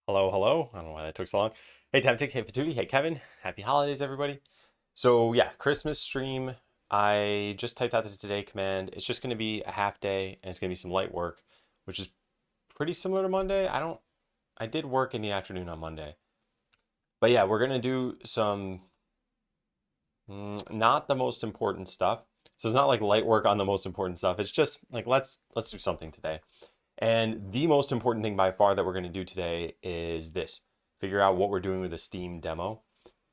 Hello, hello. I don't know why that took so long. Hey, Temptic. Hey, Patootie. Hey, Kevin. Happy holidays, everybody. So, yeah, Christmas stream. I just typed out the today command. It's just going to be a half day and it's going to be some light work, which is pretty similar to Monday. I did work in the afternoon on Monday. But yeah, we're going to do some not the most important stuff. So it's not like light work on the most important stuff. It's just like let's do something today. And the most important thing by far that we're going to do today is this. Figure out what we're doing with the Steam demo.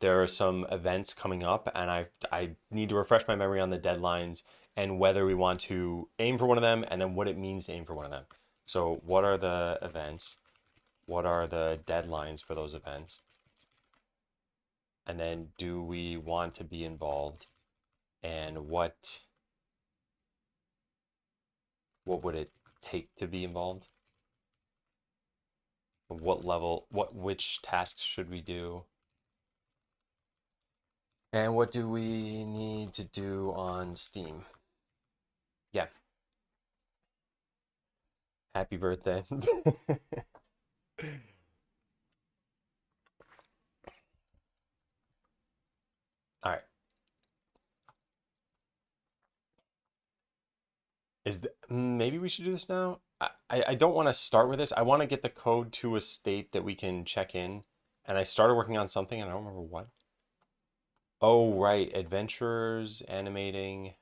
There are some events coming up and I need to refresh my memory on the deadlines and whether we want to aim for one of them and then what it means to aim for one of them. So what are the events? What are the deadlines for those events? And then do we want to be involved? And what would it take to be involved? What level, which tasks should we do? And what do we need to do on Steam? Yeah, happy birthday. All right. Maybe we should do this now? I don't want to start with this. I want to get the code to a state that we can check in. And I started working on something and I don't remember what. Oh, right. Adventurers, animating.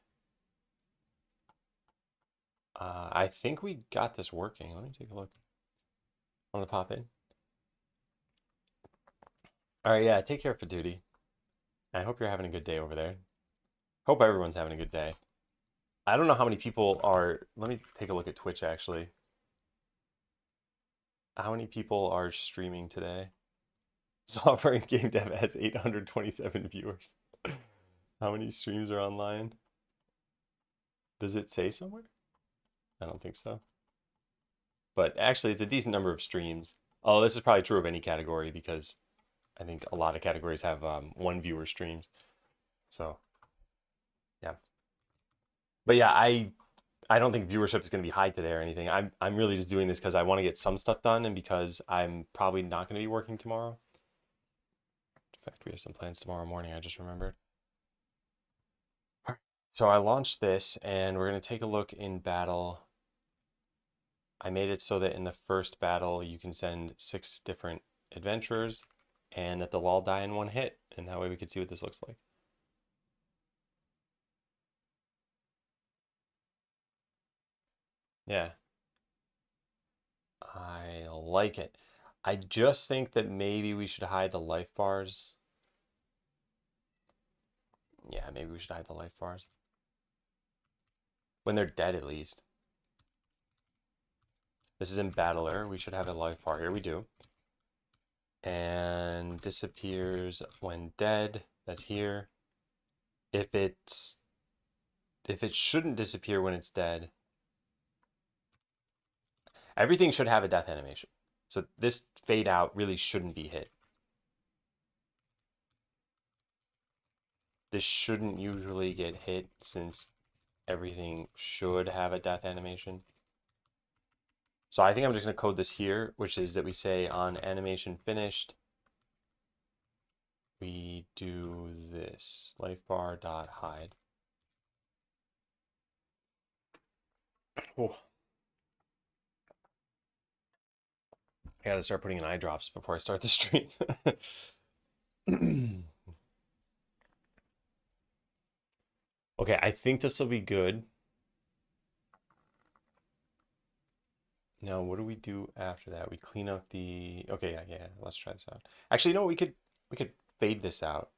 I think we got this working. Let me take a look. On the pop in. All right, yeah, take care for duty. I hope you're having a good day over there. Hope everyone's having a good day. I don't know how many people are. Let me take a look at Twitch actually. How many people are streaming today? Software and Game Dev has 827 viewers. How many streams are online? Does it say somewhere? I don't think so. But actually, it's a decent number of streams. Oh, this is probably true of any category because I think a lot of categories have one viewer streams. So, yeah. But yeah, I don't think viewership is going to be high today or anything. I'm really just doing this because I want to get some stuff done and because I'm probably not going to be working tomorrow. In fact, we have some plans tomorrow morning, I just remembered. So I launched this and we're going to take a look in battle. I made it so that in the first battle you can send 6 different adventurers and that they'll all die in one hit. And that way we can see what this looks like. Yeah, I like it. I just think that maybe we should hide the life bars. Yeah, maybe we should hide the life bars. When they're dead, at least. This is in Battler. We should have a life bar. Here we do. And disappears when dead. That's here. If it shouldn't disappear when it's dead, everything should have a death animation. So this fade out really shouldn't be hit. This shouldn't usually get hit since everything should have a death animation. So I think I'm just going to code this here, which is that we say on animation finished, we do this life bar dot hide. Oh, I gotta start putting in eye drops before I start the stream. Okay, I think this will be good. Now, what do we do after that? We clean up the. Okay, yeah. Let's try this out. Actually, you know what? We could fade this out.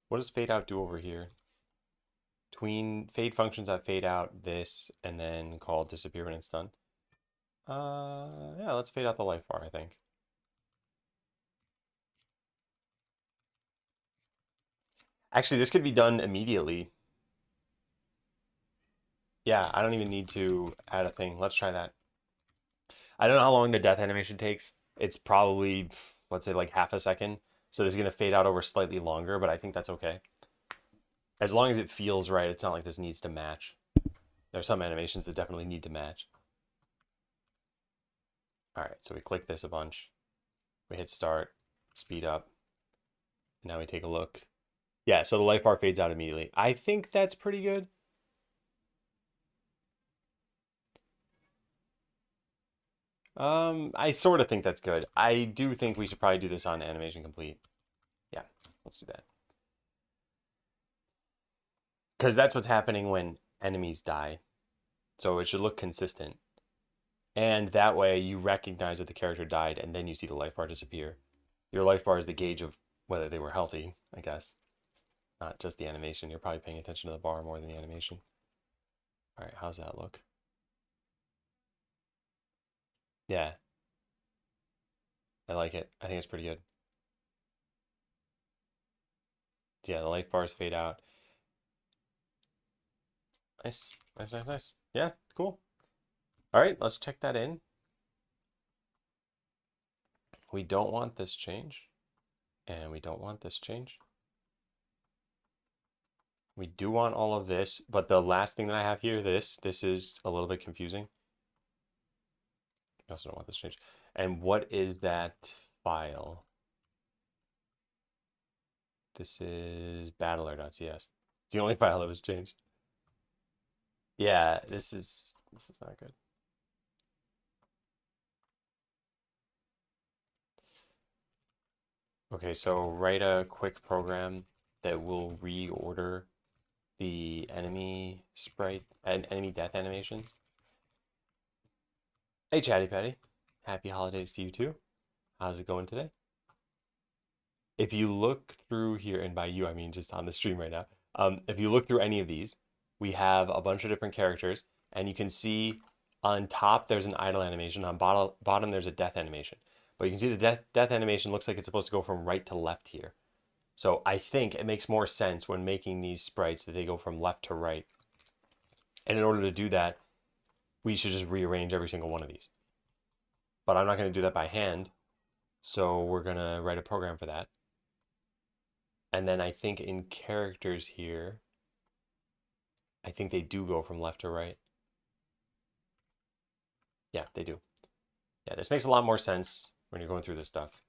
What does fade out do over here? Tween fade functions that fade out this and then call disappear when it's done. Yeah, let's fade out the life bar, I think. Actually, this could be done immediately. Yeah, I don't even need to add a thing. Let's try that. I don't know how long the death animation takes. It's probably, let's say, like half a second. So this is going to fade out over slightly longer, but I think that's okay. As long as it feels right, it's not like this needs to match. There are some animations that definitely need to match. All right, so we click this a bunch. We hit start, speed up. Now we take a look. Yeah, so the life bar fades out immediately. I think that's pretty good. I sort of think that's good. I do think we should probably do this on animation complete. Yeah, let's do that. Because that's what's happening when enemies die. So it should look consistent. And that way you recognize that the character died and then you see the life bar disappear. Your life bar is the gauge of whether they were healthy, I guess. Not just the animation. You're probably paying attention to the bar more than the animation. All right, how's that look? Yeah, I like it. I think it's pretty good. Yeah, the life bars fade out. Nice, nice, nice, nice. Yeah, cool. All right, let's check that in. We don't want this change, and we don't want this change. We do want all of this, but the last thing that I have here, this is a little bit confusing. I also don't want this change. And what is that file? This is battler.cs. It's the only file that was changed. Yeah, this is not good. Okay, so write a quick program that will reorder the enemy sprite and enemy death animations. Hey, Chatty Patty. Happy holidays to you too. How's it going today? If you look through here, and by you I mean just on the stream right now, if you look through any of these, we have a bunch of different characters, and you can see on top there's an idle animation, on bottom there's a death animation. But you can see the death animation looks like it's supposed to go from right to left here. So I think it makes more sense when making these sprites that they go from left to right. And in order to do that, we should just rearrange every single one of these. But I'm not going to do that by hand, so we're going to write a program for that. And then I think in characters here, I think they do go from left to right. Yeah, they do. Yeah, this makes a lot more sense when you're going through this stuff.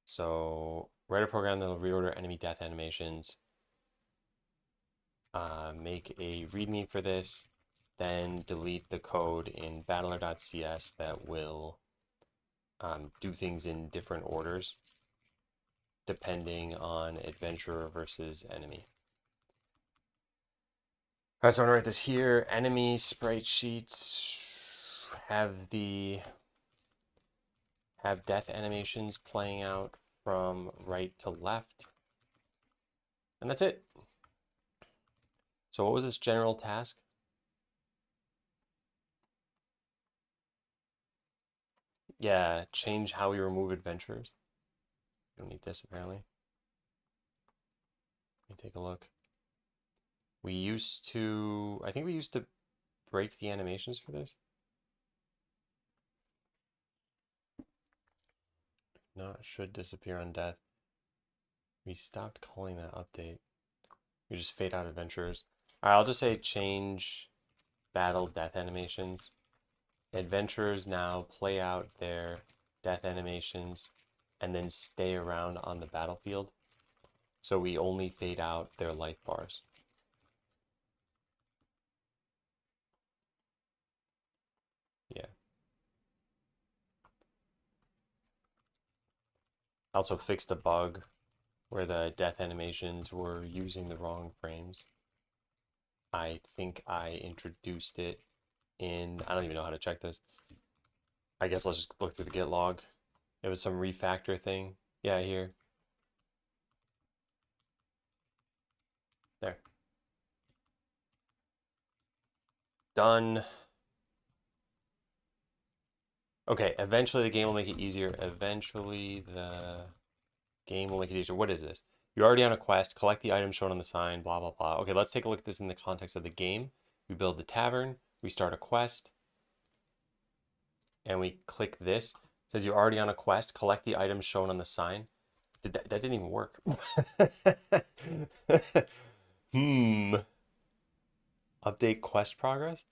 So write a program that'll reorder enemy death animations. Make a README for this, then delete the code in battler.cs that will do things in different orders depending on adventurer versus enemy. All right, so I'm gonna write this here. Enemy sprite sheets have death animations playing out from right to left. And that's it. So what was this general task? Yeah, change how we remove adventurers. We don't need this apparently. Let me take a look. We used to, I think we used to break the animations for this. No, it should disappear on death. We stopped calling that update. We just fade out adventurers. All right, I'll just say change battle death animations. Adventurers now play out their death animations and then stay around on the battlefield. So we only fade out their life bars. Yeah. I also fixed a bug where the death animations were using the wrong frames. I think I introduced it in, I don't even know how to check this. I guess let's just look through the git log. It was some refactor thing. Yeah, here. There. Done. Okay, eventually the game will make it easier. Eventually the game will make it easier. What is this? You're already on a quest. Collect the items shown on the sign, blah, blah, blah. Okay, let's take a look at this in the context of the game. We build the tavern. We start a quest. And we click this. It says you're already on a quest. Collect the items shown on the sign. That didn't even work. Update quest progress?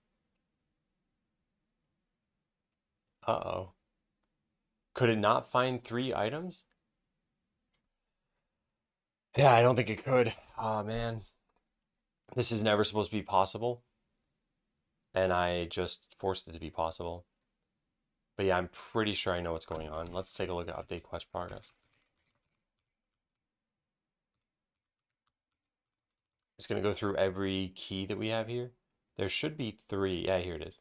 Uh-oh. Could it not find 3 items? Yeah, I don't think it could. Oh man. This is never supposed to be possible. And I just forced it to be possible. But yeah, I'm pretty sure I know what's going on. Let's take a look at update quest progress. It's going to go through every key that we have here. There should be 3. Yeah, here it is.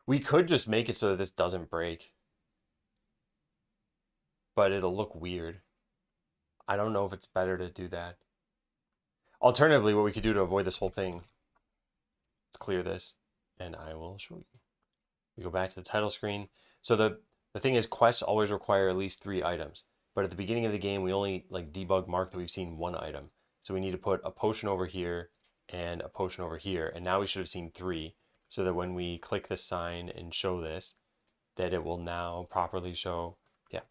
We could just make it so that this doesn't break. But it'll look weird. I don't know if it's better to do that. Alternatively, what we could do to avoid this whole thing, let's clear this, and I will show you. We go back to the title screen. So the thing is, quests always require at least 3 items. But at the beginning of the game, we only like debug mark that we've seen 1 item. So we need to put a potion over here and a potion over here. And now we should have seen 3, so that when we click the sign and show this, that it will now properly show. Yeah.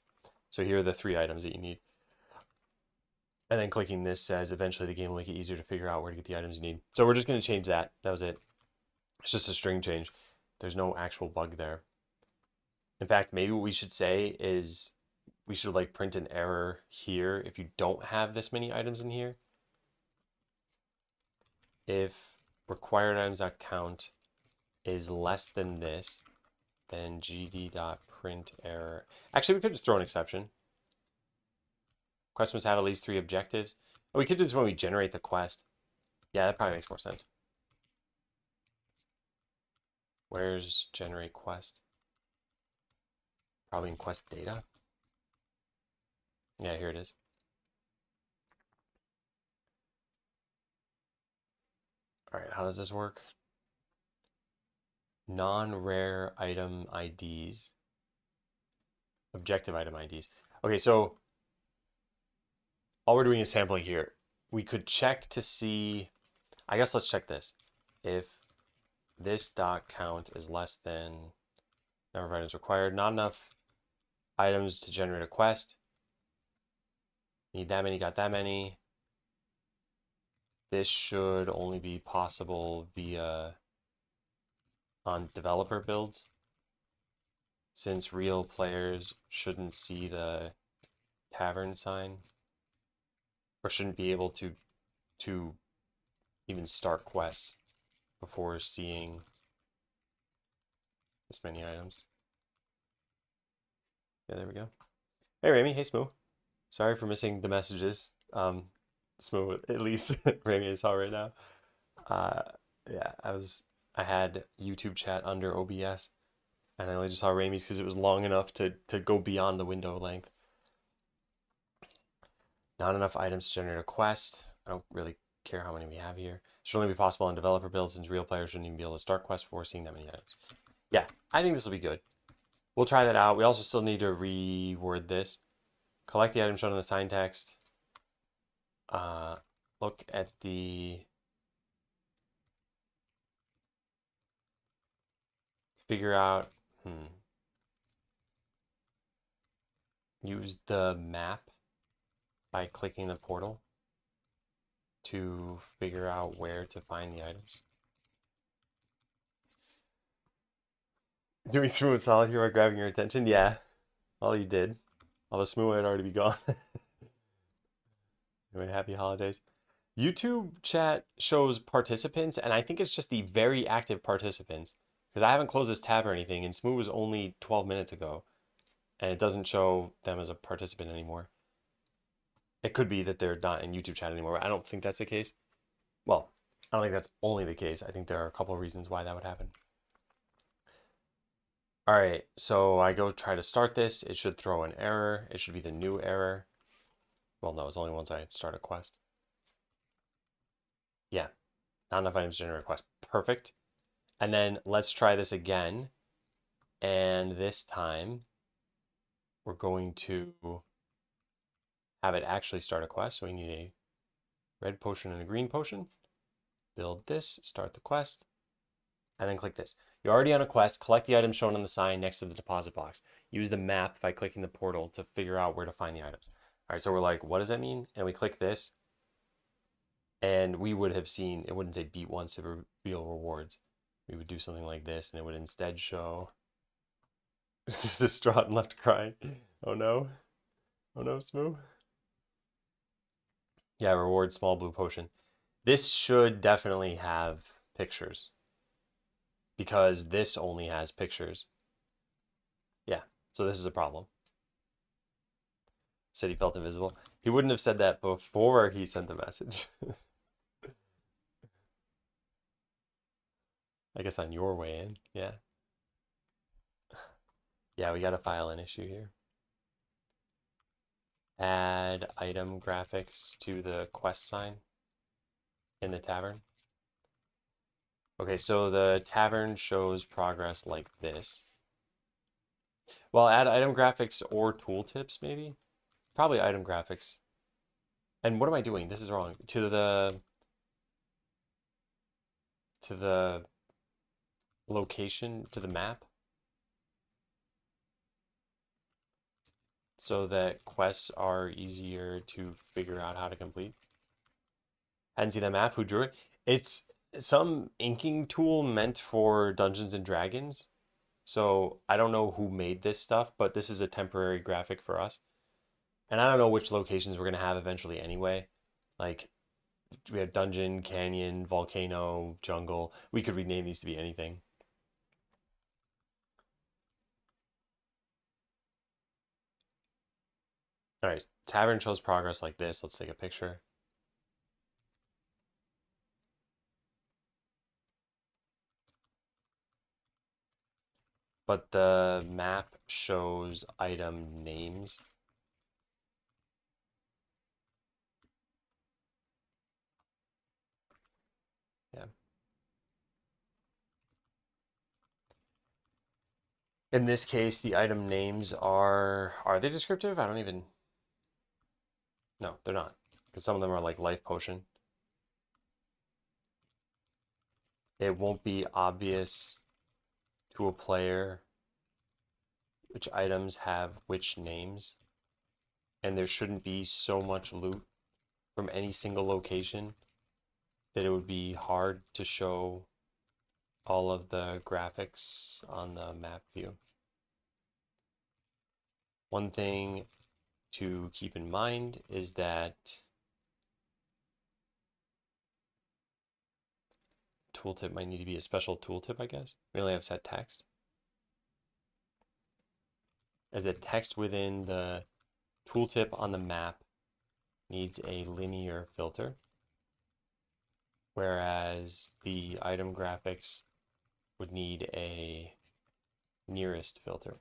So here are the 3 items that you need. And then clicking this says eventually the game will make it easier to figure out where to get the items you need. So we're just going to change that. That was it. It's just a string change. There's no actual bug there. In fact, maybe what we should say is we should like print an error here if you don't have this many items in here. If required items.count is less than this, then gd.print error. Actually, we could just throw an exception. Quest must have at least 3 objectives. Oh, we could do this when we generate the quest. Yeah, that probably makes more sense. Where's generate quest? Probably in quest data. Yeah, here it is. All right, how does this work? Non-rare item IDs. Objective item IDs. Okay, so all we're doing is sampling here. We could check to see, I guess let's check this. If this dot count is less than number of items required, not enough items to generate a quest. Need that many, got that many. This should only be possible via on developer builds, since real players shouldn't see the tavern sign or shouldn't be able to even start quests before seeing this many items. Yeah, there we go. Hey, Rami. Hey, Smoo. Sorry for missing the messages. Smoo, at least Rami is all right now. Uh, yeah, I had YouTube chat under OBS, and I only just saw Rami's because it was long enough to go beyond the window length. Not enough items to generate a quest. I don't really care how many we have here. Should only be possible on developer builds, since real players shouldn't even be able to start quests before seeing that many items. Yeah, I think this will be good. We'll try that out. We also still need to reword this. Collect the item shown in the sign text. Look at the figure out. Use the map by clicking the portal to figure out where to find the items. Doing smooth solid here by grabbing your attention? Yeah. Well, you did. Although smooth had already be gone. Anyway, happy holidays. YouTube chat shows participants, and I think it's just the very active participants. Because I haven't closed this tab or anything, and Smooth was only 12 minutes ago. And it doesn't show them as a participant anymore. It could be that they're not in YouTube chat anymore, but I don't think that's the case. Well, I don't think that's only the case. I think there are a couple of reasons why that would happen. All right, so I go try to start this. It should throw an error. It should be the new error. Well, no, it's only once I start a quest. Yeah, not enough items to generate a quest. Perfect. And then let's try this again. And this time, we're going to have it actually start a quest. So we need a red potion and a green potion. Build this, start the quest, and then click this. You're already on a quest. Collect the items shown on the sign next to the deposit box. Use the map by clicking the portal to figure out where to find the items. All right, so we're like, what does that mean? And we click this, and we would have seen, it wouldn't say beat once to reveal rewards. we would do something like this, and it would instead show distraught and left crying. Oh no. Oh no, Smoo. Yeah, reward small blue potion. This should definitely have pictures because this only has pictures. Yeah, so this is a problem. Said he felt invisible. He wouldn't have said that before he sent the message. I guess on your way in, yeah. Yeah, we got to file an issue here. Add item graphics to the quest sign in the tavern. Okay, so the tavern shows progress like this. Well, add item graphics or tooltips, maybe? Probably item graphics. And what am I doing? This is wrong. To the location, to the map, so that quests are easier to figure out how to complete. Hadn't seen that map. Who drew it? It's some inking tool meant for Dungeons and Dragons. So I don't know who made this stuff, but this is a temporary graphic for us. And I don't know which locations we're gonna have eventually anyway. Like we have dungeon, canyon, volcano, jungle. We could rename these to be anything. All right, tavern shows progress like this. Let's take a picture. But the map shows item names. Yeah. In this case, the item names are they descriptive? I don't even, no, they're not. Because some of them are like life potion. It won't be obvious to a player which items have which names. And there shouldn't be so much loot from any single location that it would be hard to show all of the graphics on the map view. One thing to keep in mind is that tooltip might need to be a special tooltip, I guess. We only have set text. As the text within the tooltip on the map needs a linear filter, whereas the item graphics would need a nearest filter.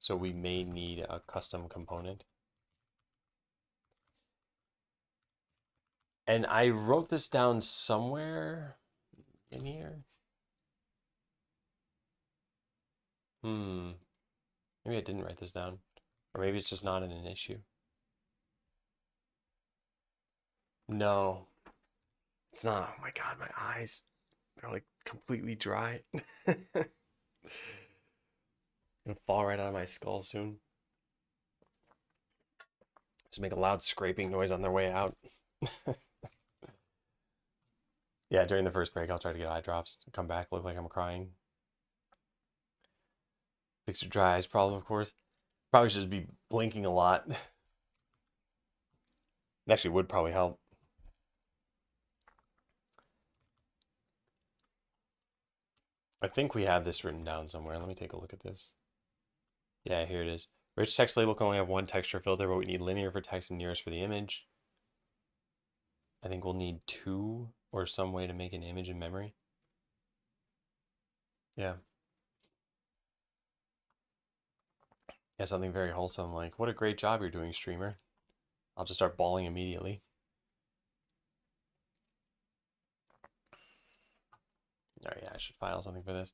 So we may need a custom component. And I wrote this down somewhere in here. Maybe I didn't write this down. Or maybe it's just not in an issue. No, it's not. Oh my God, my eyes are like completely dry. Gonna fall right out of my skull soon. Just make a loud scraping noise on their way out. Yeah, during the first break, I'll try to get eye drops. Come back, look like I'm crying. Fix your dry eyes problem, of course. Probably should just be blinking a lot. It actually would probably help. I think we have this written down somewhere. Let me take a look at this. Yeah, here it is. Rich text label can only have one texture filter, but we need linear for text and nearest for the image. I think we'll need two or some way to make an image in memory. Yeah. Yeah, something very wholesome like, what a great job you're doing, streamer. I'll just start bawling immediately. All right, yeah, I should file something for this.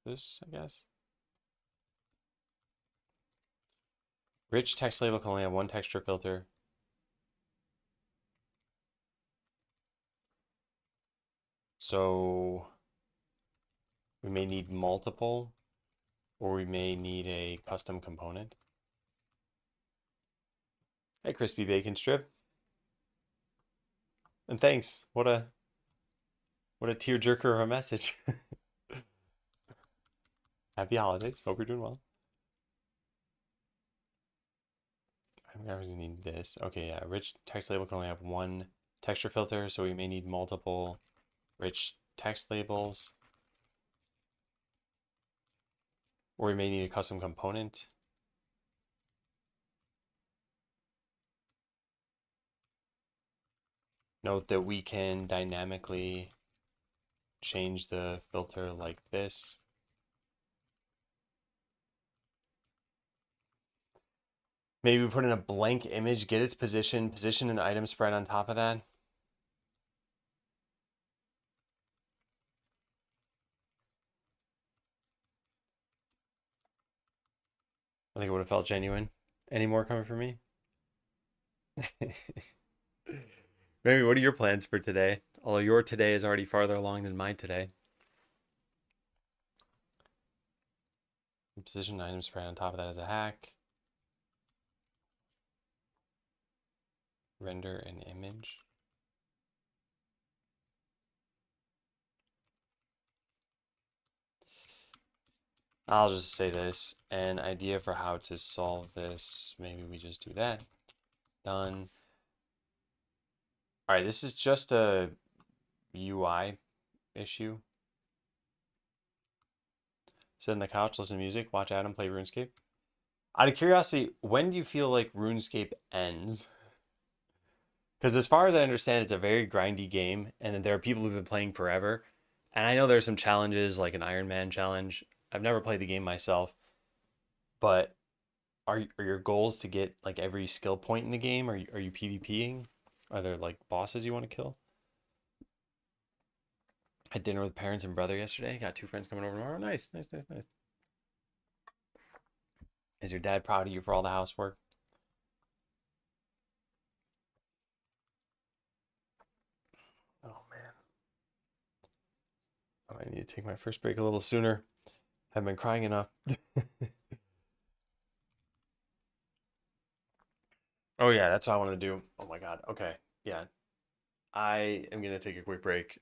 This, I guess. Rich text label can only have one texture filter. So we may need multiple, or we may need a custom component. Hey, crispy bacon strip. And thanks. What a tearjerker of a message. Happy holidays. Hope you're doing well. I'm gonna need this. Okay, yeah. Rich text label can only have one texture filter, so we may need multiple rich text labels. Or we may need a custom component. Note that we can dynamically change the filter like this. Maybe we put in a blank image, get its position, position an item spread on top of that. I think it would have felt genuine. Any more coming from me? Maybe what are your plans for today? Although your today is already farther along than my today. Position item spread on top of that as a hack. Render an image. I'll just say this. An idea for how to solve this. Maybe we just do that. Done. All right, this is just a UI issue. Sit on the couch, listen to music, watch Adam play RuneScape. Out of curiosity, when do you feel like RuneScape ends? Because as far as I understand, it's a very grindy game, and there are people who've been playing forever. And I know there's some challenges, like an Iron Man challenge. I've never played the game myself, but are your goals to get like every skill point in the game? Are you PvPing? Are there like bosses you want to kill? Had dinner with parents and brother yesterday. Got two friends coming over tomorrow. Nice, nice, nice, nice. Is your dad proud of you for all the housework? Oh man, I might need to take my first break a little sooner. I've been crying enough. Oh yeah, that's what I want to do. Oh my God. Okay. Yeah. I am gonna take a quick break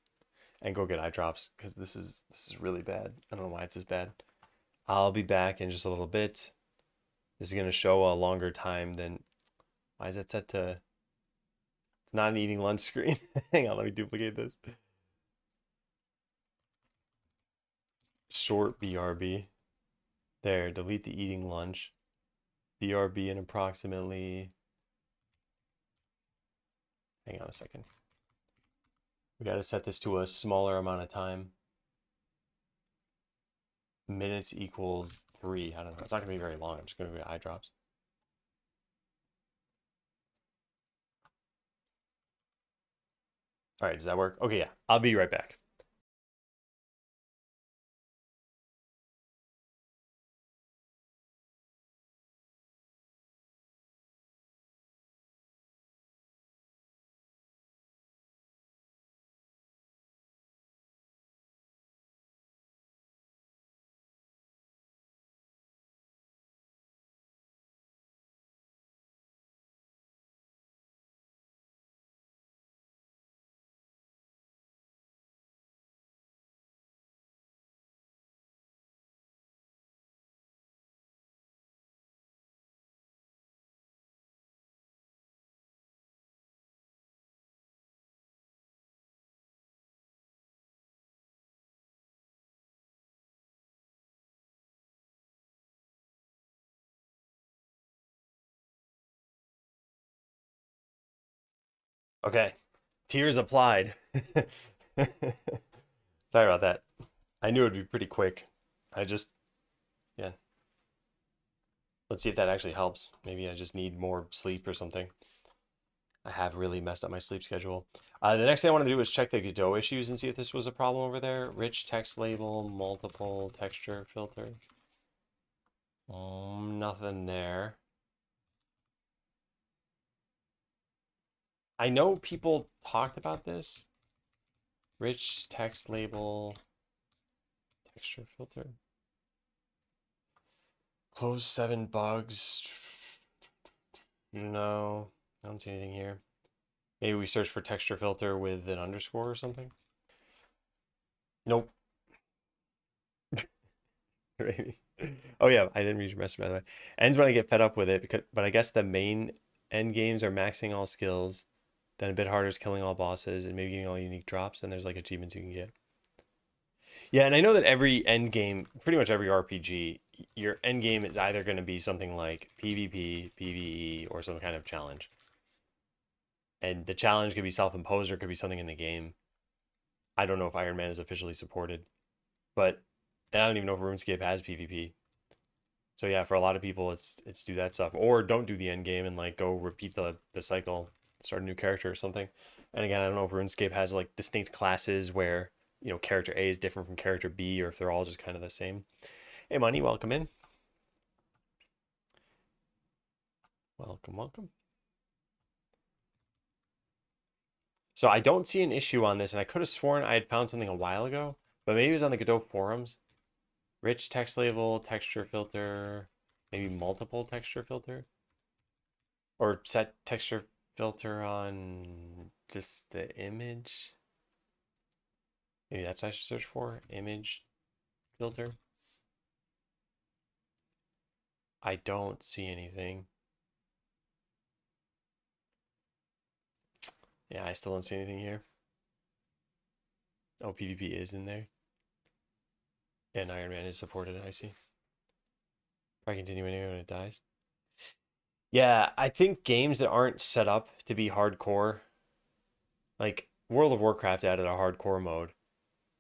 and go get eye drops because this is really bad. I don't know why it's this bad. I'll be back in just a little bit. This is gonna show a longer time than why is that set to it's not an eating lunch screen. Hang on, let me duplicate this. Short BRB. There, delete the eating lunch. BRB in approximately hang on a second. We got to set this to a smaller amount of time. Minutes equals 3. I don't know. It's not going to be very long. I'm just going to be eye drops. All right, does that work? Okay, yeah. I'll be right back. Okay. Tears applied. Sorry about that. I knew it'd be pretty quick. I just, yeah. Let's see if that actually helps. Maybe I just need more sleep or something. I have really messed up my sleep schedule. The next thing I want to do is check the Godot issues and see if this was a problem over there. Rich text label, multiple texture filter. Nothing there. I know people talked about this. Rich text label, texture filter. Close 7 bugs. No, I don't see anything here. Maybe we search for texture filter with an underscore or something. Nope. Maybe. Oh yeah, I didn't read your message by the way. Ends when I get fed up with it because, but I guess the main end games are maxing all skills, then a bit harder is killing all bosses and maybe getting all unique drops. And there's like achievements you can get. Yeah, and I know that every end game, pretty much every RPG, your end game is either going to be something like PvP, PvE, or some kind of challenge. And the challenge could be self-imposed or it could be something in the game. I don't know if Iron Man is officially supported, but I don't even know if RuneScape has PvP. So yeah, for a lot of people, it's do that stuff or don't do the end game and like go repeat the cycle, start a new character or something. And again, I don't know if RuneScape has like distinct classes where character A is different from character B or if they're all just kind of the same. Hey, Money, welcome in. Welcome, welcome. So I don't see an issue on this, and I could have sworn I had found something a while ago, but maybe it was on the Godot forums. Rich text label, texture filter, maybe multiple texture filter, or set texture filter on just the image. Maybe that's what I should search for, image filter. I don't see anything. Yeah, I still don't see anything here. Oh, PvP is in there. And Iron Man is supported, I see. I continue anyway when it dies. Yeah, I think games that aren't set up to be hardcore, like World of Warcraft added a hardcore mode,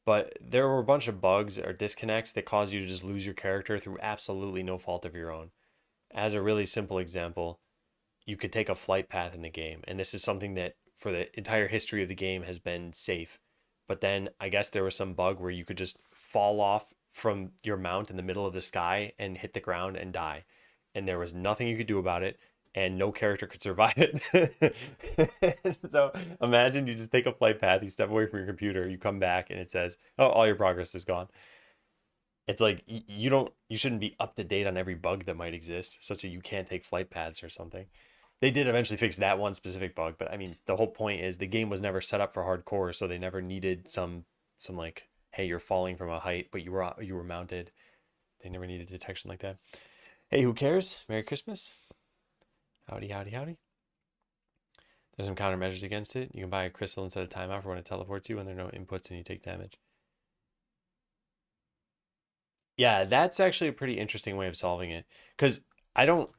but there were a bunch of bugs or disconnects that cause you to just lose your character through absolutely no fault of your own. As a really simple example, you could take a flight path in the game, and this is something that for the entire history of the game has been safe. But then I guess there was some bug where you could just fall off from your mount in the middle of the sky and hit the ground and die. And there was nothing you could do about it, and no character could survive it. So imagine you just take a flight path, you step away from your computer, you come back, and it says, "Oh, all your progress is gone." It's like you shouldn't be up to date on every bug that might exist, such that you can't take flight paths or something. They did eventually fix that one specific bug, but I mean, the whole point is the game was never set up for hardcore, so they never needed some like, hey, you're falling from a height, but you were mounted. They never needed detection like that. Hey, who cares? Merry Christmas. Howdy, howdy, howdy. There's some countermeasures against it. You can buy a crystal instead of timeout for when it teleports you when there are no inputs and you take damage. Yeah, that's actually a pretty interesting way of solving it. Because I don't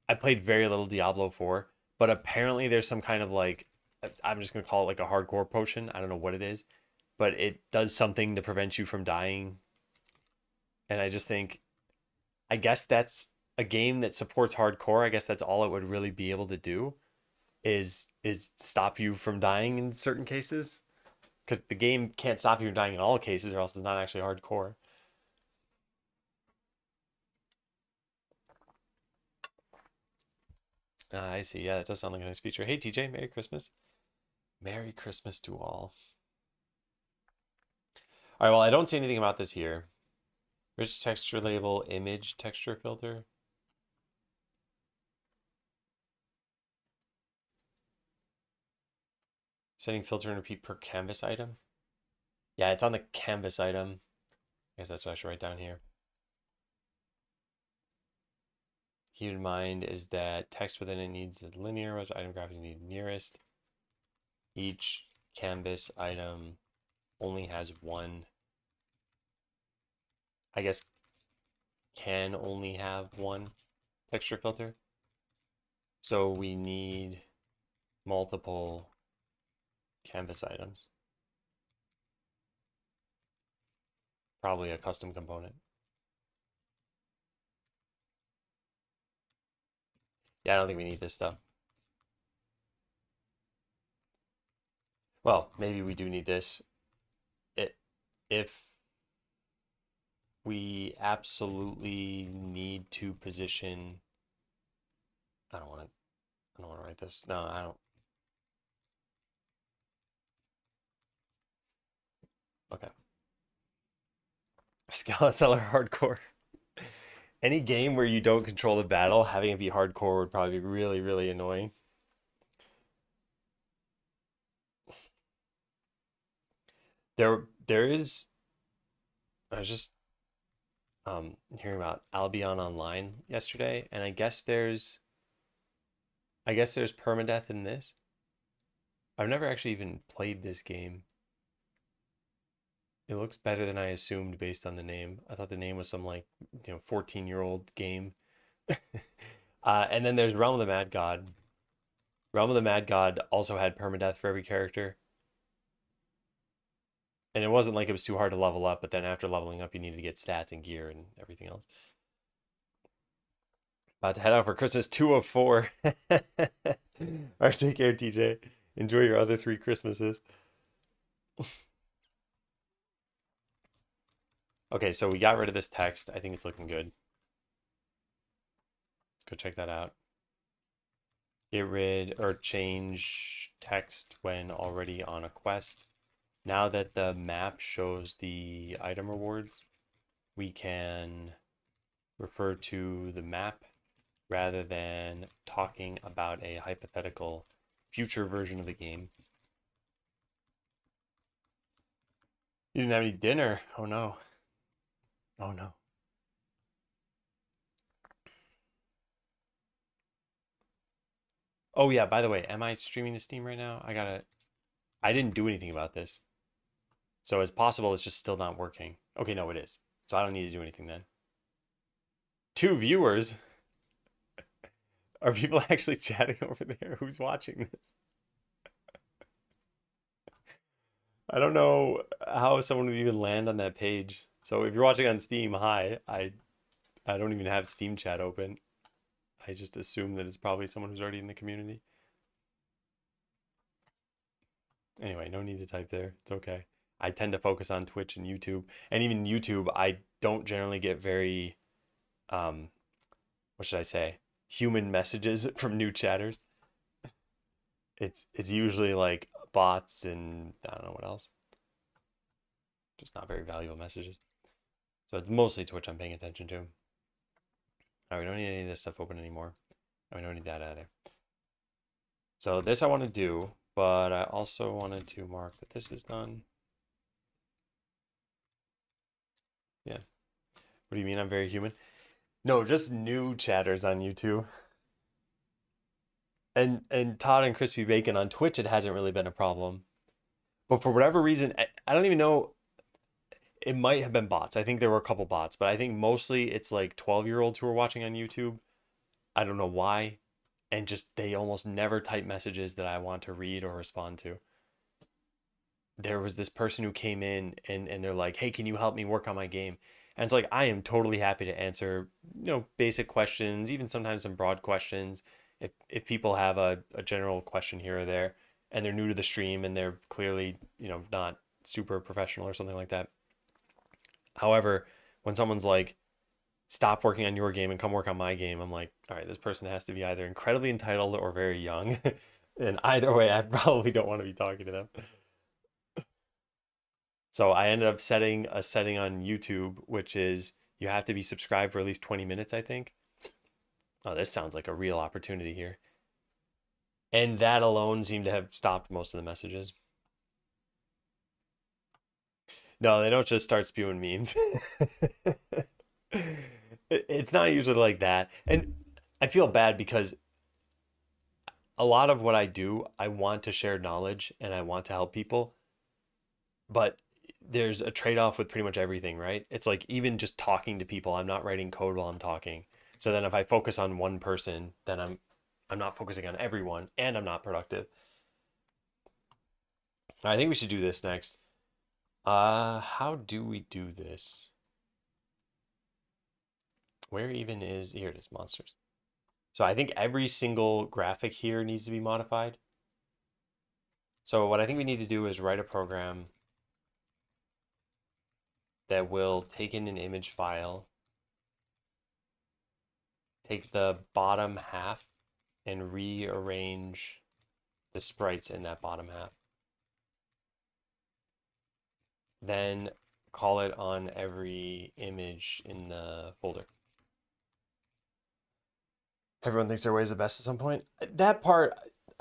I played very little Diablo 4, but apparently there's some kind of like I'm just gonna call it like a hardcore potion. I don't know what it is, but it does something to prevent you from dying. And I just think I guess that's a game that supports hardcore. I guess that's all it would really be able to do is stop you from dying in certain cases. Because the game can't stop you from dying in all cases, or else it's not actually hardcore. I see. Yeah, that does sound like a nice feature. Hey, TJ, Merry Christmas. Merry Christmas to all. All right, well, I don't see anything about this here. Rich texture label, image texture filter. Setting filter and repeat per canvas item. Yeah, it's on the canvas item. I guess that's what I should write down here. Keep in mind is that text within it needs the linear, whereas item graphics need nearest. Each canvas item only has one, I guess can only have one texture filter. So we need multiple canvas items. Probably a custom component. Yeah, I don't think we need this stuff. Well, maybe we do need this. If we absolutely need to position, I don't want to. I don't want to write this. No, I don't. Okay. Skeleseller hardcore. Any game where you don't control the battle, having it be hardcore would probably be really, really annoying. There is. I was just hearing about Albion Online yesterday, and I guess there's permadeath in this. I've never actually even played this game. It looks better than I assumed based on the name. I thought the name was some like 14-year-old game. And then there's Realm of the Mad God. Realm of the Mad God also had permadeath for every character. And it wasn't like it was too hard to level up, but then after leveling up, you needed to get stats and gear and everything else. About to head out for Christmas 2 of 4. All right, take care, TJ. Enjoy your other 3 Christmases. Okay, so we got rid of this text. I think it's looking good. Let's go check that out. Get rid or change text when already on a quest. Now that the map shows the item rewards, we can refer to the map rather than talking about a hypothetical future version of the game. You didn't have any dinner. Oh no. Oh no. Oh yeah, by the way, am I streaming to Steam right now? I didn't do anything about this. So it's possible it's just still not working. Okay, no, it is. So I don't need to do anything then. 2 viewers? Are people actually chatting over there? Who's watching this? I don't know how someone would even land on that page. So if you're watching on Steam, hi. I don't even have Steam chat open. I just assume that it's probably someone who's already in the community. Anyway, no need to type there. It's okay. I tend to focus on Twitch and YouTube. And even YouTube, I don't generally get very, what should I say? Human messages from new chatters. It's usually like bots and I don't know what else. Just not very valuable messages. So it's mostly Twitch I'm paying attention to. All right, we don't need any of this stuff open anymore. And we don't need that either. So this I want to do, but I also wanted to mark that this is done. Yeah. What do you mean I'm very human? No, just new chatters on YouTube. And Todd and Crispy Bacon on Twitch, it hasn't really been a problem. But for whatever reason, I don't even know. It might have been bots. I think there were a couple bots, but I think mostly it's like 12-year-olds who are watching on YouTube. I don't know why. And just they almost never type messages that I want to read or respond to. There was this person who came in and they're like, hey, can you help me work on my game? And it's like, I am totally happy to answer, basic questions, even sometimes some broad questions. If people have a general question here or there and they're new to the stream and they're clearly, not super professional or something like that. However, when someone's like, stop working on your game and come work on my game, I'm like, all right, this person has to be either incredibly entitled or very young. And either way, I probably don't want to be talking to them. So I ended up setting a setting on YouTube, which is you have to be subscribed for at least 20 minutes, I think. Oh, this sounds like a real opportunity here. And that alone seemed to have stopped most of the messages. No, they don't just start spewing memes. It's not usually like that. And I feel bad because a lot of what I do, I want to share knowledge and I want to help people. But there's a trade-off with pretty much everything, right? It's like even just talking to people, I'm not writing code while I'm talking. So then if I focus on one person, then I'm not focusing on everyone and I'm not productive. I think we should do this next. How do we do this? Where even is, here it is, monsters. So I think every single graphic here needs to be modified. So what I think we need to do is write a program that will take in an image file, take the bottom half and rearrange the sprites in that bottom half. Then call it on every image in the folder. Everyone thinks their way is the best at some point. That part,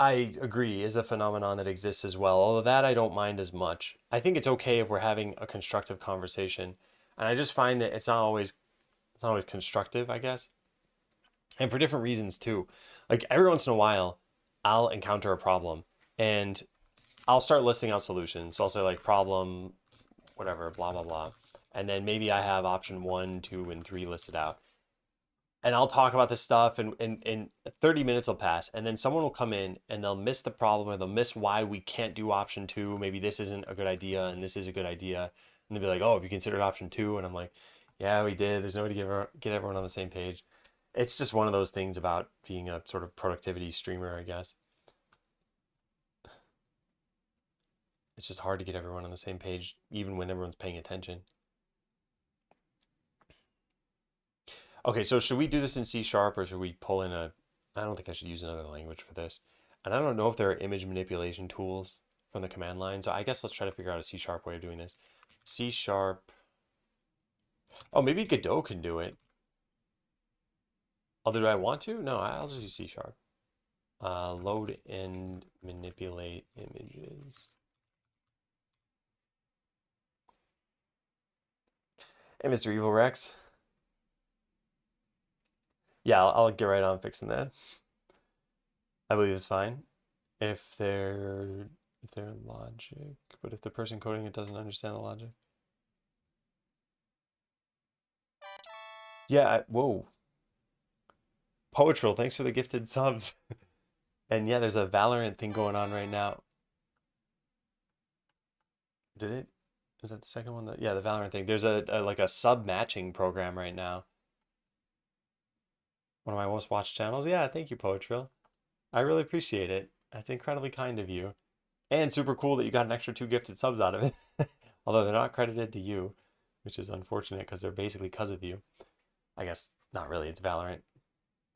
I agree, is a phenomenon that exists as well. Although that I don't mind as much. I think it's okay if we're having a constructive conversation, and I just find that it's not always constructive, I guess, and for different reasons too. Like every once in a while, I'll encounter a problem, and I'll start listing out solutions. So I'll say like problem, whatever, blah blah blah, and then maybe I have option 1, 2, and 3 listed out, and I'll talk about this stuff, and 30 minutes will pass, and then someone will come in and they'll miss the problem, or they'll miss why we can't do option 2. Maybe this isn't a good idea and this is a good idea. And they'll be like, oh, have you considered option 2? And I'm like, yeah, we did. There's no way to get everyone on the same page. It's just one of those things about being a sort of productivity streamer, I guess. It's just hard to get everyone on the same page, even when everyone's paying attention. Okay, so should we do this in C sharp, or should we pull in a, I don't think I should use another language for this. And I don't know if there are image manipulation tools from the command line. So I guess let's try to figure out a C sharp way of doing this. C sharp. Oh, maybe Godot can do it. Although, do I want to? No, I'll just use C sharp. Load and manipulate images. Hey, Mr. Evil Rex. Yeah, I'll get right on fixing that. I believe it's fine if they're logic, but if the person coding it doesn't understand the logic. Yeah, whoa. Poetril, thanks for the gifted subs. And yeah, there's a Valorant thing going on right now. Did it? Is that the second one? Yeah, the Valorant thing. There's a like a sub matching program right now. One of my most watched channels. Yeah, thank you, Poetril. I really appreciate it. That's incredibly kind of you. And super cool that you got an extra 2 gifted subs out of it. Although they're not credited to you, which is unfortunate because they're basically because of you. I guess not really. It's Valorant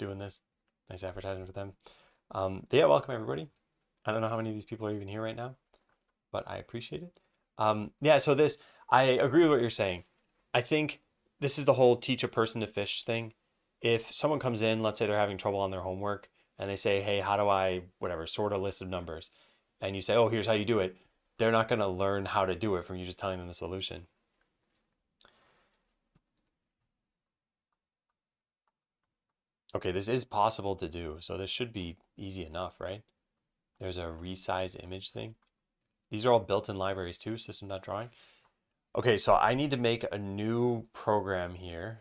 doing this. Nice advertising for them. Yeah, welcome everybody. I don't know how many of these people are even here right now, but I appreciate it. Yeah, so this, I agree with what you're saying. I think this is the whole teach a person to fish thing. If someone comes in, let's say they're having trouble on their homework, and they say, hey, how do I, whatever, sort a list of numbers? And you say, oh, here's how you do it. They're not going to learn how to do it from you just telling them the solution. Okay, this is possible to do, so this should be easy enough, right? There's a resize image thing. These are all built-in libraries too, system.drawing. Okay, so I need to make a new program here.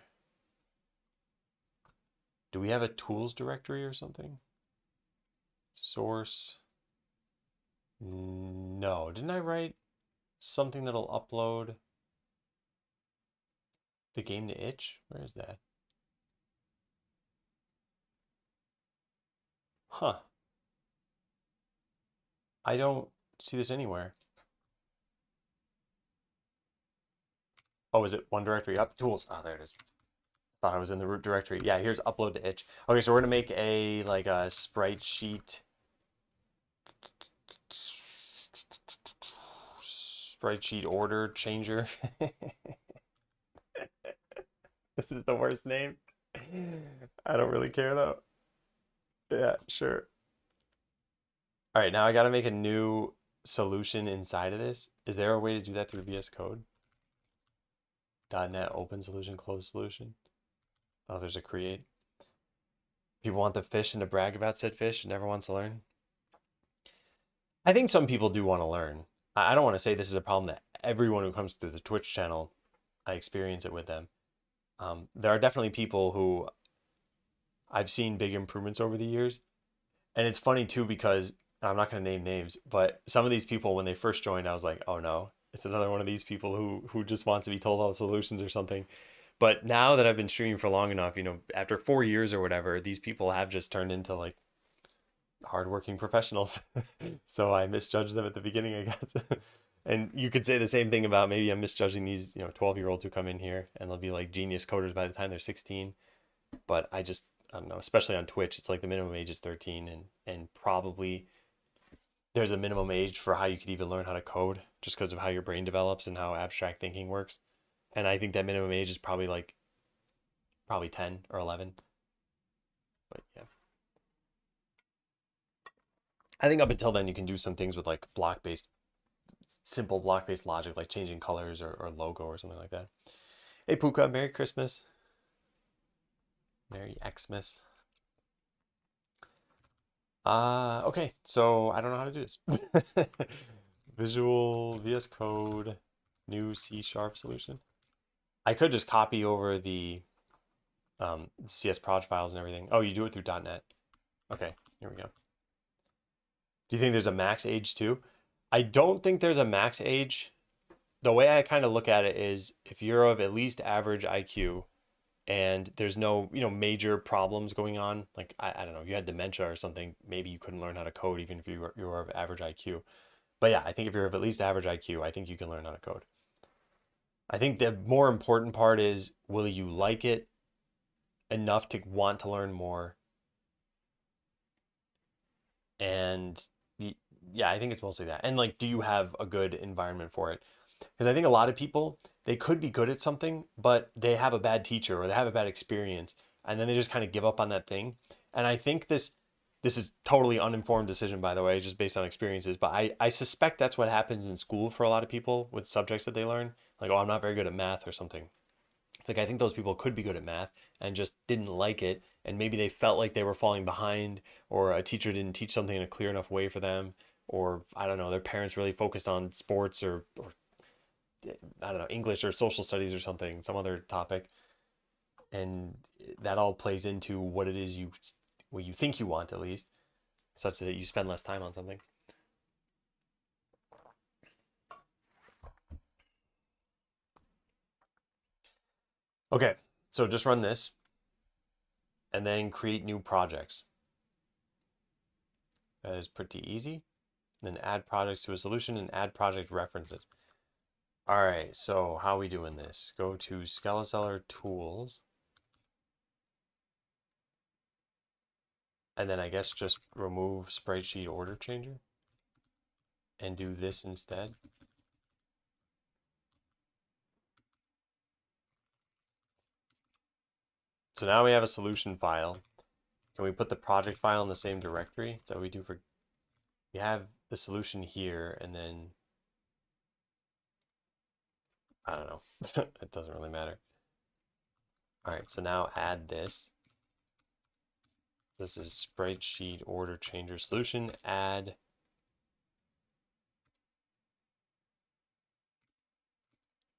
Do we have a tools directory or something? Source. No, didn't I write something that'll upload the game to itch? Where is that? Huh. I don't see this anywhere. Oh, is it one directory up? Tools. Oh, there it is. Thought I was in the root directory. Yeah, here's upload to itch. Okay, so we're gonna make a like a sprite sheet. Sprite sheet order changer. This is the worst name. I don't really care though. Yeah, sure. All right, now I gotta make a new solution inside of this. Is there a way to do that through VS Code? .NET open solution, closed solution. Oh, there's a create. People want the fish and to brag about said fish and never wants to learn. I think some people do want to learn. I don't want to say this is a problem that everyone who comes through the Twitch channel, I experience it with them. There are definitely people who I've seen big improvements over the years. And it's funny too, because I'm not going to name names, but some of these people, when they first joined, I was like, oh no, it's another one of these people who just wants to be told all the solutions or something. But now that I've been streaming for long enough, after 4 years or whatever, these people have just turned into like hardworking professionals. So I misjudged them at the beginning, I guess. And you could say the same thing about, maybe I'm misjudging these 12-year-olds who come in here and they'll be like genius coders by the time they're 16. But I don't know, especially on Twitch, it's like the minimum age is 13, and probably there's a minimum age for how you could even learn how to code, just because of how your brain develops and how abstract thinking works. And I think that minimum age is probably 10 or 11. But yeah. I think up until then you can do some things with like simple block-based logic, like changing colors or logo or something like that. Hey Puka, Merry Christmas. Merry Xmas. Okay, so I don't know how to do this. Visual VS Code, new C# solution. I could just copy over the CS proj files and everything. Oh, you do it through .NET. Okay, here we go. Do you think there's a max age too? I don't think there's a max age. The way I kind of look at it is if you're of at least average IQ and there's no, major problems going on, like I don't know, if you had dementia or something, maybe you couldn't learn how to code even if you were of average IQ. But yeah, I think if you're of at least average IQ, I think you can learn how to code. I think the more important part is, will you like it enough to want to learn more? And yeah, I think it's mostly that. And like, do you have a good environment for it? Because I think a lot of people, they could be good at something, but they have a bad teacher or they have a bad experience, and then they just kind of give up on that thing. And I think this is totally uninformed decision, by the way, just based on experiences. But I suspect that's what happens in school for a lot of people with subjects that they learn. Like, oh, I'm not very good at math or something. It's like I think those people could be good at math and just didn't like it, and maybe they felt like they were falling behind, or a teacher didn't teach something in a clear enough way for them, or I don't know, their parents really focused on sports or I don't know, English or social studies or something, some other topic, and that all plays into what it is what you think you want, at least, such that you spend less time on something. Okay, so just run this and then create new projects. That is pretty easy. And then add projects to a solution and add project references. All right, so how are we doing this? Go to Skeleseller tools. And then I guess just remove spreadsheet order changer and do this instead. So now we have a solution file. Can we put the project file in the same directory? So we do for, we have the solution here, and then, I don't know, it doesn't really matter. All right, so now add this. This is spreadsheet order changer solution, add.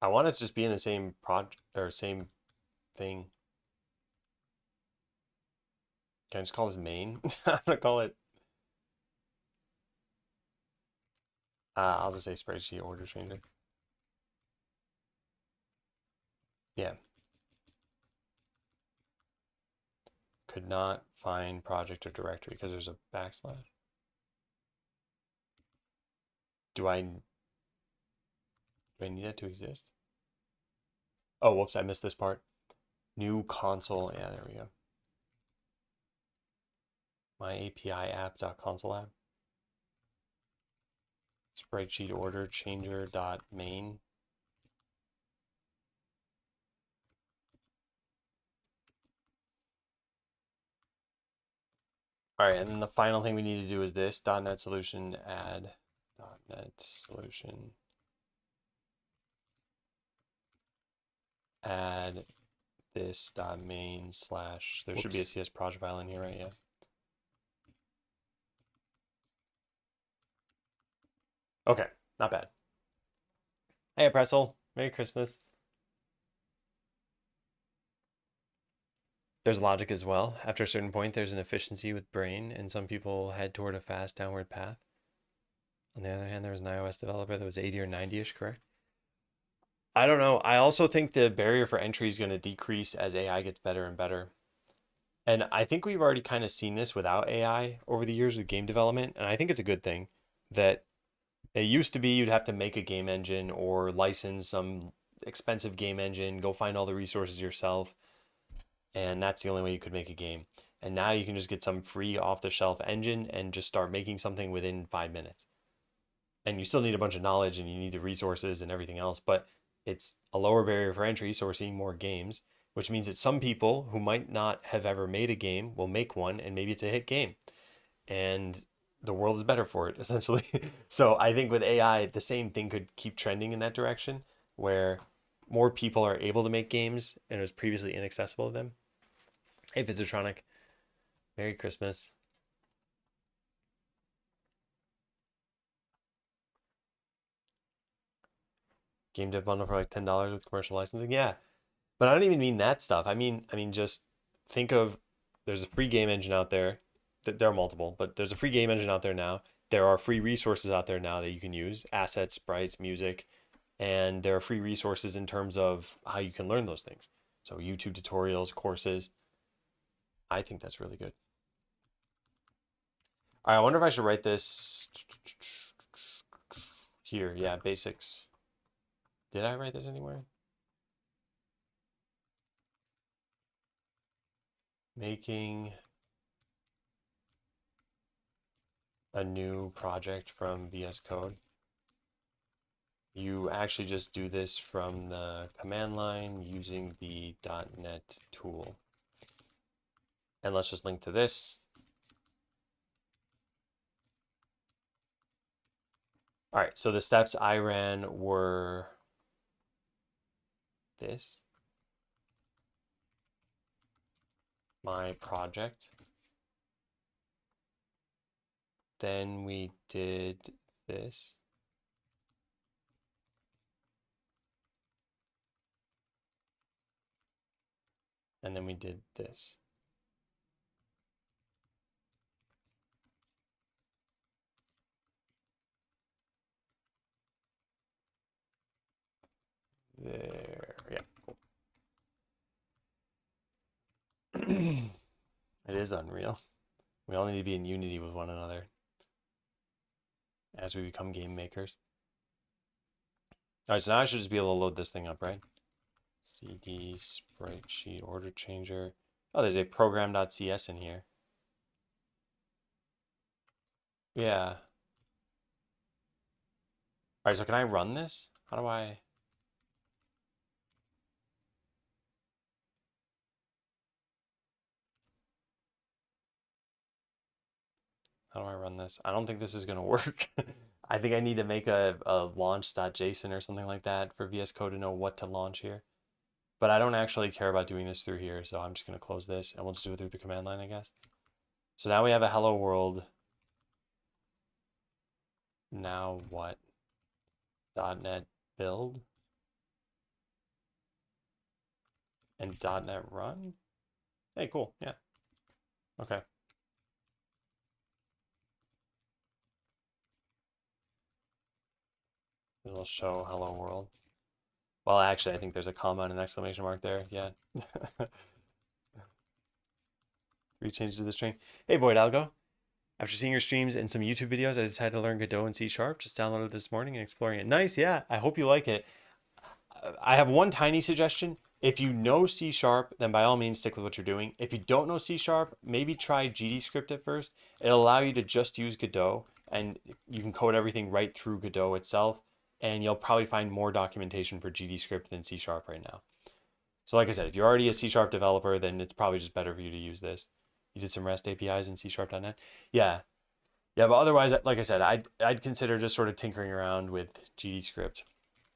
I want it to just be in the same project or same thing. Can I just call this main? I'm gonna call it, I'll just say spreadsheet order changer. Yeah. Could not find project or directory because there's a backslash. Do I need that to exist? Oh, whoops, I missed this part. New console. Yeah, there we go. My API app.console app. Spreadsheet order changer dot main. All right, and then the final thing we need to do is this .NET solution add .NET solution add this .main slash, there should be a CS project file in here, right? Yeah. Okay, not bad. Hey, Pretzel, Merry Christmas. There's logic as well. After a certain point, there's an efficiency with brain, and some people head toward a fast downward path. On the other hand, there was an iOS developer that was 80 or 90-ish, correct? I don't know. I also think the barrier for entry is going to decrease as AI gets better and better. And I think we've already kind of seen this without AI over the years with game development. And I think it's a good thing that it used to be you'd have to make a game engine or license some expensive game engine, go find all the resources yourself. And that's the only way you could make a game. And now you can just get some free off the shelf engine and just start making something within 5 minutes. And you still need a bunch of knowledge and you need the resources and everything else, but it's a lower barrier for entry. So we're seeing more games, which means that some people who might not have ever made a game will make one, and maybe it's a hit game. And the world is better for it, essentially. So I think with AI, the same thing could keep trending in that direction, where more people are able to make games and it was previously inaccessible to them. Hey, Visitronic, Merry Christmas. Game dev bundle for like $10 with commercial licensing. Yeah, but I don't even mean that stuff. I mean, just think of there's a free game engine out there. There are multiple, but there's a free game engine out there now. There are free resources out there now that you can use, assets, sprites, music, and there are free resources in terms of how you can learn those things. So YouTube tutorials, courses. I think that's really good. All right, I wonder if I should write this here. Yeah, basics. Did I write this anywhere? Making a new project from VS Code. You actually just do this from the command line using the .NET tool. And let's just link to this. All right, so the steps I ran were this. My project. Then we did this. And then we did this. There, yeah, cool. It is Unreal. We all need to be in unity with one another as we become game makers. All right, so now I should just be able to load this thing up, right? CD sprite sheet order changer. Oh, there's a program.cs in here. Yeah. All right, so can I run this? How do I? How do I run this? I don't think this is gonna work. I think I need to make a launch.json or something like that for VS Code to know what to launch here. But I don't actually care about doing this through here, so I'm just gonna close this and we'll just do it through the command line, I guess. So now we have a hello world. Now what? .NET build and .NET run? Hey, cool. Yeah. Okay. It'll show hello world. Well, actually, I think there's a comma and an exclamation mark there. Yeah. Three changes to the string. Hey, Void Algo. After seeing your streams and some YouTube videos, I decided to learn Godot and C Sharp. Just downloaded this morning and exploring it. Nice, yeah. I hope you like it. I have one tiny suggestion. If you know C Sharp, then by all means stick with what you're doing. If you don't know C Sharp, maybe try GDScript at first. It'll allow you to just use Godot, and you can code everything right through Godot itself. And you'll probably find more documentation for GDScript than C Sharp right now. So like I said, if you're already a C Sharp developer, then it's probably just better for you to use this. You did some REST APIs in C Sharp.net. Yeah. Yeah, but otherwise, like I said, I'd consider just sort of tinkering around with GDScript.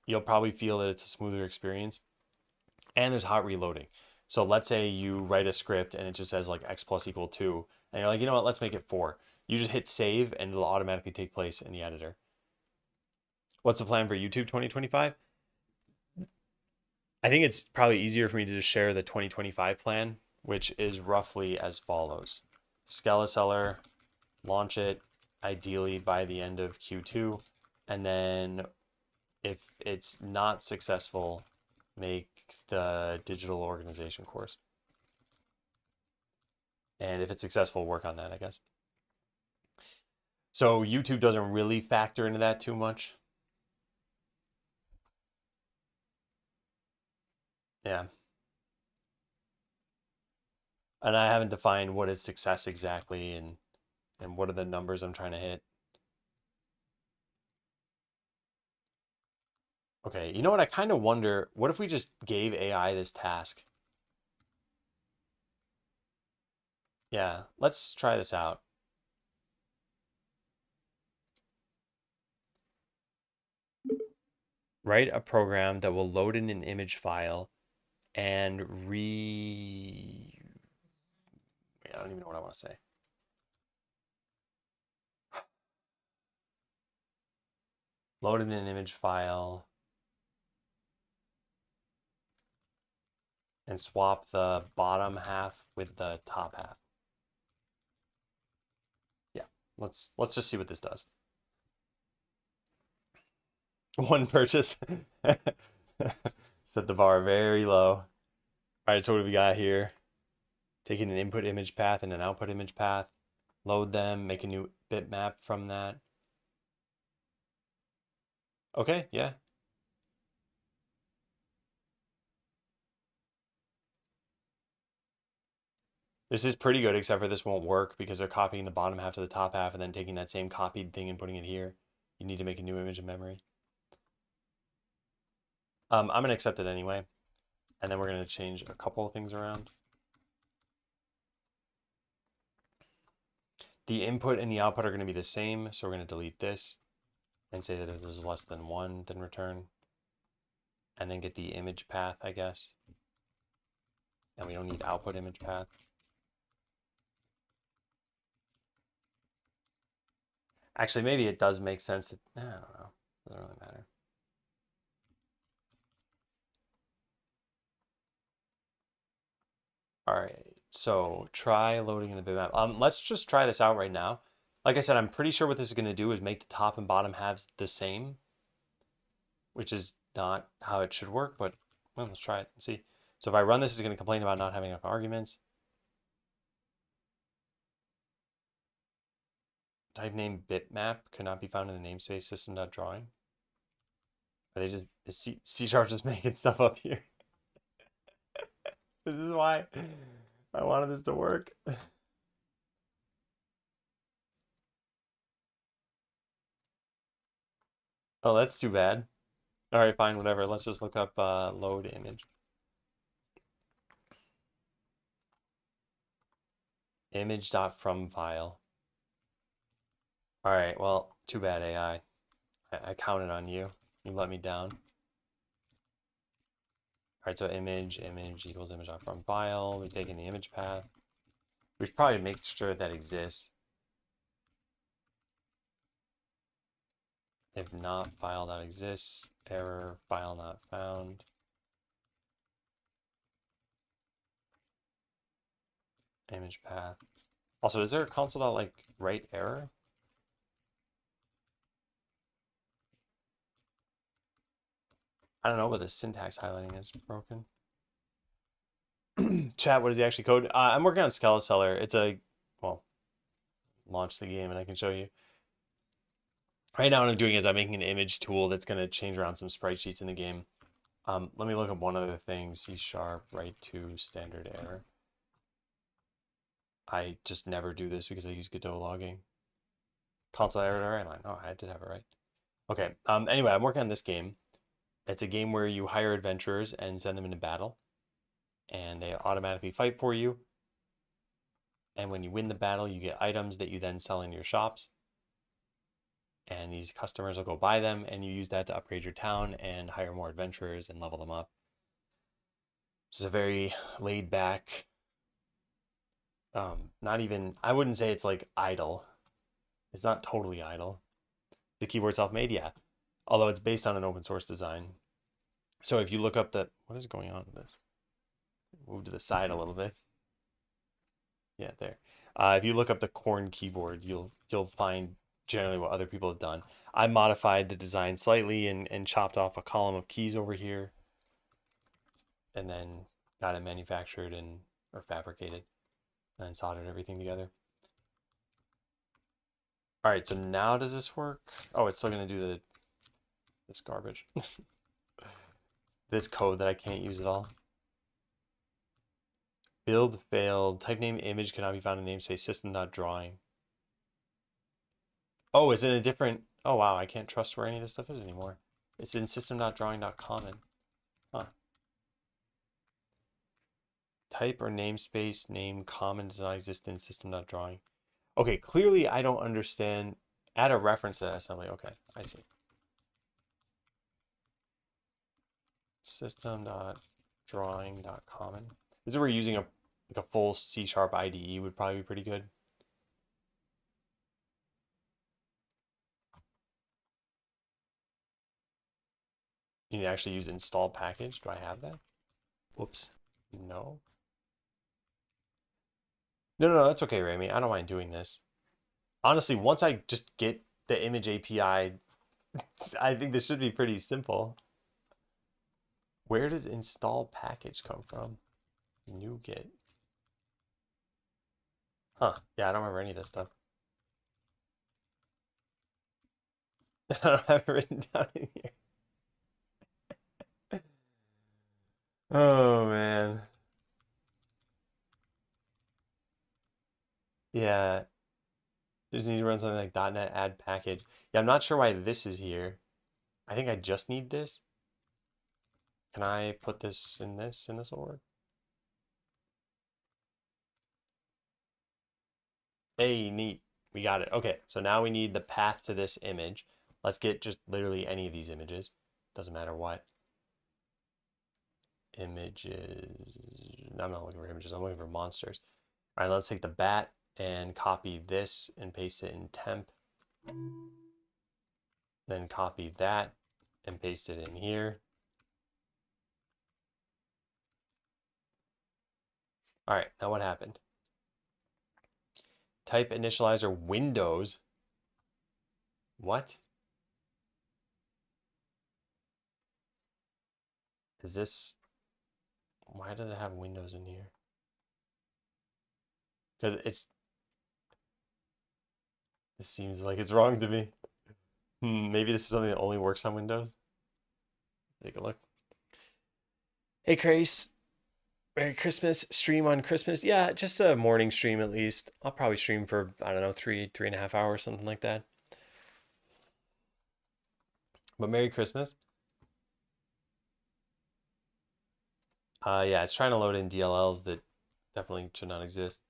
You'll probably feel that it's a smoother experience. And there's hot reloading. So let's say you write a script and it just says like x plus equal 2. And you're like, you know what, let's make it 4. You just hit save and it'll automatically take place in the editor. What's the plan for YouTube 2025? I think it's probably easier for me to just share the 2025 plan, which is roughly as follows. Skeleseller, launch it ideally by the end of Q2. And then if it's not successful, make the digital organization course. And if it's successful, work on that, I guess. So YouTube doesn't really factor into that too much. Yeah. And I haven't defined what is success exactly and what are the numbers I'm trying to hit. Okay, you know what? I kind of wonder, what if we just gave AI this task? Yeah, let's try this out. write a program that will load in an image file and I don't even know what I want to say. Load in an image file and swap the bottom half with the top half. Yeah, let's just see what this does. One purchase. Set the bar very low. All right, so what do we got here? Taking an input image path and an output image path, load them, make a new bitmap from that. Okay, yeah. This is pretty good, except for this won't work because they're copying the bottom half to the top half and then taking that same copied thing and putting it here. You need to make a new image in memory. I'm going to accept it anyway. And then we're going to change a couple of things around. The input and the output are going to be the same, so we're going to delete this and say that it is less than 1, then return. And then get the image path, I guess. And we don't need output image path. Actually, maybe it does make sense to, I don't know. Doesn't really matter. All right, so try loading in the bitmap. Let's just try this out right now. Like I said, I'm pretty sure what this is going to do is make the top and bottom halves the same, which is not how it should work, but well, let's try it and see. So if I run this, it's going to complain about not having enough arguments. Type name bitmap cannot be found in the namespace system.drawing. Are they just, is C# just making stuff up here? This is why I wanted this to work. Oh, that's too bad. All right, fine, whatever. Let's just look up load image. Image.from file. All right, well, too bad, AI. I counted on you. You let me down. All right, so image equals image.from file. We're taking the image path. We should probably make sure that exists. If not, file.exists, error, file not found. Image path. Also, is there a console like write error? I don't know, but the syntax highlighting is broken. Chat, what is the actually code? I'm working on Skeleseller. It's well, launch the game and I can show you. Right now what I'm doing is I'm making an image tool that's going to change around some sprite sheets in the game. Let me look up one other thing. C# write to standard error. I just never do this because I use Godot logging. Console error line. Oh, I did have it right. Okay. Anyway, I'm working on this game. It's a game where you hire adventurers and send them into battle, and they automatically fight for you. And when you win the battle, you get items that you then sell in your shops. And these customers will go buy them, and you use that to upgrade your town and hire more adventurers and level them up. It's a very laid back, not even, I wouldn't say it's like idle. It's not totally idle. The keyboard self-made, yeah. Although it's based on an open source design. So if you look up what is going on with this? Move to the side a little bit. Yeah, there. If you look up the Korn keyboard, you'll find generally what other people have done. I modified the design slightly and chopped off a column of keys over here, and then got it manufactured or fabricated, and then soldered everything together. All right, so now does this work? Oh, it's still gonna do this garbage. This code that I can't use at all. Build failed. Type name image cannot be found in namespace system.drawing. Oh, it's in a different, oh wow, I can't trust where any of this stuff is anymore. It's in system.drawing.common. Huh. Type or namespace name common does not exist in system.drawing. Okay, clearly I don't understand. Add a reference to that assembly. Okay, I see. system.drawing.common. This is where we're using a full C# IDE would probably be pretty good. You need to actually use install package. Do I have that? Whoops. No. No, that's okay, Rami. I don't mind doing this. Honestly, once I just get the image API, I think this should be pretty simple. Where does install package come from? NuGet. Huh. Yeah, I don't remember any of this stuff. I don't have it written down in here. Oh, man. Yeah. Just need to run something like .NET add package. Yeah, I'm not sure why this is here. I think I just need this. Can I put this in this, and this will work? Hey, neat. We got it. Okay, so now we need the path to this image. Let's get just literally any of these images. Doesn't matter what. Images. I'm not looking for images. I'm looking for monsters. All right, let's take the bat and copy this and paste it in temp. Then copy that and paste it in here. All right, now what happened? Type initializer Windows. What? Is this... Why does it have Windows in here? Because it's... This seems like it's wrong to me. Maybe this is something that only works on Windows. Take a look. Hey, Grace. Merry Christmas. Stream on Christmas. Yeah, just a morning stream at least. I'll probably stream for, I don't know, 3.5 hours, something like that. But Merry Christmas. Yeah, it's trying to load in DLLs that definitely should not exist.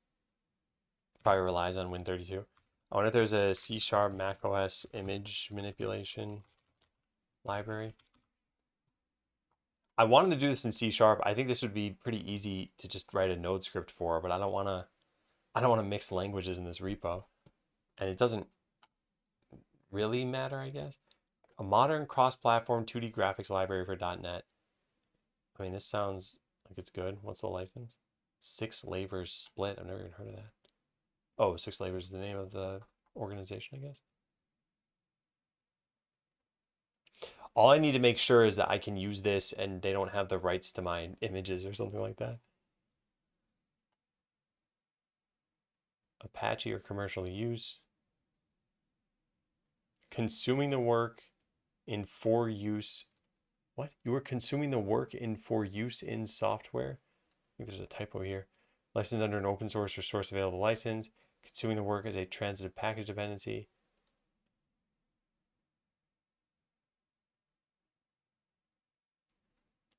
Probably relies on Win32. I wonder if there's a C# macOS image manipulation library. I wanted to do this in C#. I think this would be pretty easy to just write a node script for, but I don't want to mix languages in this repo. And it doesn't really matter, I guess. A modern cross-platform 2D graphics library for .NET. I mean, this sounds like it's good. What's the license? 6 Labors Split. I've never even heard of that. Oh, 6 Labors is the name of the organization, I guess. All I need to make sure is that I can use this and they don't have the rights to my images or something like that. Apache or commercial use. Consuming the work in for use. What? You were consuming the work in for use in software? I think there's a typo here. Licensed under an open source or source available license. Consuming the work as a transitive package dependency.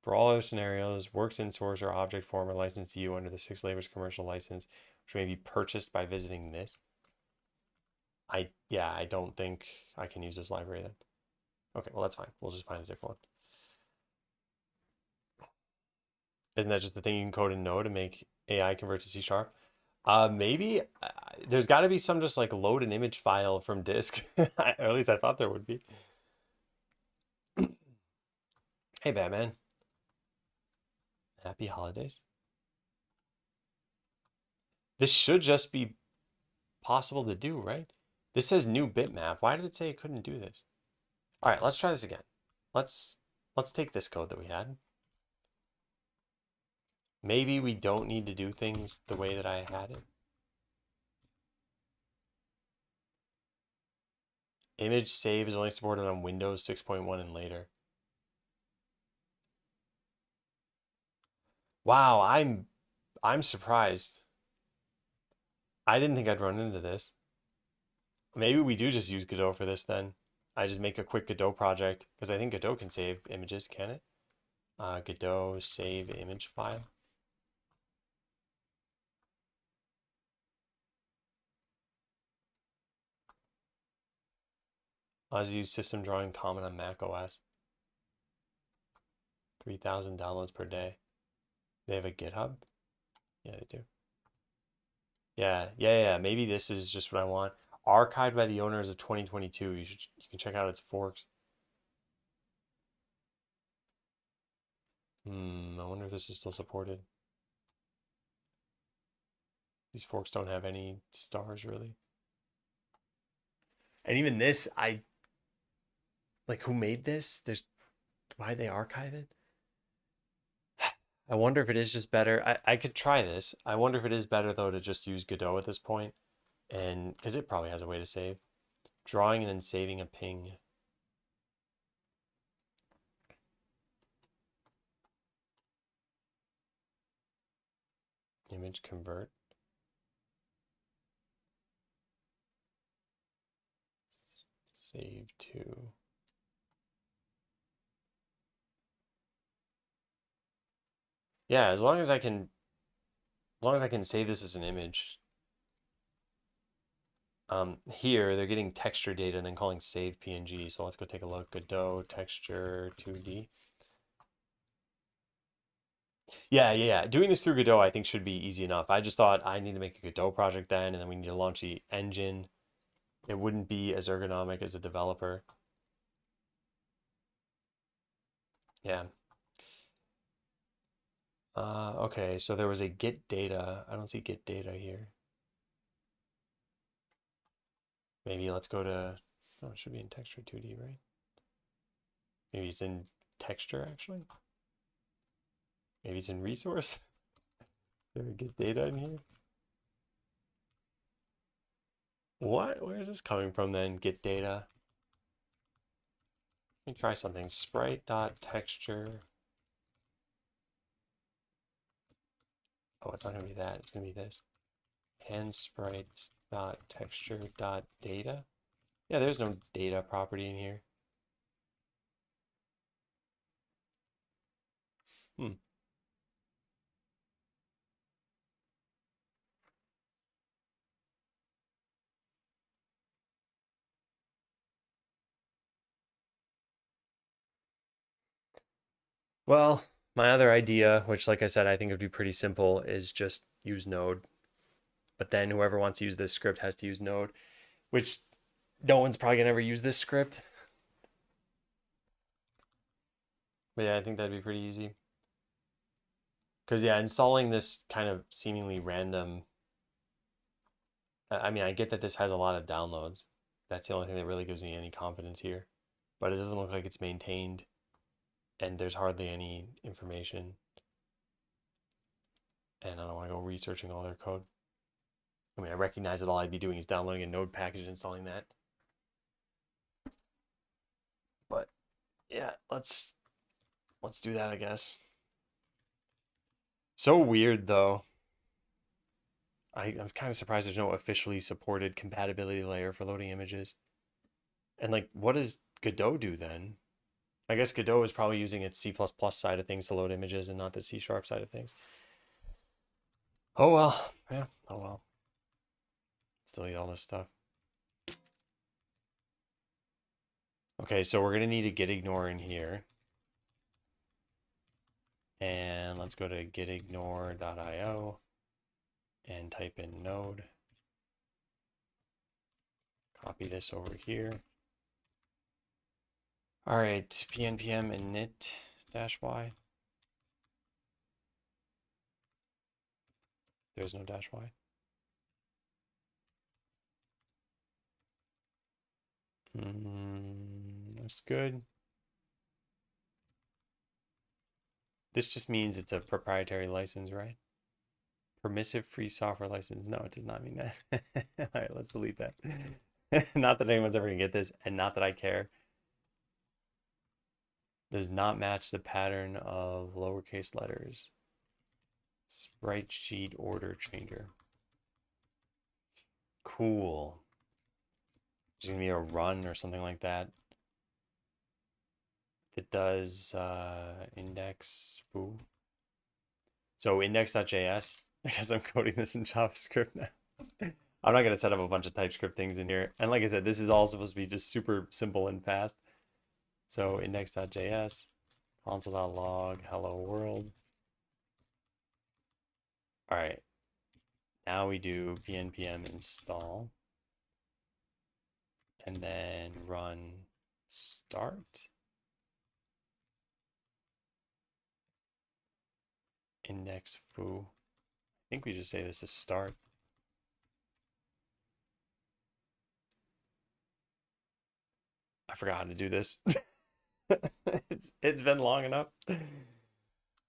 For all other scenarios, works in source or object form are licensed to you under the 6 Labors commercial license, which may be purchased by visiting this. I don't think I can use this library then. Okay, well, that's fine. We'll just find a different one. Isn't that just the thing you can code in Node and make AI convert to C#? Maybe there's got to be some just like load an image file from disk. Or at least I thought there would be. Hey, Batman. Happy holidays. This should just be possible to do, right? This says new bitmap. Why did it say it couldn't do this? All right, let's try this again. Let's take this code that we had. Maybe we don't need to do things the way that I had it. Image save is only supported on Windows 6.1 and later. Wow, I'm surprised. I didn't think I'd run into this. Maybe we do just use Godot for this then. I just make a quick Godot project because I think Godot can save images, can it? Godot save image file. I'll just use system drawing common on Mac OS. 3,000 downloads per day. They have a GitHub? Yeah, they do. Yeah. Maybe this is just what I want. Archived by the owners of 2022. You can check out its forks. I wonder if this is still supported. These forks don't have any stars really. And even this, I like who made this? Why'd they archive it? I wonder if it is just better. I could try this. I wonder if it is better though to just use Godot at this point, and because it probably has a way to save. Drawing and then saving a ping. Image convert. Save to. Yeah, as long as I can save this as an image. Here they're getting texture data and then calling save PNG. So let's go take a look. Godot texture 2D. Yeah. Doing this through Godot I think should be easy enough. I just thought I need to make a Godot project then, and then we need to launch the engine. It wouldn't be as ergonomic as a developer. Yeah. Okay, so there was a get data. I don't see get data here. Maybe let's go to, oh, it should be in texture 2D, right? Maybe it's in texture actually. Maybe it's in resource. There we get data in here. What? Where is this coming from then? Get data. Let me try something. Sprite.texture. Oh, it's not gonna be that. It's gonna be this. And sprites.texture.data. Yeah, there's no data property in here. Well, my other idea, which like I said, I think would be pretty simple, is just use Node. But then whoever wants to use this script has to use Node, which no one's probably gonna ever use this script. But yeah, I think that'd be pretty easy. Because yeah, installing this kind of seemingly random. I mean, I get that this has a lot of downloads. That's the only thing that really gives me any confidence here. But it doesn't look like it's maintained, and there's hardly any information. And I don't want to go researching all their code. I mean, I recognize that all I'd be doing is downloading a Node package and installing that. But yeah, let's do that, I guess. So weird though. I'm kind of surprised there's no officially supported compatibility layer for loading images. And like, what does Godot do then? I guess Godot is probably using its C++ side of things to load images and not the C# side of things. Oh well, yeah, oh well. Still eat all this stuff. Okay, so we're gonna need a gitignore in here. And let's go to gitignore.io and type in node. Copy this over here. All right, pnpm init -y. There's no -y. That's good. This just means it's a proprietary license, right? Permissive free software license. No, it does not mean that. All right, let's delete that. Not that anyone's ever gonna get this, and not that I care. Does not match the pattern of lowercase letters. Sprite sheet order changer. Cool. There's gonna be a run or something like that. That does index foo. So index.js, I guess I'm coding this in JavaScript now. I'm not gonna set up a bunch of TypeScript things in here. And like I said, this is all supposed to be just super simple and fast. So index.js. console.log hello world. All right. Now we do npm install and then run start index foo. I think we just say this is start. I forgot how to do this. It's been long enough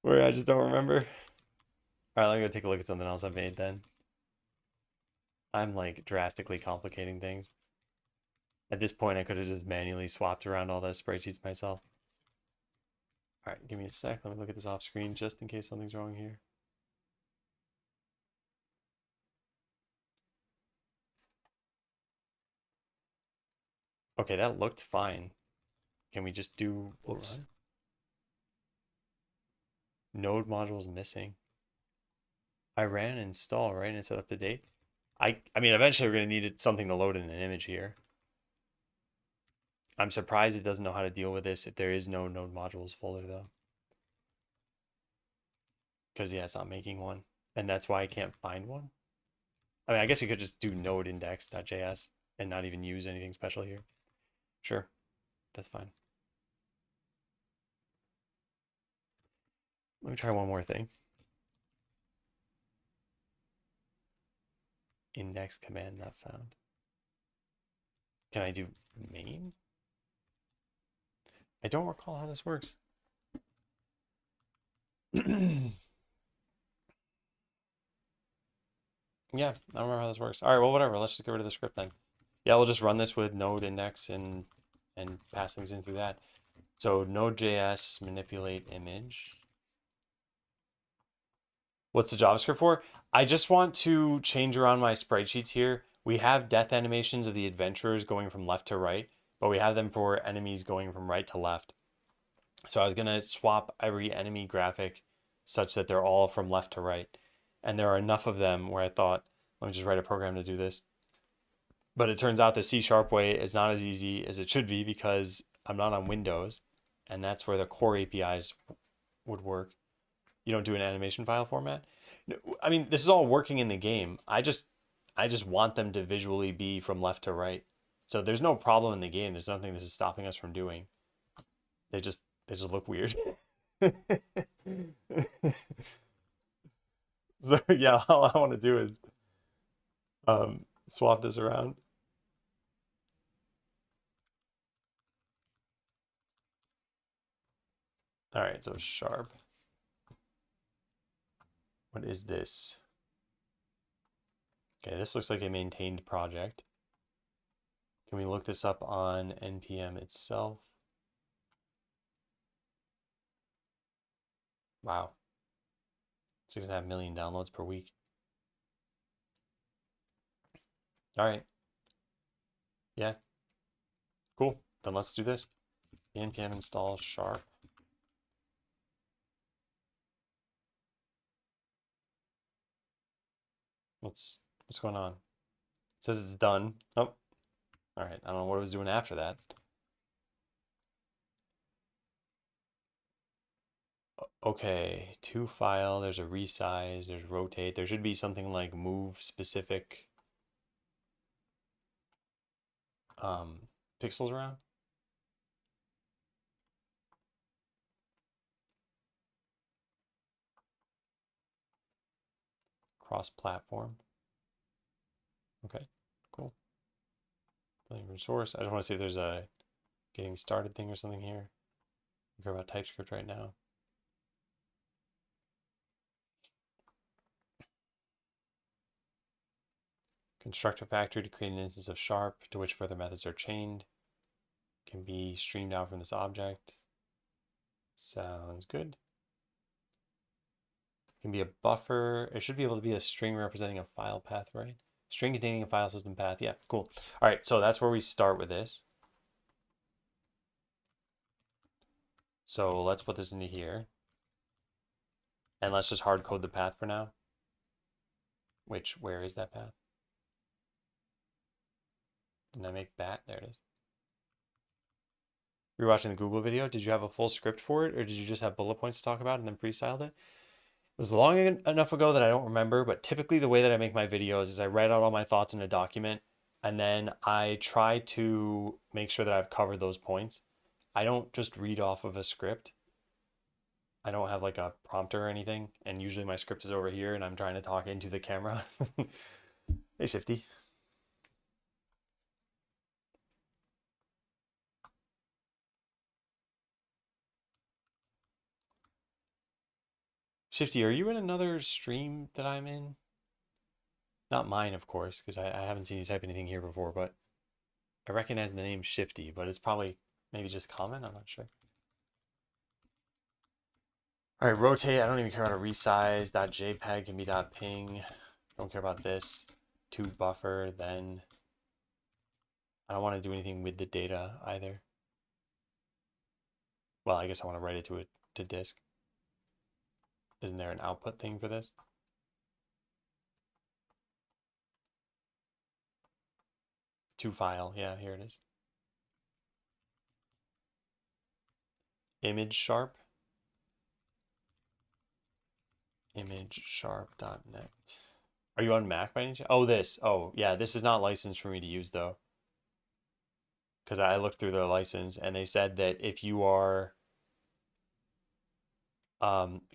where I just don't remember. All right, let me go take a look at something else I've made then. I'm like drastically complicating things. At this point, I could have just manually swapped around all the spreadsheets myself. All right, give me a sec. Let me look at this off screen just in case something's wrong here. Okay, that looked fine. Can we just do, oops. Node modules missing. I ran an install, right? And it's up to date. I mean, eventually we're going to need something to load in an image here. I'm surprised it doesn't know how to deal with this if there is no node modules folder though. Because yeah, it's not making one. And that's why I can't find one. I mean, I guess we could just do node index.js and not even use anything special here. Sure, that's fine. Let me try one more thing. Index command not found. Can I do main? I don't recall how this works. Yeah, I don't remember how this works. All right, well, whatever. Let's just get rid of the script then. Yeah, we'll just run this with node index and pass things in through that. So node.js manipulate image. What's the JavaScript for? I just want to change around my spreadsheets here. We have death animations of the adventurers going from left to right, but we have them for enemies going from right to left. So I was going to swap every enemy graphic such that they're all from left to right. And there are enough of them where I thought, let me just write a program to do this. But it turns out the C# way is not as easy as it should be because I'm not on Windows, and that's where the core APIs would work. You don't do an animation file format. I mean, this is all working in the game. I just want them to visually be from left to right. So there's no problem in the game. There's nothing this is stopping us from doing. They just look weird. So yeah, all I want to do is swap this around. All right, so sharp. What is this? Okay, this looks like a maintained project. Can we look this up on NPM itself? Wow. 6.5 million downloads per week. All right. Yeah. Cool. Then let's do this. npm install sharp. What's going on? It says it's done. Oh. All right. I don't know what it was doing after that. Okay, to file, there's a resize, there's rotate. There should be something like move specific pixels around. Cross-platform. Okay, cool. Playing from source. I just want to see if there's a getting started thing or something here. I care about TypeScript right now. Constructor factory to create an instance of sharp to which further methods are chained. Can be streamed out from this object. Sounds good. Can be a buffer. It should be able to be a string representing a file path, right? String containing a file system path. Yeah, cool. All right, so that's where we start with this. So let's put this into here. And let's just hard code the path for now. Where is that path? Didn't I make bat? There it is. Rewatching the Google video, did you have a full script for it, or did you just have bullet points to talk about and then freestyled it? It was long enough ago that I don't remember, but typically the way that I make my videos is I write out all my thoughts in a document, and then I try to make sure that I've covered those points. I don't just read off of a script. I don't have like a prompter or anything, and usually my script is over here and I'm trying to talk into the camera. Hey, Shifty. Shifty, are you in another stream that I'm in? Not mine, of course, because I haven't seen you type anything here before, but I recognize the name Shifty, but it's probably maybe just common. I'm not sure. All right, rotate. I don't even care about a resize. .jpeg can be .ping. Don't care about this. To buffer, then I don't want to do anything with the data either. Well, I guess I want to write it to disk. Isn't there an output thing for this? To file. Yeah, here it is. Image sharp. ImageSharp.net. Are you on Mac by any chance? Oh, this. Oh, yeah, this is not licensed for me to use though. Because I looked through their license and they said that if you are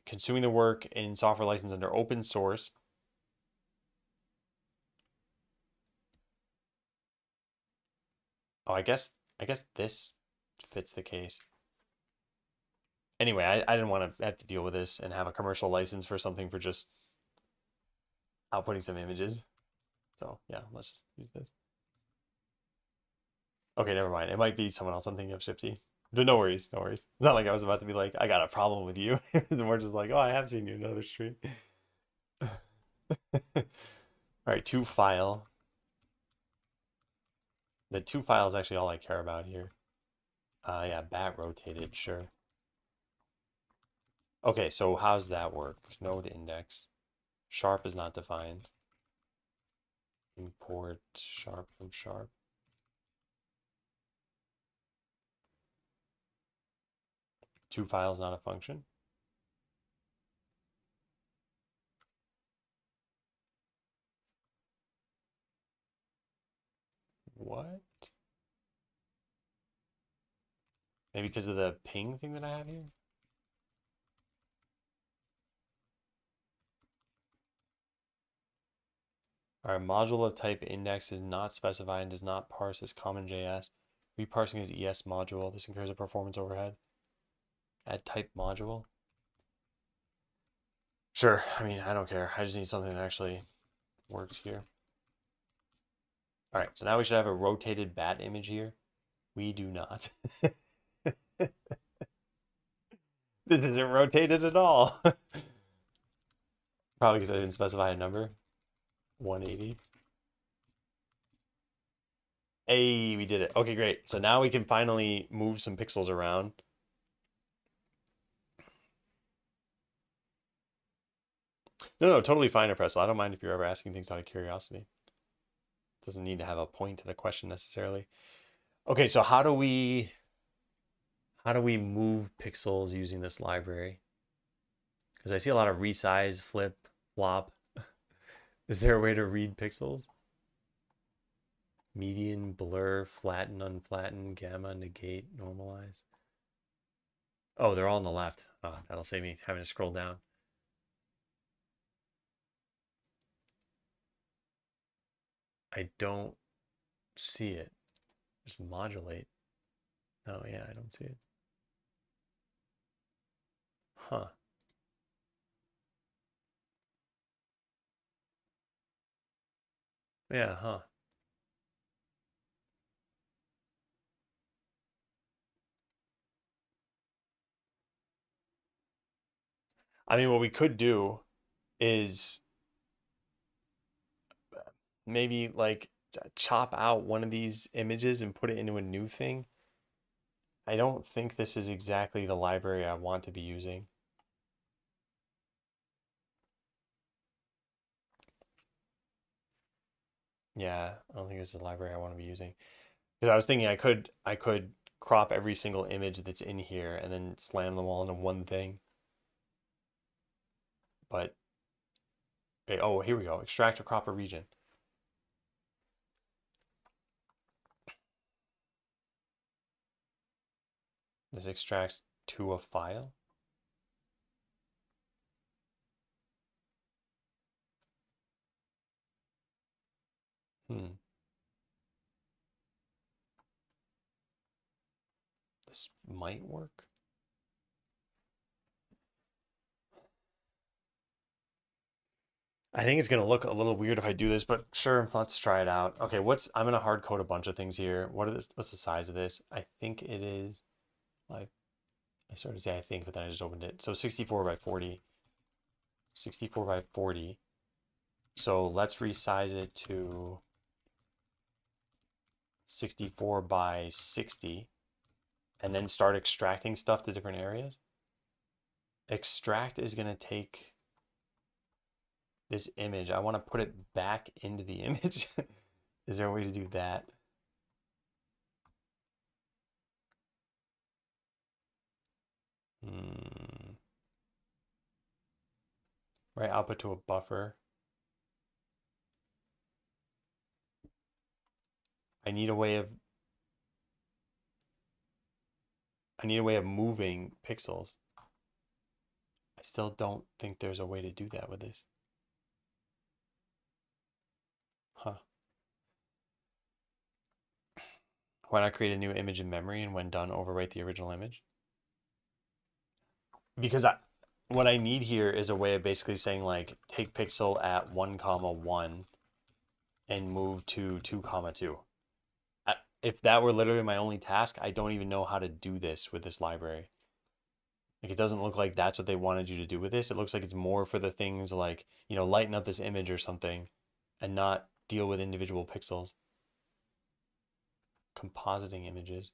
consuming the work in software license under open source, oh, I guess this fits the case. Anyway, I didn't want to have to deal with this and have a commercial license for something for just outputting some images. So yeah, let's just use this. Okay, never mind. It might be someone else I'm thinking of, Shifty. But no worries, no worries. It's not like I was about to be like, I got a problem with you. It's more just like, oh, I have seen you in another stream. All right, to file. The to file is actually all I care about here. Yeah, bat rotated, sure. Okay, so how's that work? Node index. Sharp is not defined. Import sharp from sharp. To file is not a function. What? Maybe because of the ping thing that I have here? Our module of type index is not specified and does not parse as common JS. Reparsing is ES module. This incurs a performance overhead. Add type module. Sure, I mean, I don't care. I just need something that actually works here. All right, so now we should have a rotated bat image here. We do not. This isn't rotated at all. Probably because I didn't specify a number. 180. Hey, we did it. Okay, great. So now we can finally move some pixels around. No, totally fine, Oppressor. I don't mind if you're ever asking things out of curiosity. Doesn't need to have a point to the question necessarily. Okay, so how do we move pixels using this library? Because I see a lot of resize, flip, flop. Is there a way to read pixels? Median, blur, flatten, unflatten, gamma, negate, normalize. Oh, they're all on the left. Oh, that'll save me having to scroll down. I don't see it. Just modulate. Oh, yeah, I don't see it. Huh. Yeah, huh. I mean, what we could do is maybe like chop out one of these images and put it into a new thing. I don't think this is exactly the library I want to be using. Yeah, I don't think this is the library I want to be using. Because I was thinking I could crop every single image that's in here and then slam them all into one thing. But, oh, here we go. Extract or crop a region. This extracts to a file. This might work. I think it's gonna look a little weird if I do this, but sure, let's try it out. Okay, I'm gonna hard code a bunch of things here. What's the size of this? I think it is like, I started to say I think, but then I just opened it. So 64 by 40. 64 by 40. So let's resize it to 64 by 60 and then start extracting stuff to different areas. Extract is going to take this image. I want to put it back into the image. Is there a way to do that? Right, output to a buffer. I need a way of moving pixels. I still don't think there's a way to do that with this. Huh. Why not create a new image in memory and when done, overwrite the original image? Because what I need here is a way of basically saying like, take pixel at 1, 1 and move to 2, 2. If that were literally my only task, I don't even know how to do this with this library. Like, it doesn't look like that's what they wanted you to do with this. It looks like it's more for the things like, lighten up this image or something and not deal with individual pixels. Compositing images.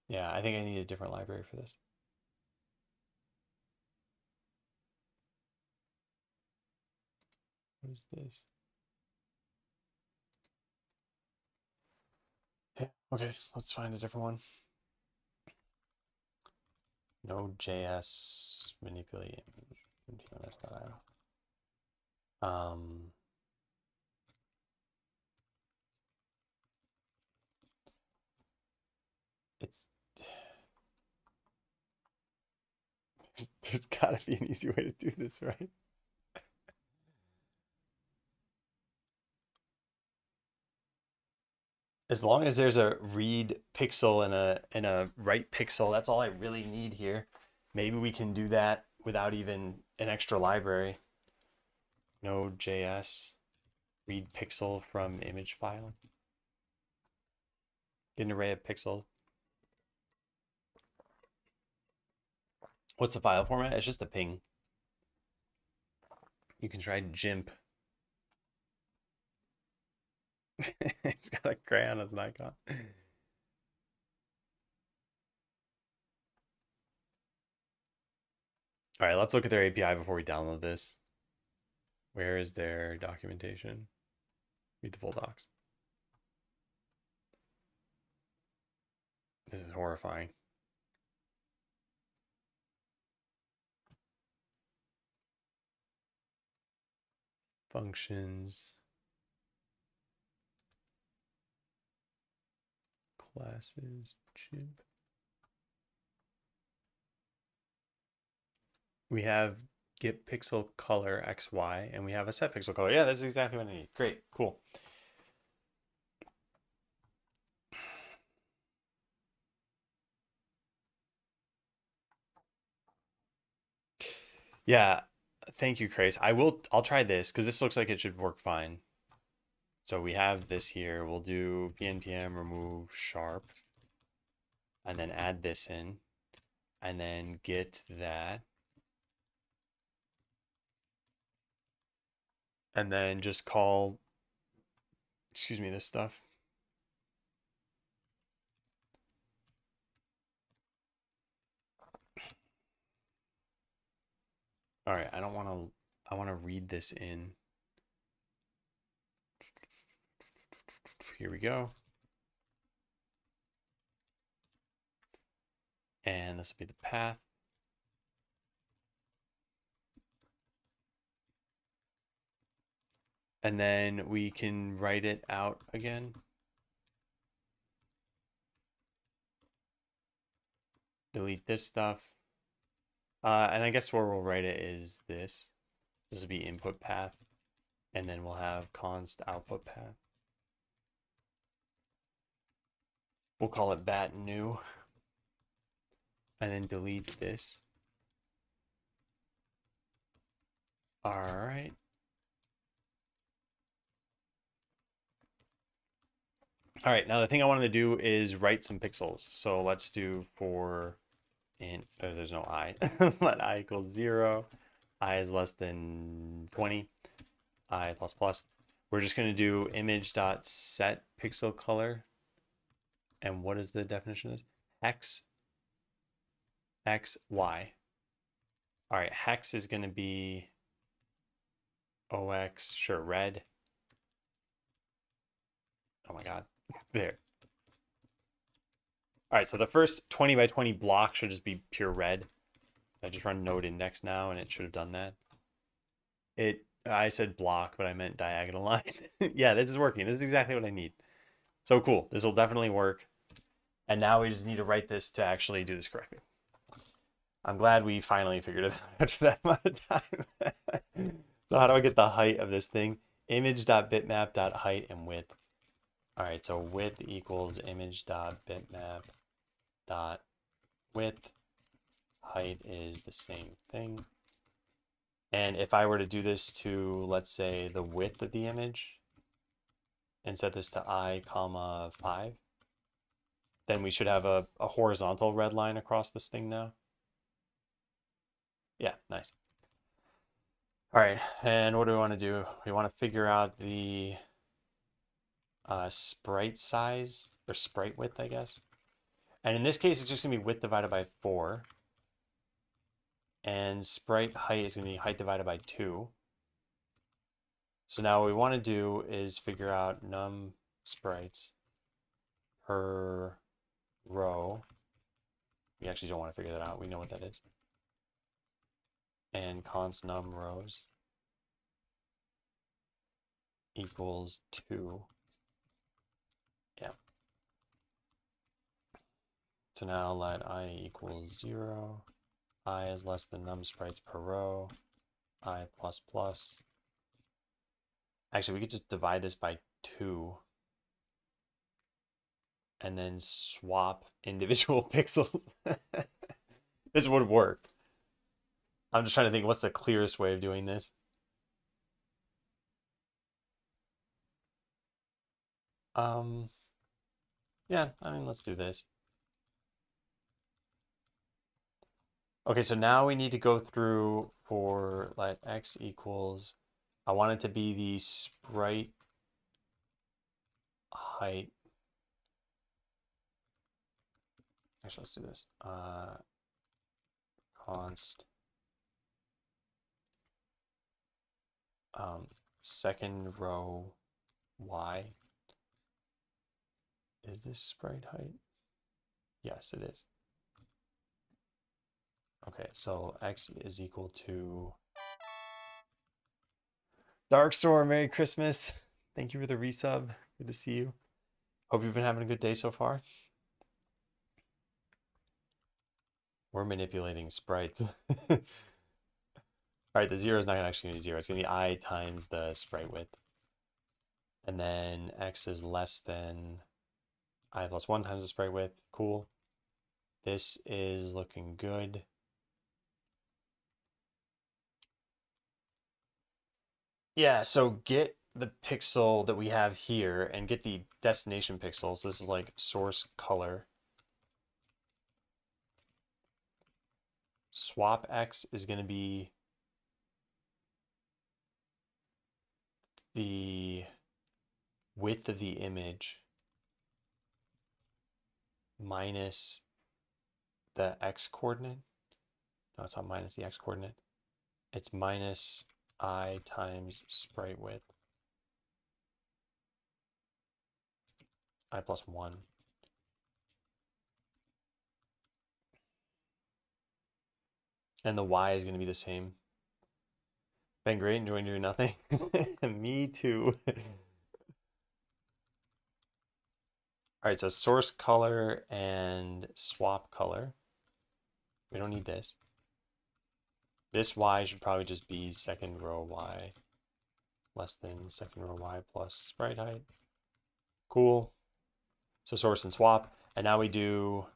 Yeah, I think I need a different library for this. What is this? Yeah, okay, let's find a different one. Node.js manipulate image. It's there's gotta be an easy way to do this, right? As long as there's a read pixel and a write pixel, that's all I really need here. Maybe we can do that without even an extra library. Node.js read pixel from image file. Get an array of pixels. What's the file format? It's just a ping. You can try GIMP. It's got a crayon as an icon. All right, let's look at their API before we download this. Where is their documentation? Read the full docs. This is horrifying. Functions. Classes. GIMP. We have get pixel color XY, and we have a set pixel color. Yeah, that's exactly what I need. Great, cool. Yeah, thank you, Grace. I'll try this because this looks like it should work fine. So we have this here. We'll do pnpm remove sharp, and then add this in, and then get that. And then just call, excuse me, this stuff. All right, I don't want to I want to read this in. Here we go. And this will be the path. And then we can write it out again. Delete this stuff. And I guess where we'll write it is this. This will be input path. And then we'll have const output path. We'll call it bat new. And then delete this. All right. All right, now the thing I wanted to do is write some pixels. So let's do for int, there's no I. Let I equals 0. I is less than 20. I plus plus. We're just going to do image.set pixel color. And what is the definition of this? Hex, X, Y. All right, hex is going to be OX, sure, red. Oh my God, there. All right, so the first 20 by 20 block should just be pure red. I just run node index now, and it should have done that. I said block, but I meant diagonal line. Yeah, this is working. This is exactly what I need. So cool. This will definitely work. And now we just need to write this to actually do this correctly. I'm glad we finally figured it out after that amount of time. So how do I get the height of this thing? Image.bitmap.height and width. All right, so width equals image.bitmap.width. Height is the same thing. And if I were to do this to, let's say, the width of the image and set this to I, 5, then we should have a horizontal red line across this thing now. Yeah, nice. All right, and what do we want to do? We want to figure out the sprite size, or sprite width, I guess. And in this case, it's just going to be width divided by 4. And sprite height is going to be height divided by 2. So now what we want to do is figure out num sprites per row. We actually don't want to figure that out. We know what that is. And const num rows equals 2. Yeah. So now let I equals 0. I is less than num sprites per row. I plus plus. Actually, we could just divide this by 2 and then swap individual pixels. This would work. I'm just trying to think what's the clearest way of doing this. Yeah, I mean, let's do this. Okay, so now we need to go through for let x equals, I want it to be the sprite height. Actually, let's do this. Const second row y. Is this sprite height? Yes, it is. Okay, so x is equal to Darkstorm. Merry Christmas. Thank you for the resub. Good to see you. Hope you've been having a good day so far. We're manipulating sprites. All right, the 0 is not actually going to be 0. It's going to be I times the sprite width. And then x is less than I plus 1 times the sprite width. Cool. This is looking good. Yeah, so get the pixel that we have here and get the destination pixels. This is like source color. Swap x is going to be the width of the image minus the x coordinate. No, it's not minus the x coordinate. It's minus I times sprite width. I plus 1. And the y is going to be the same. Been great, enjoying doing nothing. Me too. All right, so source color and swap color. We don't need this. This y should probably just be second row y less than second row y plus sprite height. Cool. So source and swap. And now we do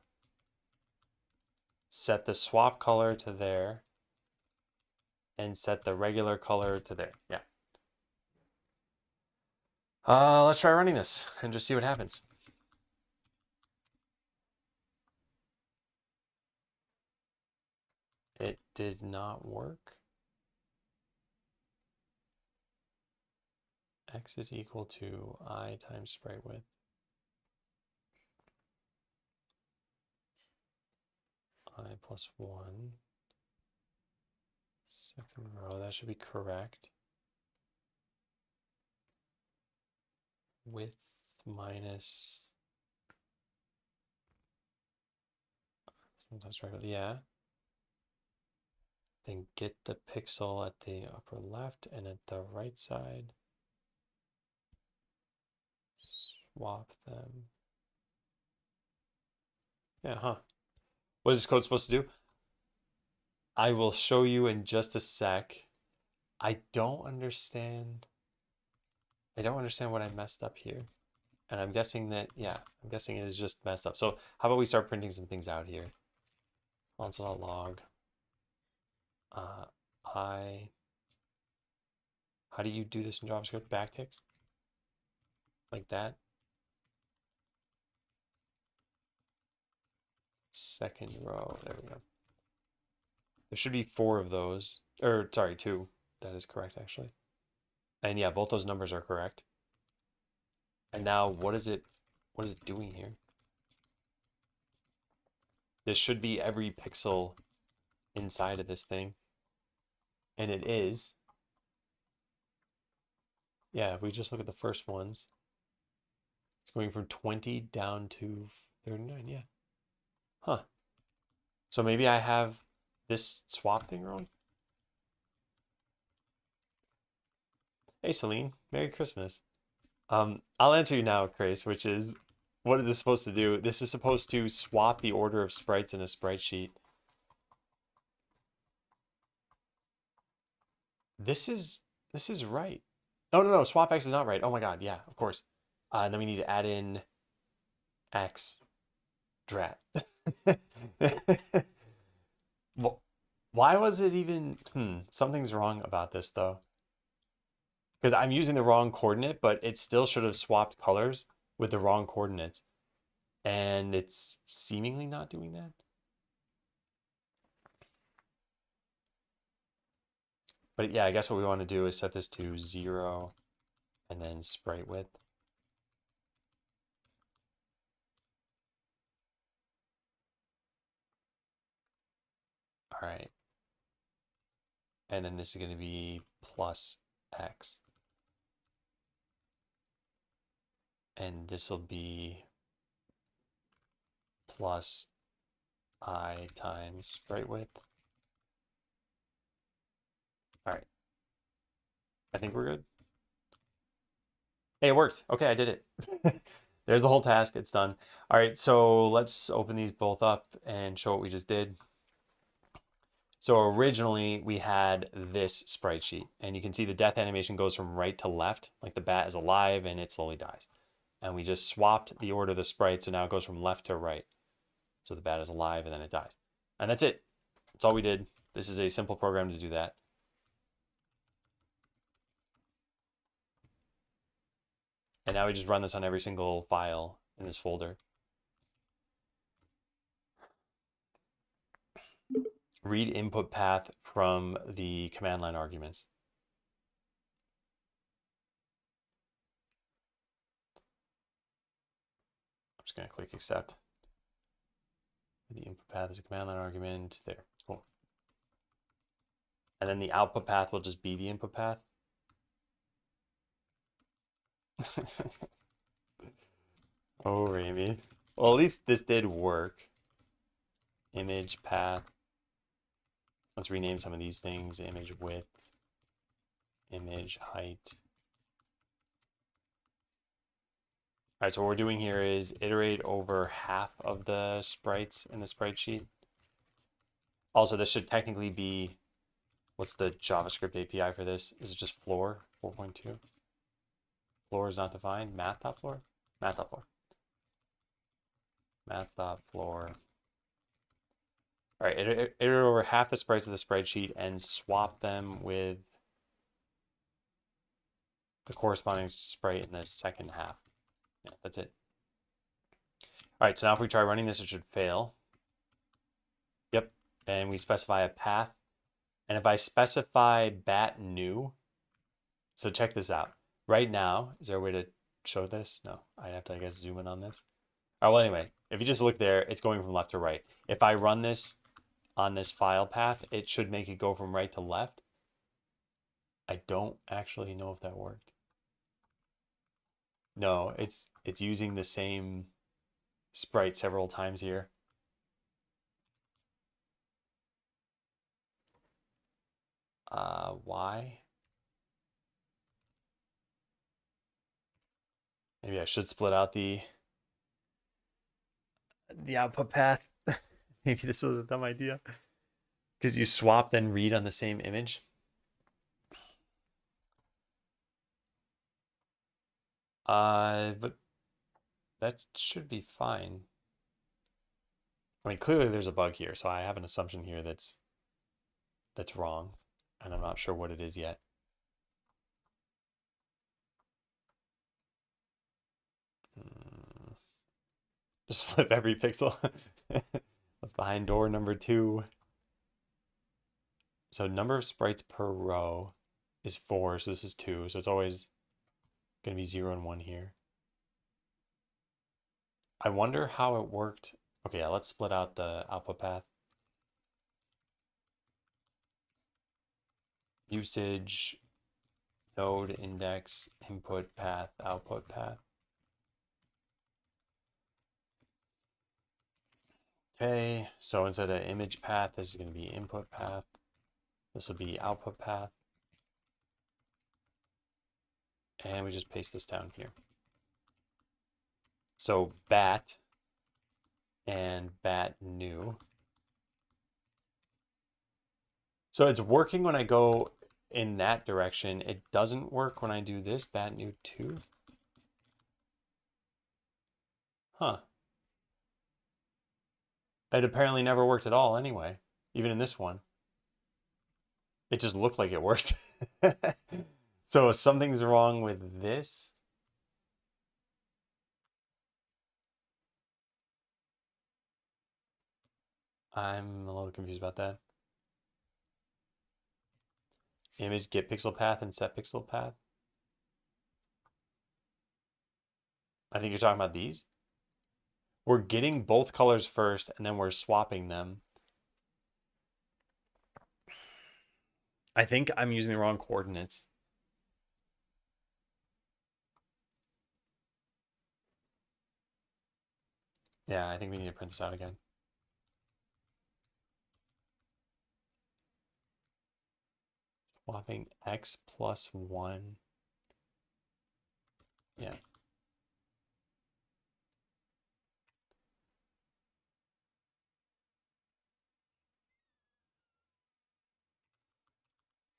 set the swap color to there and set the regular color to there. Yeah. Let's try running this and just see what happens. It did not work. X is equal to I times sprite width. I plus 1. Second row, that should be correct. Width minus, sometimes right, yeah. Then get the pixel at the upper left and at the right side. Swap them. Yeah, huh. What is this code supposed to do? I will show you in just a sec. I don't understand what I messed up here. And I'm guessing that, yeah, I'm guessing it is just messed up. So how about we start printing some things out here? Console.log. How do you do this in JavaScript? Backticks? Like that? Second row, there we go. There should be 4 of those, or sorry, 2. That is correct, actually. And yeah, both those numbers are correct. And now what is it doing here? This should be every pixel inside of this thing. And it is. Yeah, if we just look at the first ones, it's going from 20 down to 39, yeah. Huh. So maybe I have this swap thing wrong? Hey, Celine, Merry Christmas. I'll answer you now, Chris, which is, what is this supposed to do? This is supposed to swap the order of sprites in a sprite sheet. This is right. No, swap X is not right. Oh my God, yeah, of course. And then we need to add in X drat. Well, why was it even, something's wrong about this though. Because I'm using the wrong coordinate, but it still should have swapped colors with the wrong coordinates. And it's seemingly not doing that. But yeah, I guess what we want to do is set this to 0 and then sprite width. All right. And then this is going to be plus X. And this will be plus I times sprite width. All right. I think we're good. Hey, it worked. Okay, I did it. There's the whole task. It's done. All right, so let's open these both up and show what we just did. So originally we had this sprite sheet, and you can see the death animation goes from right to left, like the bat is alive and it slowly dies. And we just swapped the order of the sprites, so now it goes from left to right. So the bat is alive and then it dies. And that's it. That's all we did. This is a simple program to do that. And now we just run this on every single file in this folder. Read input path from the command line arguments. I'm just going to click accept. The input path is a command line argument. There. Cool. And then the output path will just be the input path. Oh, Ramy. Well, at least this did work. Image path. Let's rename some of these things. Image width, image height. All right, so what we're doing here is iterate over half of the sprites in the sprite sheet. Also, this should technically be, what's the JavaScript API for this? Is it just floor 4.2? Floor is not defined. Math.floor? Math.floor. Math.floor. All right, iterate over half the sprites of the spreadsheet and swap them with the corresponding sprite in the second half. Yeah, that's it. All right, so now if we try running this, it should fail. Yep, and we specify a path. And if I specify bat new, so check this out. Right now, is there a way to show this? No, I'd have to, I guess, zoom in on this. All right, well, anyway, if you just look there, it's going from left to right. If I run this on this file path, it should make it go from right to left. I don't actually know if that worked. No, it's using the same sprite several times here. Why? Maybe I should split out the output path. Maybe this was a dumb idea. Because you swap then read on the same image. But that should be fine. I mean, clearly there's a bug here, so I have an assumption here that's wrong, and I'm not sure what it is yet. Just flip every pixel. That's behind door number 2. So number of sprites per row is 4, so this is 2, so it's always going to be 0 and 1 here. I wonder how it worked. Okay, yeah, let's split out the output path. Usage, node index, input path, output path. Okay, so instead of image path, this is going to be input path. This will be output path. And we just paste this down here. So bat and bat new. So it's working when I go in that direction. It doesn't work when I do this, bat new 2. Huh. It apparently never worked at all anyway, even in this one. It just looked like it worked. So something's wrong with this. I'm a little confused about that. Image get pixel path and set pixel path. I think you're talking about these. We're getting both colors first and then we're swapping them. I think I'm using the wrong coordinates. Yeah, I think we need to print this out again. Swapping x plus 1. Yeah.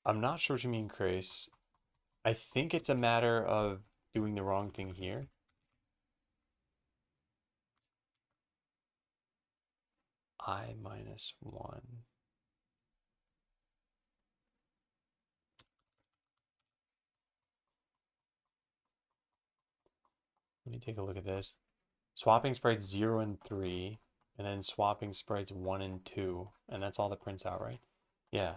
I'm not sure what you mean, Chris. I think it's a matter of doing the wrong thing here. I minus 1. Let me take a look at this. Swapping sprites 0 and 3, and then swapping sprites 1 and 2, and that's all that prints out, right? Yeah.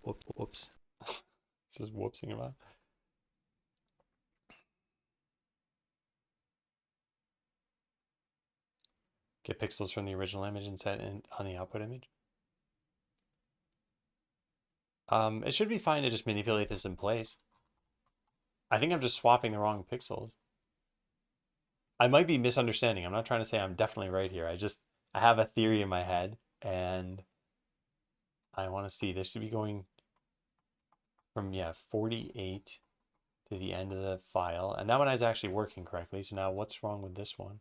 Whoops. This is whoopsing about. Get pixels from the original image and set in on the output image. It should be fine to just manipulate this in place. I think I'm just swapping the wrong pixels. I might be misunderstanding. I'm not trying to say I'm definitely right here. I have a theory in my head and I want to see this should be going from, yeah, 48 to the end of the file. And that one is actually working correctly. So now what's wrong with this one?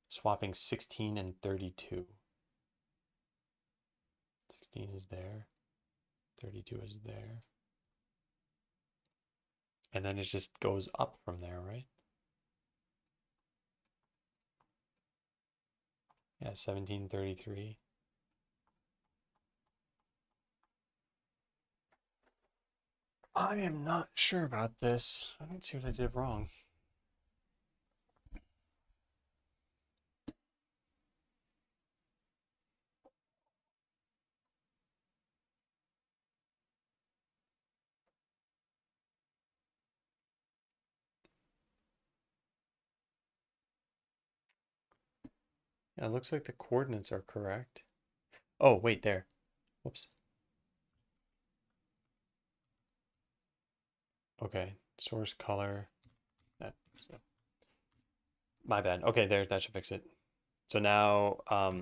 Swapping 16 and 32. 16 is there. 32 is there. And then it just goes up from there, right? Yeah, 1733. I am not sure about this. I don't see what I did wrong. Yeah, it looks like the coordinates are correct. Oh, wait, there. Whoops. Okay, source color. That's my bad. Okay, there, that should fix it. So now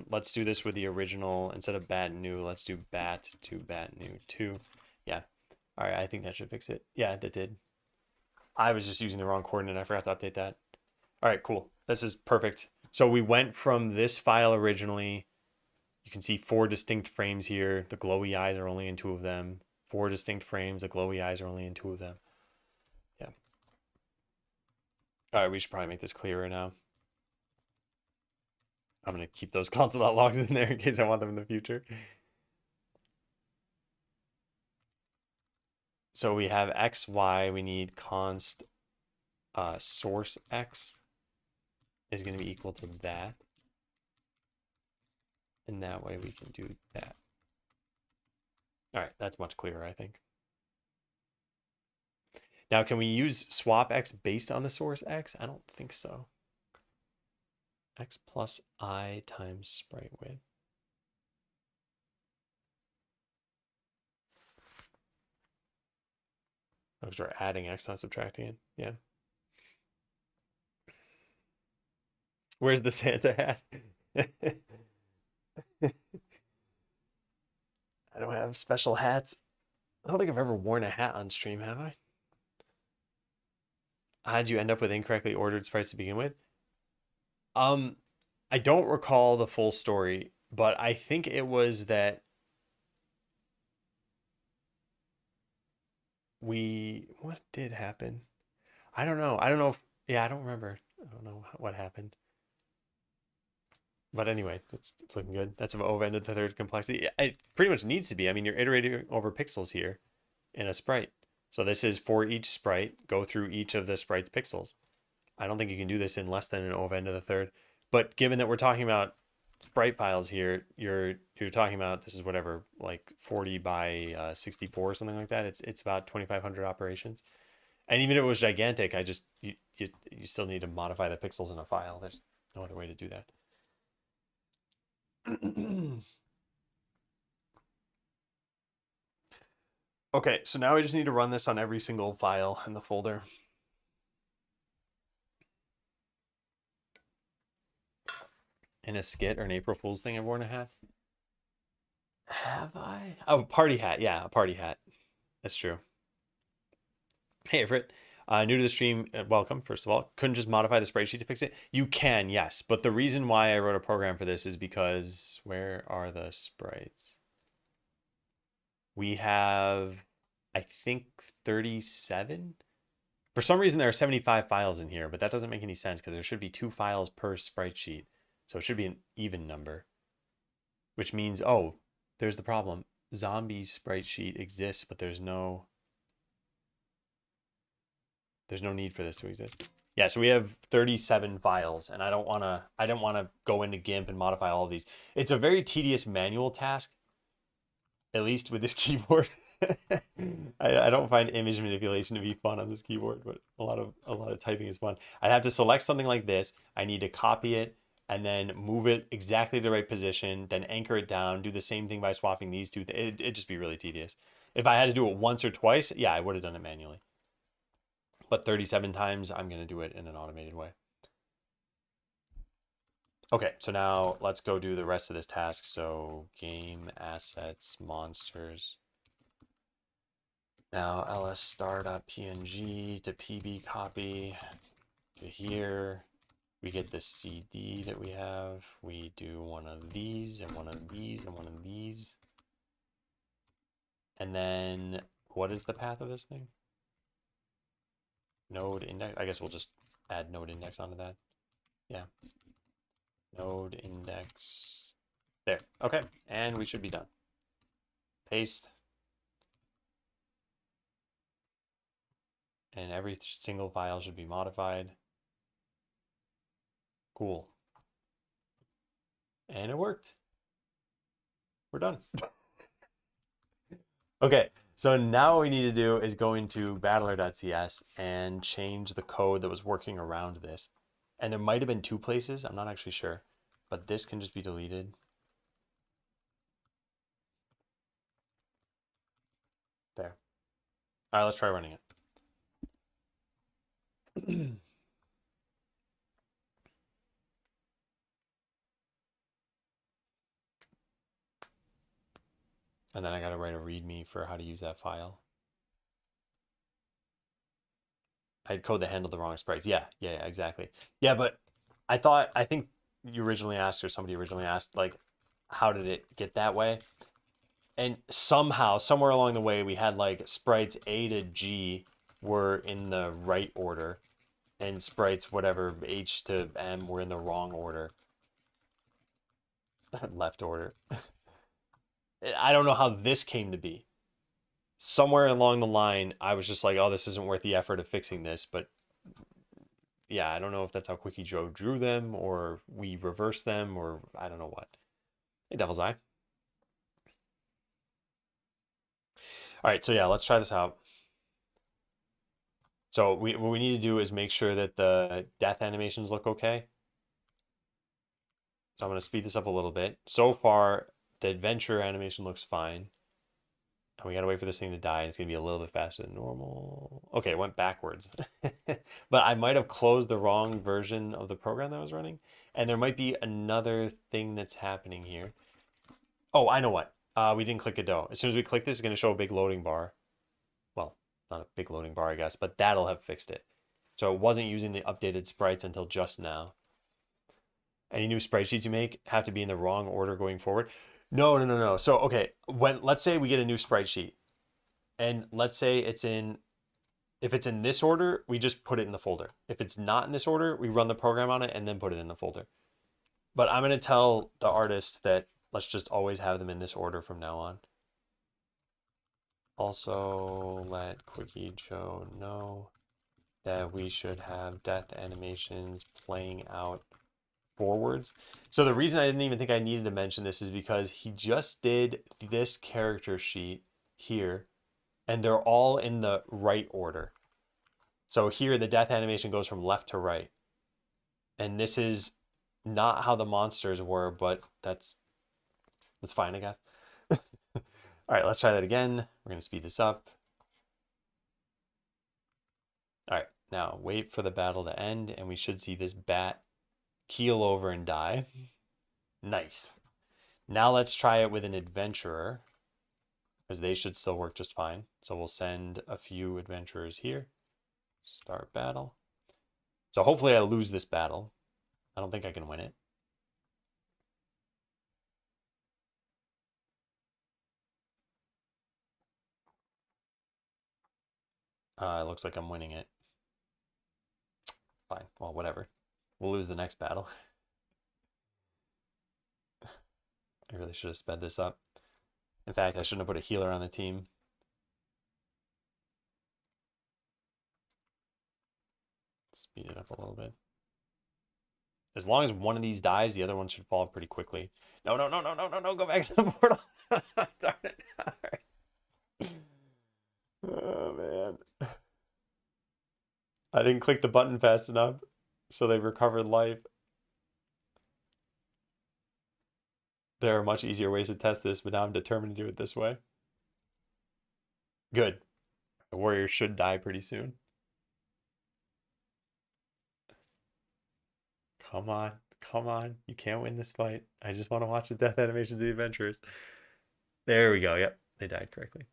let's do this with the original. Instead of bat new, let's do bat to bat new 2. Yeah. All right, I think that should fix it. Yeah, that did. I was just using the wrong coordinate. I forgot to update that. All right, cool. This is perfect. So we went from this file originally. You can see 4 distinct frames here. The glowy eyes are only in 2 of them. 4 distinct frames. The glowy eyes are only in 2 of them. Yeah. All right, we should probably make this clearer now. I'm going to keep those console logs in there in case I want them in the future. So we have x, y. We need const source x is going to be equal to that. And that way we can do that. All right, that's much clearer, I think. Now, can we use swap x based on the source x? I don't think so. X plus I times sprite width. Oh, we're adding x, not subtracting it. Yeah. Where's the Santa hat? I don't have special hats. I don't think I've ever worn a hat on stream, have I? How'd you end up with incorrectly ordered sprites to begin with? I don't recall the full story, but I think it was that what did happen? I don't know. I don't know if, yeah, I don't remember. I don't know what happened. But anyway, it's looking good. That's an over-ended the third complexity. It pretty much needs to be. I mean, you're iterating over pixels here in a sprite. So this is for each sprite, go through each of the sprite's pixels. I don't think you can do this in less than an over-end of the third. But given that we're talking about sprite files here, you're talking about, this is whatever, like 40 by 64 or something like that. It's about 2,500 operations. And even if it was gigantic, you still need to modify the pixels in a file. There's no other way to do that. Okay, so now we just need to run this on every single file in the folder. In a skit or an April Fool's thing, I've worn a hat. Have I? Oh, party hat. Yeah, a party hat. That's true. Hey, Everett. New to the stream, welcome, first of all. Couldn't just modify the spreadsheet to fix it? You can, yes. But the reason why I wrote a program for this is because, where are the sprites? We have, I think, 37? For some reason, there are 75 files in here, but that doesn't make any sense because there should be 2 files per sprite sheet. So it should be an even number, which means, oh, there's the problem. Zombie sprite sheet exists, but there's no need for this to exist. Yeah, so we have 37 files, and I don't want to go into GIMP and modify all of these. It's a very tedious manual task, at least with this keyboard. I don't find image manipulation to be fun on this keyboard, but a lot of typing is fun. I'd have to select something like this. I need to copy it and then move it exactly to the right position, then anchor it down, do the same thing by swapping these two. It'd just be really tedious. If I had to do it once or twice, yeah, I would have done it manually. But 37 times, I'm going to do it in an automated way. Okay, so now let's go do the rest of this task. So game assets, monsters. Now ls star.png to pb copy to here. We get the CD that we have. We do one of these and one of these and one of these. And then what is the path of this thing? Node index. I guess we'll just add node index onto that. Yeah. Node index. There. Okay. And we should be done. Paste. And every single file should be modified. Cool. And it worked. We're done. Okay. So now what we need to do is go into battler.cs and change the code that was working around this. And there might have been two places. I'm not actually sure. But this can just be deleted. There. All right, let's try running it. And then I got to write a README for how to use that file. I'd code that handled the wrong sprites. Yeah, exactly. Yeah, but I think you originally asked, or somebody originally asked, like, how did it get that way? And somehow, somewhere along the way, we had like sprites A to G were in the right order, and sprites whatever H to M were in the wrong order. Left order. I don't know how this came to be. Somewhere along the line, I was just like, oh, this isn't worth the effort of fixing this. But yeah, I don't know if that's how Quickie Joe drew them, or we reversed them, or I don't know what. Hey, Devil's Eye. All right, so yeah, let's try this out. So what we need to do is make sure that the death animations look okay. So I'm going to speed this up a little bit. So far, the adventure animation looks fine. And we got to wait for this thing to die. It's going to be a little bit faster than normal. Okay, it went backwards. But I might have closed the wrong version of the program that I was running. And there might be another thing that's happening here. Oh, I know what. We didn't click Godot. As soon as we click this, it's going to show a big loading bar. Well, not a big loading bar, I guess, but that'll have fixed it. So it wasn't using the updated sprites until just now. Any new sprite sheets you make have to be in the wrong order going forward. No. So, okay, let's say we get a new sprite sheet, and let's say if it's in this order, we just put it in the folder. If it's not in this order, we run the program on it and then put it in the folder. But I'm going to tell the artist that let's just always have them in this order from now on. Also, let Quickie Joe know that we should have death animations playing out forwards. So the reason I didn't even think I needed to mention this is because he just did this character sheet here, and they're all in the right order. So here the death animation goes from left to right. And this is not how the monsters were, but that's fine, I guess. All right, let's try that again. We're going to speed this up. All right, now wait for the battle to end, and we should see this bat keel over and die. Nice. Now let's try it with an adventurer, because they should still work just fine. So we'll send a few adventurers here. Start battle. So hopefully I lose this battle. I don't think I can win it. It looks like I'm winning it. Fine. Well, whatever. We'll lose the next battle. I really should have sped this up. In fact, I shouldn't have put a healer on the team. Speed it up a little bit. As long as one of these dies, the other one should fall pretty quickly. No, go back to the portal. Darn it. All right. Oh, man. I didn't click the button fast enough, so they recovered life. There are much easier ways to test this, but now I'm determined to do it this way. Good. The warrior should die pretty soon. Come on. Come on. You can't win this fight. I just want to watch the death animations of the adventurers. There we go. Yep. They died correctly.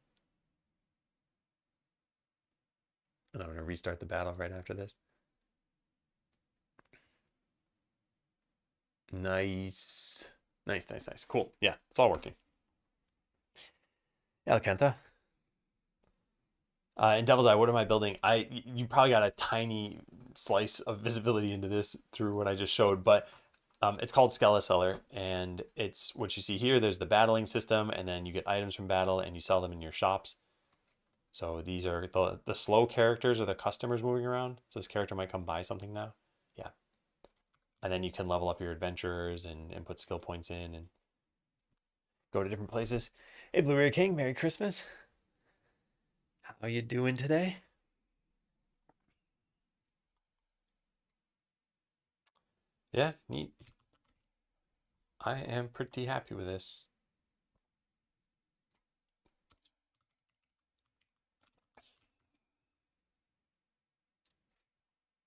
And I'm going to restart the battle right after this. Nice. Nice, nice, nice. Cool. Yeah, it's all working. Alcantha. In Devil's Eye, what am I building? You probably got a tiny slice of visibility into this through what I just showed, but it's called Skeleseller, and it's what you see here. There's the battling system, and then you get items from battle, and you sell them in your shops. So these are the slow characters are the customers moving around. So this character might come buy something now. Yeah. And then you can level up your adventurers and put skill points in and go to different places. Hey, Blueberry King, Merry Christmas. How you doing today? Yeah, neat. I am pretty happy with this.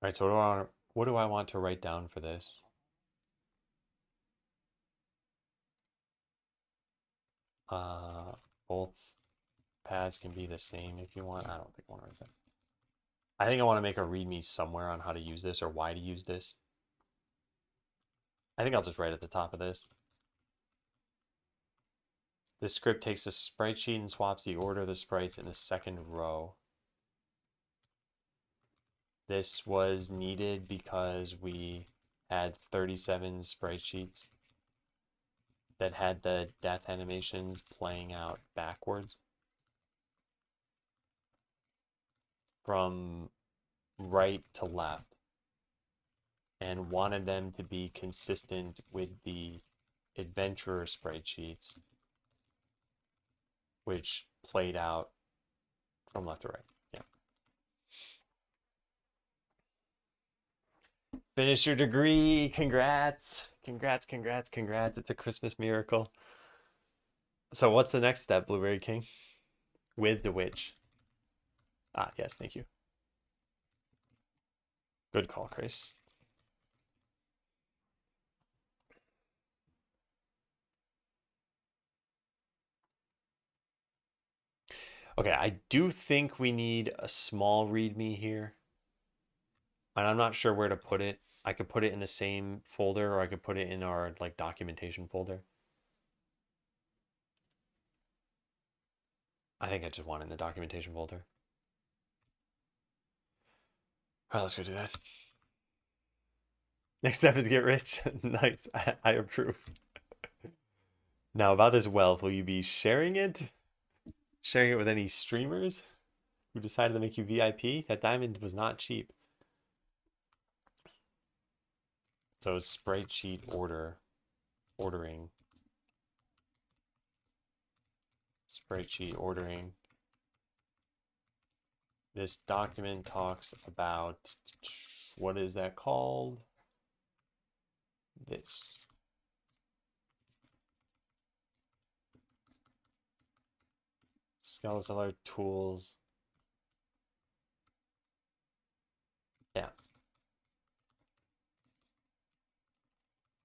All right, so what do I want to write down for this? Both paths can be the same if you want. I don't think I want to write that. I think I want to make a readme somewhere on how to use this or why to use this. I think I'll just write at the top of this. This script takes a sprite sheet and swaps the order of the sprites in the second row. This was needed because we had 37 sprite sheets that had the death animations playing out backwards from right to left, and wanted them to be consistent with the adventurer sprite sheets, which played out from left to right. Yeah. Finish your degree. Congrats. Congrats, congrats, congrats. It's a Christmas miracle. So what's the next step, Blueberry King? With the witch. Ah, yes, thank you. Good call, Chris. Okay, I do think we need a small README here. And I'm not sure where to put it. I could put it in the same folder, or I could put it in our like documentation folder. I think I just want it in the documentation folder. All right, let's go do that. Next step is to get rich. Nice. I approve. Now, about this wealth, will you be sharing it? Sharing it with any streamers who decided to make you VIP? That diamond was not cheap. So sprite sheet ordering. Sprite sheet ordering. This document talks about, what is that called? This. Skeleseller tools. Yeah.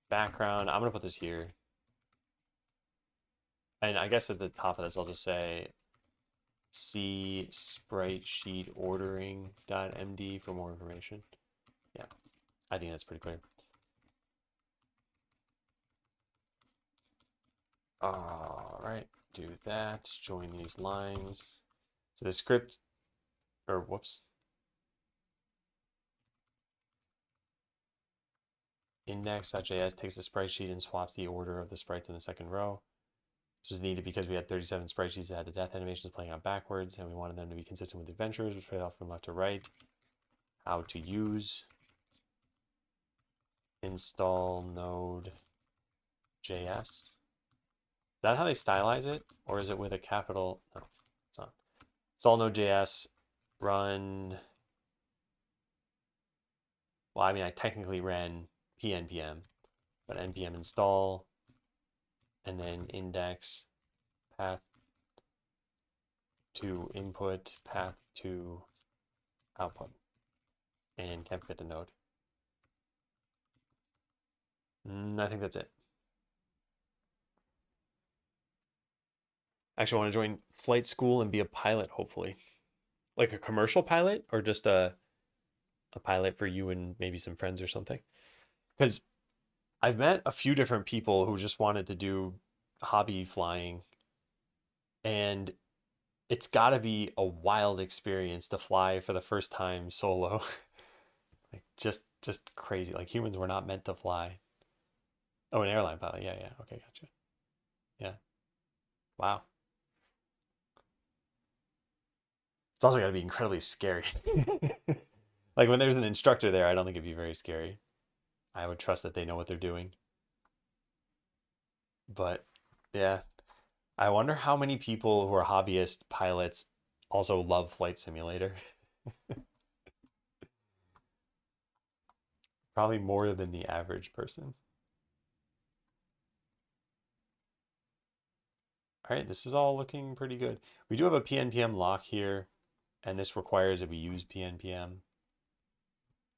Background. I'm going to put this here. And I guess at the top of this, I'll just say see sprite sheet ordering.md for more information. Yeah, I think that's pretty clear. All right, do that. Join these lines. So the script, or whoops. Index.js takes the sprite sheet and swaps the order of the sprites in the second row. This was needed because we had 37 sprite sheets that had the death animations playing out backwards, and we wanted them to be consistent with adventures, which played off from left to right. How to use. Install Node.js. Is that how they stylize it? Or is it with a capital? No, it's not. Install Node.js, run. Well, I mean, I technically ran pnpm, but npm install, and then index path to input, path to output, and can't forget the node. I think that's it. Actually, I want to join flight school and be a pilot, hopefully. Like a commercial pilot or just a pilot for you and maybe some friends or something. Because I've met a few different people who just wanted to do hobby flying, and it's got to be a wild experience to fly for the first time solo. Like just crazy. Like humans were not meant to fly. Oh, an airline pilot. Yeah, yeah. Okay, gotcha. Yeah. Wow. It's also got to be incredibly scary. Like when there's an instructor there, I don't think it'd be very scary. I would trust that they know what they're doing. But yeah, I wonder how many people who are hobbyist pilots also love Flight Simulator. Probably more than the average person. All right, this is all looking pretty good. We do have a PNPM lock here, and this requires that we use PNPM.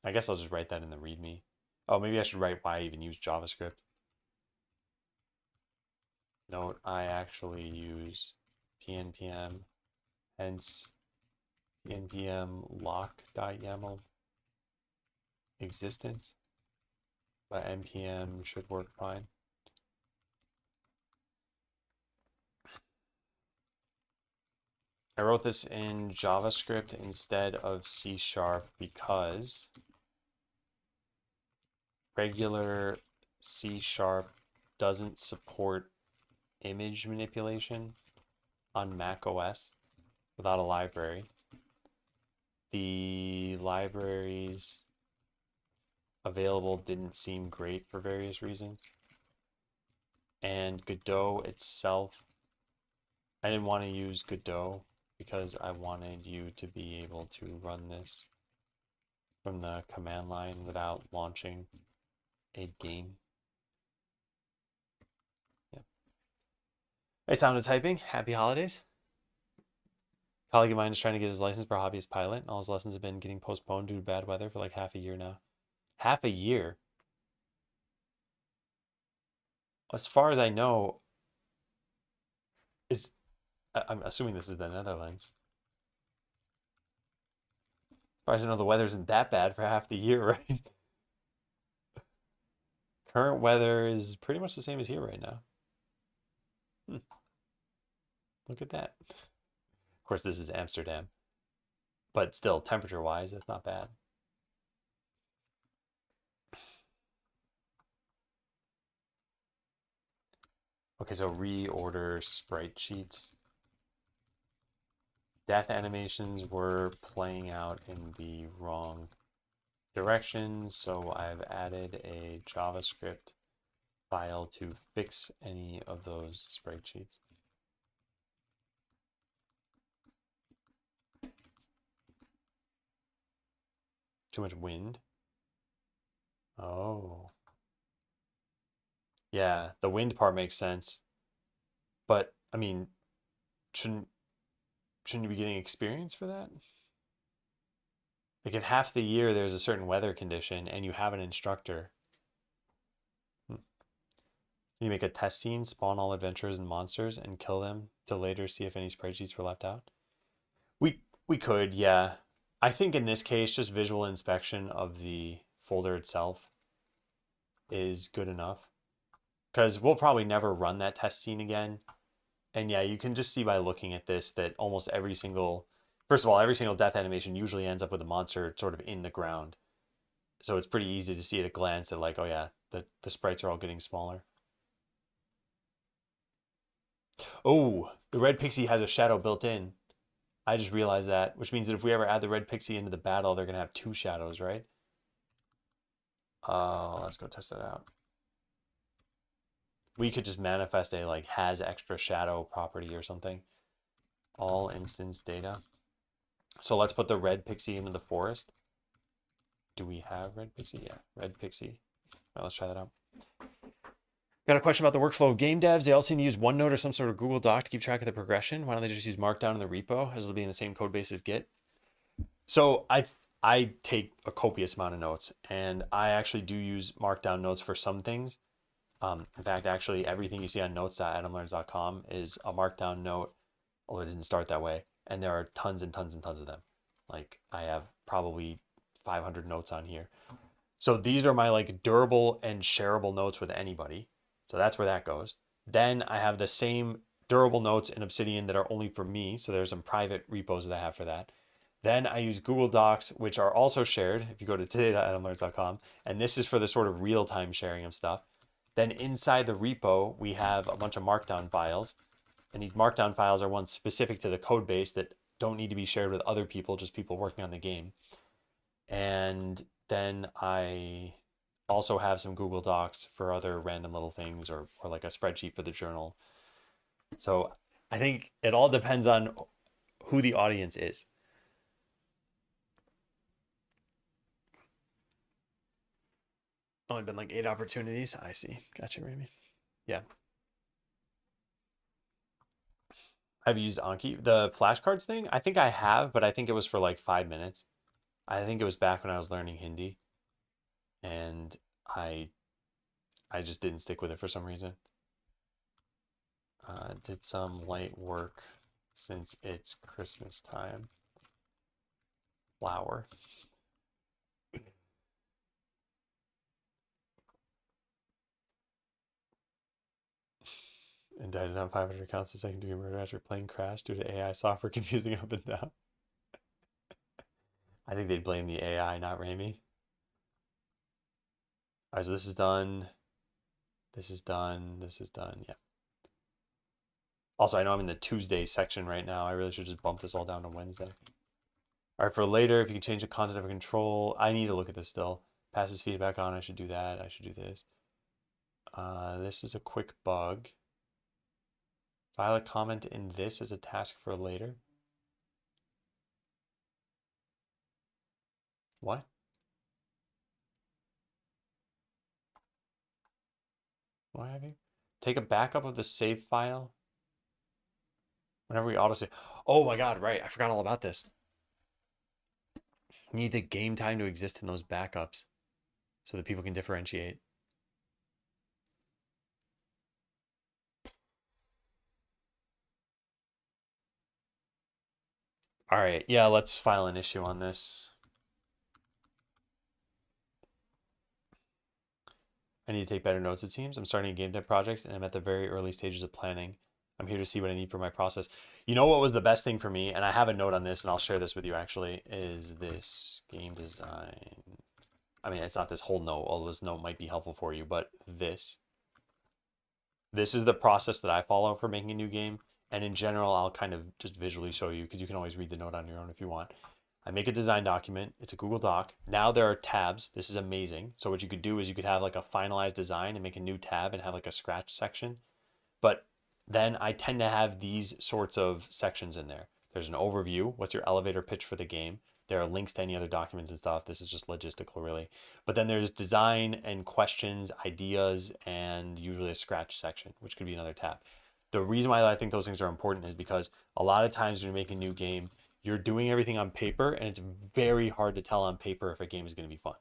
I guess I'll just write that in the README. Oh, maybe I should write why I even use JavaScript. Note, I actually use PNPM, hence PNPM lock.yaml existence, but NPM should work fine. I wrote this in JavaScript instead of C# because regular C# doesn't support image manipulation on Mac OS without a library. The libraries available didn't seem great for various reasons. And Godot itself, I didn't want to use Godot because I wanted you to be able to run this from the command line without launching a game. Yeah. Hey, Sound of Typing, happy holidays. A colleague of mine is trying to get his license for a hobbyist pilot, and all his lessons have been getting postponed due to bad weather for like half a year now. Half a year? As far as I know, I'm assuming this is the Netherlands. As far as I know, the weather isn't that bad for half the year, right? Current weather is pretty much the same as here right now. Look at that. Of course, this is Amsterdam, but still, temperature-wise, it's not bad. Okay, so reorder sprite sheets. Death animations were playing out in the wrong direction, so I've added a JavaScript file to fix any of those sprite sheets. Too much wind? Oh. Yeah, the wind part makes sense. But, I mean, shouldn't you be getting experience for that? Like if half the year there's a certain weather condition and you have an instructor, you make a test scene, spawn all adventurers and monsters, and kill them to later see if any spreadsheets were left out. We could, yeah. I think in this case, just visual inspection of the folder itself is good enough. Because we'll probably never run that test scene again. And yeah, you can just see by looking at this that almost every single, first of all, every single death animation usually ends up with a monster sort of in the ground. So it's pretty easy to see at a glance that like, oh yeah, the sprites are all getting smaller. Oh, the red pixie has a shadow built in. I just realized that, which means that if we ever add the red pixie into the battle, they're going to have two shadows, right? Let's go test that out. We could just manifest a like has extra shadow property or something. All instance data. So let's put the red pixie into the forest. Do we have red pixie? Yeah, red pixie. All right, let's try that out. Got a question about the workflow of game devs. They all seem to use OneNote or some sort of Google Doc to keep track of the progression. Why don't they just use Markdown in the repo, as it'll be in the same code base as Git? So I take a copious amount of notes, and I actually do use Markdown notes for some things. In fact, actually, everything you see on notes.adamlearns.com is a Markdown note. Although it didn't start that way, and there are tons and tons and tons of them. Like I have probably 500 notes on here. So these are my like durable and shareable notes with anybody. So that's where that goes. Then I have the same durable notes in Obsidian that are only for me. So there's some private repos that I have for that. Then I use Google Docs, which are also shared if you go to today.adamlearns.com. And this is for the sort of real-time sharing of stuff. Then inside the repo, we have a bunch of Markdown files. And these Markdown files are ones specific to the code base that don't need to be shared with other people, just people working on the game. And then I also have some Google Docs for other random little things, or like a spreadsheet for the journal. So I think it all depends on who the audience is. Only been like 8 opportunities. I see. Gotcha, Ramy. Yeah. Have you used Anki? The flashcards thing? I think I have, but I think it was for like 5 minutes. I think it was back when I was learning Hindi. And I just didn't stick with it for some reason. Did some light work since it's Christmas time. Flower. Indicted on 500 accounts the second degree murder after plane crash due to AI software confusing up and down. I think they'd blame the AI, not Ramy. All right, so this is done. This is done. This is done. Yeah. Also, I know I'm in the Tuesday section right now. I really should just bump this all down to Wednesday. All right, for later, if you can change the content of a control, I need to look at this still. Passes feedback on, I should do that. I should do this. This is a quick bug. File a comment in this as a task for later. What? What have you? Take a backup of the save file whenever we autosave. Oh my God, right. I forgot all about this. You need the game time to exist in those backups so that people can differentiate. All right, yeah, let's file an issue on this. I need to take better notes, it seems. I'm starting a game dev project and I'm at the very early stages of planning. I'm here to see what I need for my process. You know what was the best thing for me, and I have a note on this and I'll share this with you actually, is this game design. I mean, it's not this whole note, although this note might be helpful for you, but this is the process that I follow for making a new game. And in general, I'll kind of just visually show you because you can always read the note on your own if you want. I make a design document. It's a Google Doc. Now there are tabs. This is amazing. So what you could do is you could have like a finalized design and make a new tab and have like a scratch section. But then I tend to have these sorts of sections in there. There's an overview. What's your elevator pitch for the game? There are links to any other documents and stuff. This is just logistical, really. But then there's design and questions, ideas, and usually a scratch section, which could be another tab. The reason why I think those things are important is because a lot of times when you make a new game, you're doing everything on paper, and it's very hard to tell on paper if a game is going to be fun.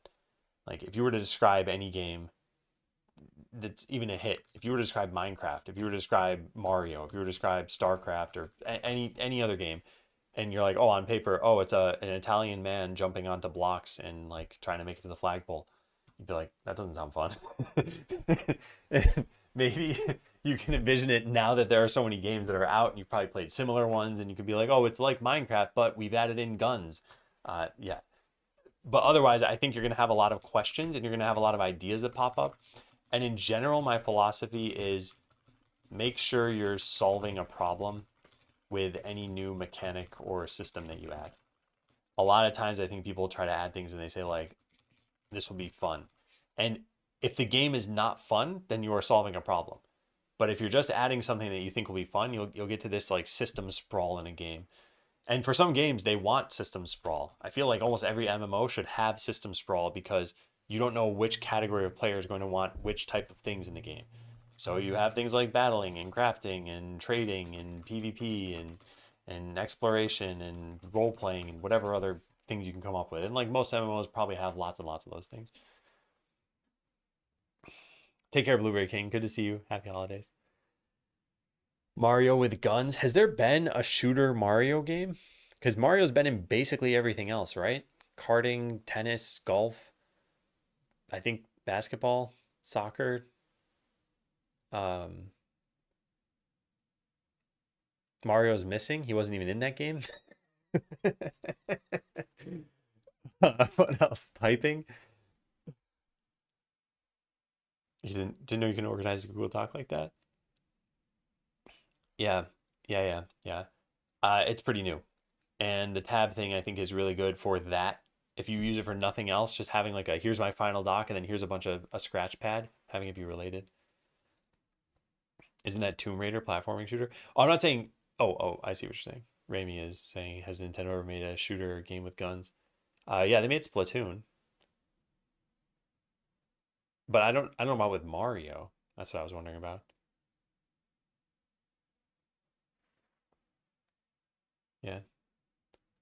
Like if you were to describe any game that's even a hit, if you were to describe Minecraft, if you were to describe Mario, if you were to describe StarCraft or any other game, and you're like, oh, on paper, oh, it's an Italian man jumping onto blocks and like trying to make it to the flagpole, you'd be like, that doesn't sound fun. Maybe you can envision it now that there are so many games that are out and you've probably played similar ones, and you could be like, oh, it's like Minecraft, but we've added in guns. Yeah. But otherwise, I think you're going to have a lot of questions and you're going to have a lot of ideas that pop up. And in general, my philosophy is make sure you're solving a problem with any new mechanic or system that you add. A lot of times I think people try to add things and they say like, this will be fun. And if the game is not fun, then you are solving a problem. But if you're just adding something that you think will be fun, you'll get to this like system sprawl in a game. And for some games, they want system sprawl. I feel like almost every MMO should have system sprawl because you don't know which category of player is going to want which type of things in the game. So you have things like battling and crafting and trading and PvP and exploration and role playing and whatever other things you can come up with. And like most MMOs probably have lots and lots of those things. Take care, Blueberry King. Good to see you. Happy holidays. Mario with guns. Has there been a shooter Mario game? Because Mario's been in basically everything else, right? Karting, tennis, golf, I think basketball, soccer. Um, Mario's missing. He wasn't even in that game. What else? Typing? You didn't know you can organize a Google Doc like that? Yeah, yeah. It's pretty new. And the tab thing I think is really good for that. If you use it for nothing else, just having like a here's my final doc and then here's a bunch of a scratch pad, having it be related. Isn't that Tomb Raider platforming shooter? Oh, I'm not saying. Oh, I see what you're saying. Rami is saying, has Nintendo ever made a shooter game with guns? Yeah, they made Splatoon, but I don't know about with Mario. That's what I was wondering about. Yeah,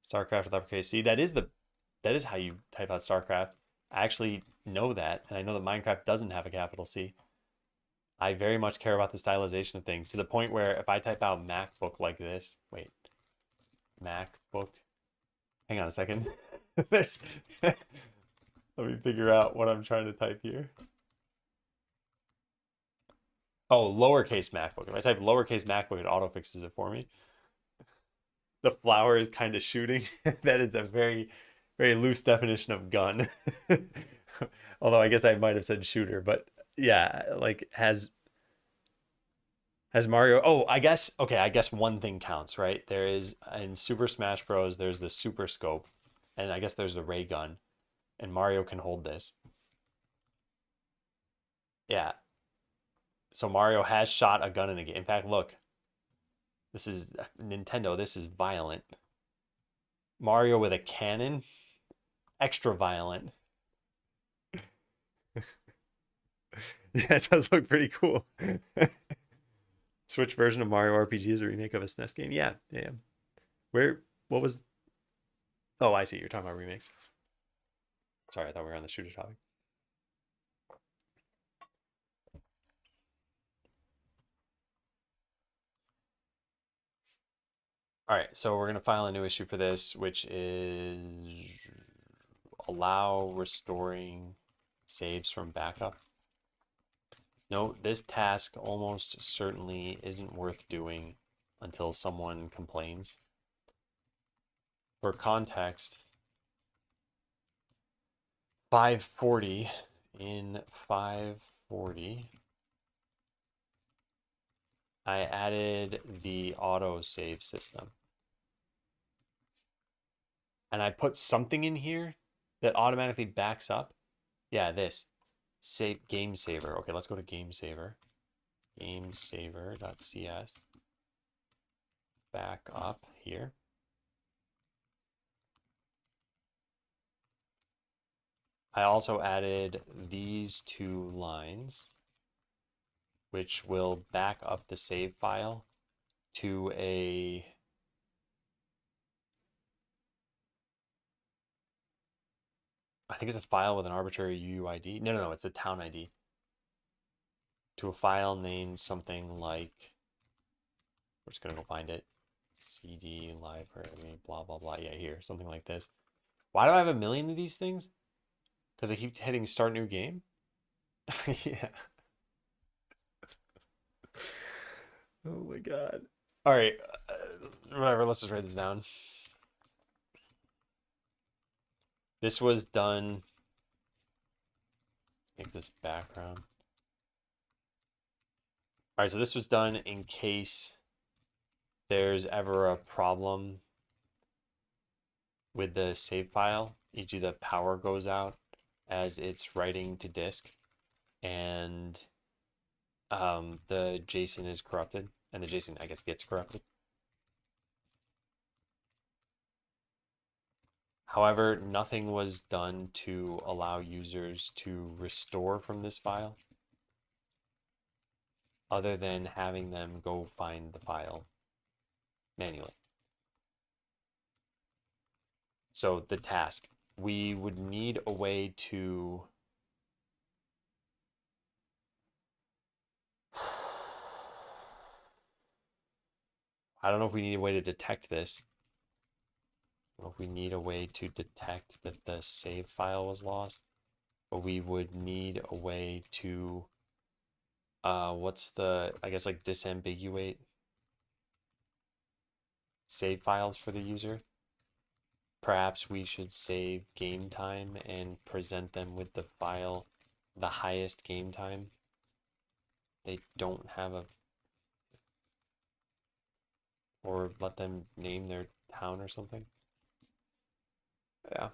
StarCraft with uppercase. See, that is how you type out StarCraft. I actually know that, and I know that Minecraft doesn't have a capital C. I very much care about the stylization of things to the point where if I type out MacBook like this, wait, MacBook. Hang on a second. There's let me figure out what I'm trying to type here. Oh, lowercase MacBook. If I type lowercase MacBook, it auto fixes it for me. The flower is kind of shooting. That is a very, very loose definition of gun. Although I guess I might have said shooter, but yeah, like has Mario. Oh, I guess okay. I guess one thing counts, right? There is in Super Smash Bros. There's the Super Scope, and I guess there's the ray gun, and Mario can hold this. Yeah. So Mario has shot a gun in a game. In fact, look, this is Nintendo. This is violent. Mario with a cannon, extra violent. Yeah, it does look pretty cool. Switch version of Mario RPG is a remake of a SNES game. Yeah, yeah. Where? What was? Oh, I see. You're talking about remakes. Sorry, I thought we were on the shooter topic. All right, so we're gonna file a new issue for this, which is allow restoring saves from backup. Note, this task almost certainly isn't worth doing until someone complains. For context, 540 in 540, I added the auto save system. And I put something in here that automatically backs up. Yeah, this. Save game saver. Okay, let's go to game saver. Gamesaver.cs. Back up here. I also added these two lines, which will back up the save file to a I think it's a file with an arbitrary UUID. No, it's a town ID. To a file named something like, we're just gonna go find it. CD library, blah, blah, blah. Yeah, here, something like this. Why do I have a million of these things? Because I keep hitting start new game? Yeah. Oh my God. All right. Whatever, let's just write this down. This was done. Let's make this background. All right, so this was done in case there's ever a problem with the save file, e.g. the power goes out as it's writing to disk and the JSON is corrupted, and the JSON, I guess, gets corrupted. However, nothing was done to allow users to restore from this file. other than having them go find the file manually. So the task, we would need a way to I don't know if we need a way to detect this. Or if we need a way to detect that the save file was lost. But we would need a way to what's the, I guess, like disambiguate save files for the user. Perhaps we should save game time and present them with the file, the highest game time. They don't have a, or let them name their town or something. Yeah.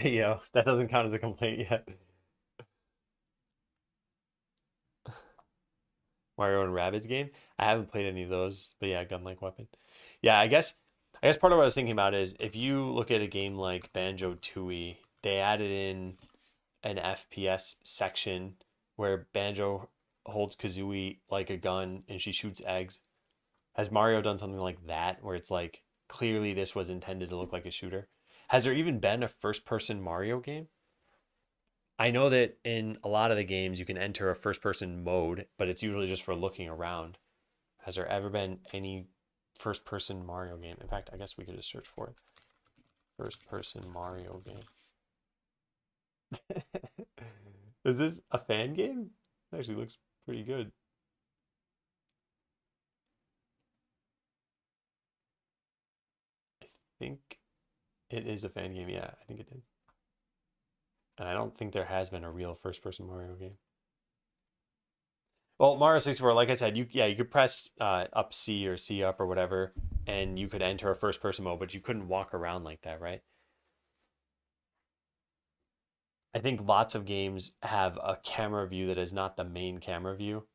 Yo, that doesn't count as a complaint yet. Mario and Rabbids game. I haven't played any of those, but yeah, gun-like weapon. Yeah, I guess part of what I was thinking about is if you look at a game like Banjo-Tooie, they added in an FPS section where Banjo holds Kazooie like a gun and she shoots eggs. Has Mario done something like that where it's like clearly this was intended to look like a shooter? Has there even been a first-person Mario game? I know that in a lot of the games you can enter a first-person mode, but it's usually just for looking around. Has there ever been any first-person Mario game? In fact, I guess we could just search for it. First-person Mario game. Is this a fan game? It actually looks pretty good. I think it is a fan game. Yeah, I think it is. And I don't think there has been a real first-person Mario game. Well, Mario 64, like I said, you could press up C or C up or whatever, and you could enter a first-person mode, but you couldn't walk around like that, right? I think lots of games have a camera view that is not the main camera view,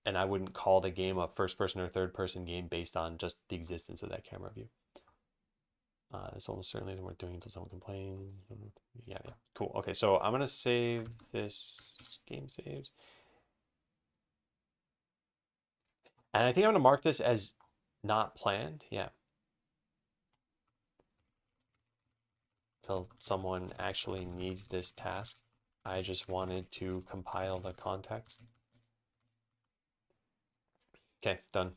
and I wouldn't call the game a first-person or third-person game based on just the existence of that camera view. This almost certainly isn't worth doing until someone complains. Yeah, cool. Okay, so I'm gonna save this game saves. And I think I'm gonna mark this as not planned. Yeah. Till someone actually needs this task. I just wanted to compile the context. Okay, done.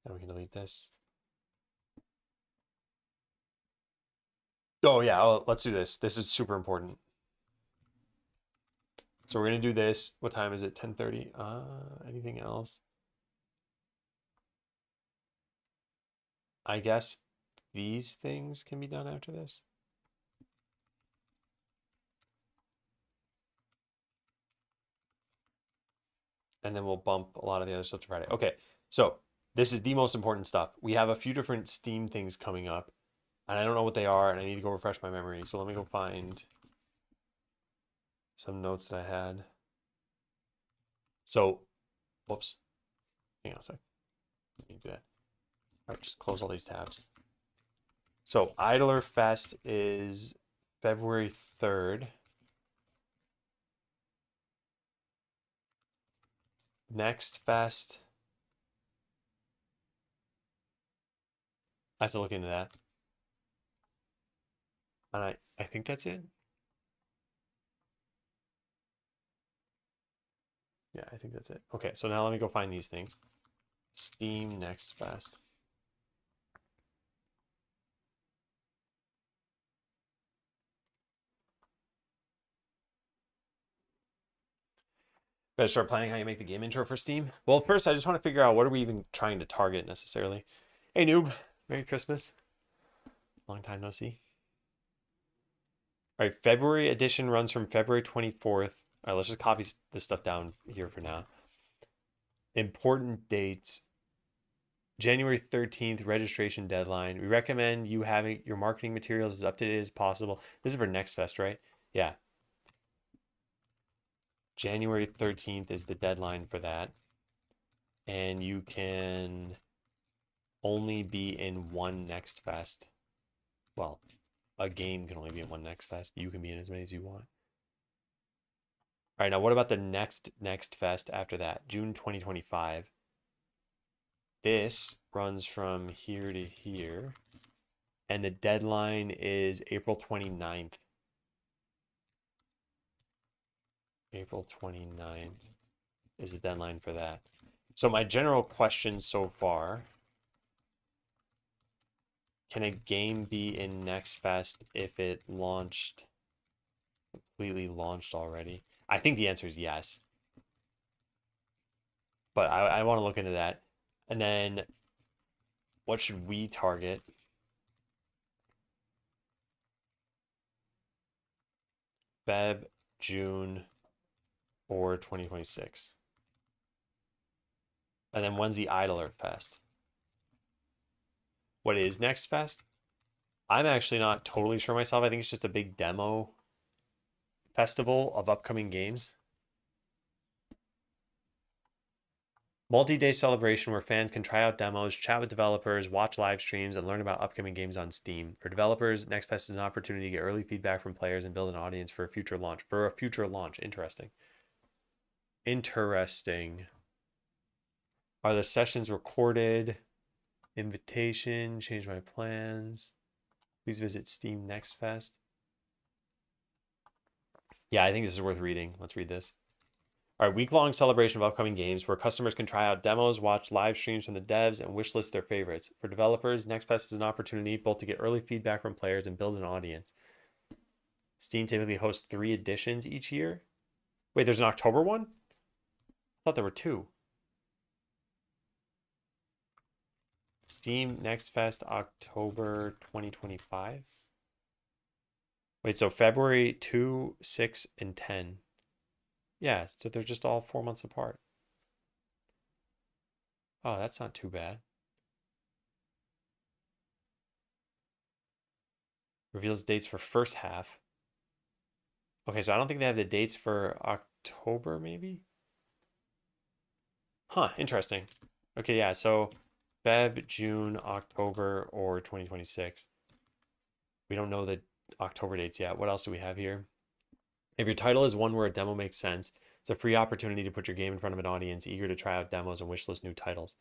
Then we can delete this. Oh yeah, let's do this. This is super important. So we're gonna do this. What time is it? 10:30. Anything else? I guess these things can be done after this. And then we'll bump a lot of the other stuff to Friday. Okay, so this is the most important stuff. We have a few different Steam things coming up, and I don't know what they are, and I need to go refresh my memory. So let me go find some notes that I had. So, whoops. Hang on a sec. Let me do that. All right, just close all these tabs. So Idler Fest is February 3rd. Next Fest, I have to look into that. And I think that's it. Yeah, I think that's it. Okay, so now let me go find these things. Steam Next Fest. Better start planning how you make the game intro for Steam. Well, first, I just want to figure out what are we even trying to target necessarily. Hey, noob. Merry Christmas. Long time no see. All right, February edition runs from February 24th. All right, let's just copy this stuff down here for now. Important dates. January 13th, registration deadline. We recommend you having your marketing materials as up to date as possible. This is for Next Fest, right? Yeah. January 13th is the deadline for that. And you can only be in one Next Fest. Well, a game can only be in one Next Fest. You can be in as many as you want. All right, now what about the next fest after that? June 2025. This runs from here to here, and the deadline is April 29th. April 29th is the deadline for that. So my general question so far, can a game be in Next Fest if it completely launched already? I think the answer is yes, but I want to look into that. And then what should we target? Feb, June, or 2026. And then when's the Idler Fest? What is Next Fest? I'm actually not totally sure myself. I think it's just a big demo festival of upcoming games. Multi-day celebration where fans can try out demos, chat with developers, watch live streams, and learn about upcoming games on Steam. For developers, Next Fest is an opportunity to get early feedback from players and build an audience for a future launch. Interesting. Interesting. Are the sessions recorded? Invitation, change my plans. Please visit Steam Next Fest. Yeah, I think this is worth reading. Let's read this. All right, week-long celebration of upcoming games where customers can try out demos, watch live streams from the devs, and wishlist their favorites. For developers, Next Fest is an opportunity both to get early feedback from players and build an audience. Steam typically hosts 3 editions each year. Wait, there's an October one? I thought there were 2. Steam Next Fest October 2025. Wait, so February 2, 6, and 10. Yeah, so they're just all 4 months apart. Oh, that's not too bad. Reveals dates for first half. Okay, so I don't think they have the dates for October, maybe? Huh, interesting. Okay, yeah, so Feb, June, October, or 2026. We don't know the October dates yet. What else do we have here? If your title is one where a demo makes sense, it's a free opportunity to put your game in front of an audience eager to try out demos and wishlist new titles.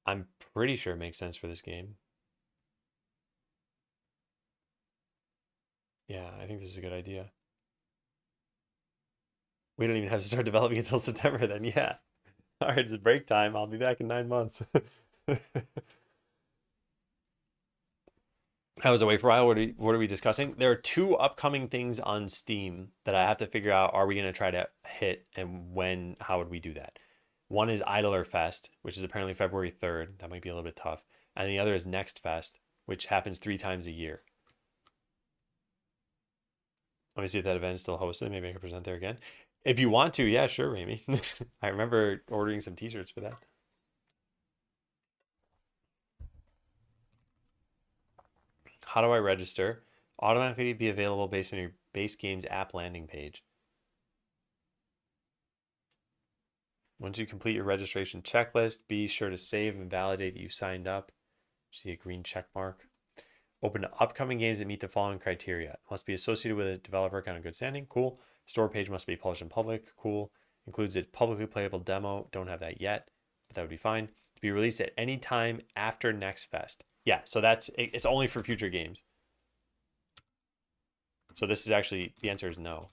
I'm pretty sure it makes sense for this game. Yeah, I think this is a good idea. We don't even have to start developing until September then. Yeah. All right, it's break time. I'll be back in 9 months. I was away for a while. What are we discussing? There are 2 upcoming things on Steam that I have to figure out. Are we going to try to hit, and when? How would we do that? One is Idler Fest, which is apparently February 3rd. That might be a little bit tough. And the other is Next Fest, which happens 3 times a year. Let me see if that event is still hosted. Maybe I can present there again. If you want to, yeah, sure, Amy. I remember ordering some t-shirts for that. How do I register? Automatically be available based on your base game's app landing page. Once you complete your registration checklist, be sure to save and validate that you signed up. See a green check mark. Open to upcoming games that meet the following criteria. Must be associated with a developer account in good standing. Cool. Store page must be published in public. Cool. Includes a publicly playable demo. Don't have that yet, but that would be fine. To be released at any time after Next Fest. Yeah, so it's only for future games. So this is actually, the answer is no.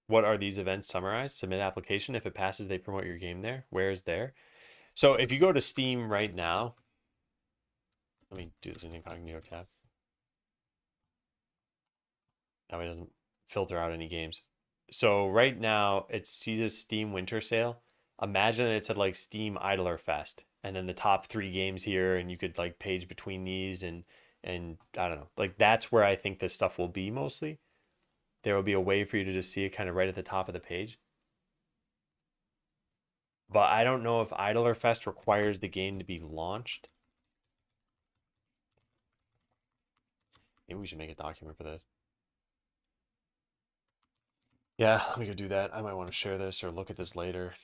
What are these events summarized? Submit application. If it passes, they promote your game there. Where is there? So if you go to Steam right now, let me do this in incognito tab. That way it doesn't filter out any games. So right now it sees a Steam Winter Sale. Imagine that it said like Steam Idler Fest, and then the top 3 games here, and you could like page between these, and I don't know, like that's where I think this stuff will be mostly. There will be a way for you to just see it kind of right at the top of the page. But I don't know if Idler Fest requires the game to be launched. Maybe we should make a document for this. Yeah, let me go do that. I might want to share this or look at this later.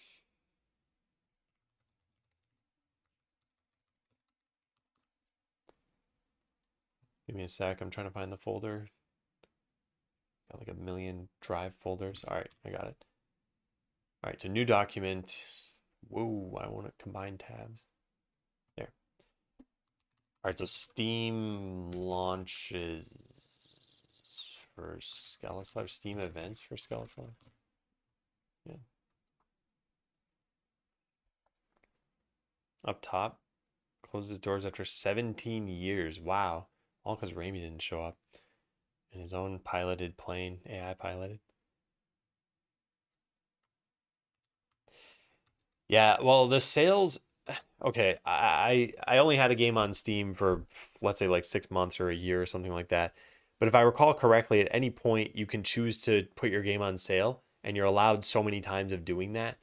Give me a sec. I'm trying to find the folder. Got like a million drive folders. All right, I got it. All right, so new document. Whoa, I want to combine tabs. There. All right, so Steam launches for Skeleseller. Steam events for Skeleseller. Yeah. Up top, closes doors after 17 years. Wow. All because Raimi didn't show up. And his own piloted plane, AI piloted. Yeah, well, the sales, okay, I only had a game on Steam for, let's say, like 6 months or a year or something like that. But if I recall correctly, at any point you can choose to put your game on sale, and you're allowed so many times of doing that.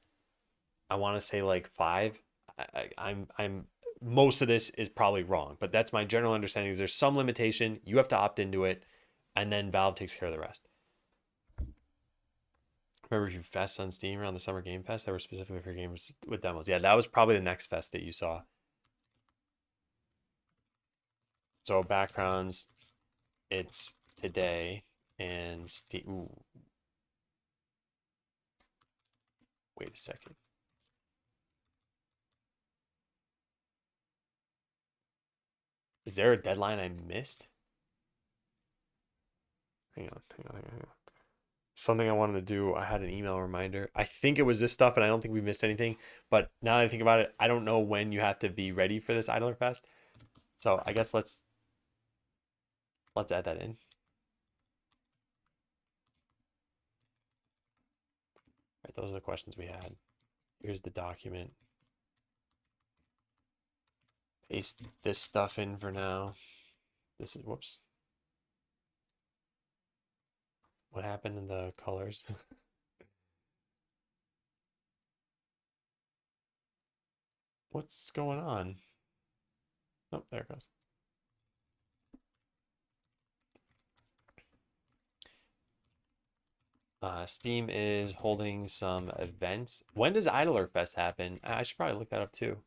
I want to say like five. I'm most of this is probably wrong, but that's my general understanding. Is there's some limitation, you have to opt into it, and then Valve takes care of the rest. Remember a few fests on Steam around the Summer Game Fest that were specifically for games with demos. Yeah, that was probably the next fest that you saw. So backgrounds, it's today and Steam. Ooh, wait a second. Is there a deadline I missed? Hang on, hang on, hang on, hang on. Something I wanted to do. I had an email reminder. I think it was this stuff, and I don't think we missed anything. But now that I think about it, I don't know when you have to be ready for this Idler Fest. So I guess let's add that in. Right, those are the questions we had. Here's the document. Paste this stuff in for now. This is, whoops. What happened in the colors? What's going on? Oh, there it goes. Steam is holding some events. When does Idler Fest happen? I should probably look that up too.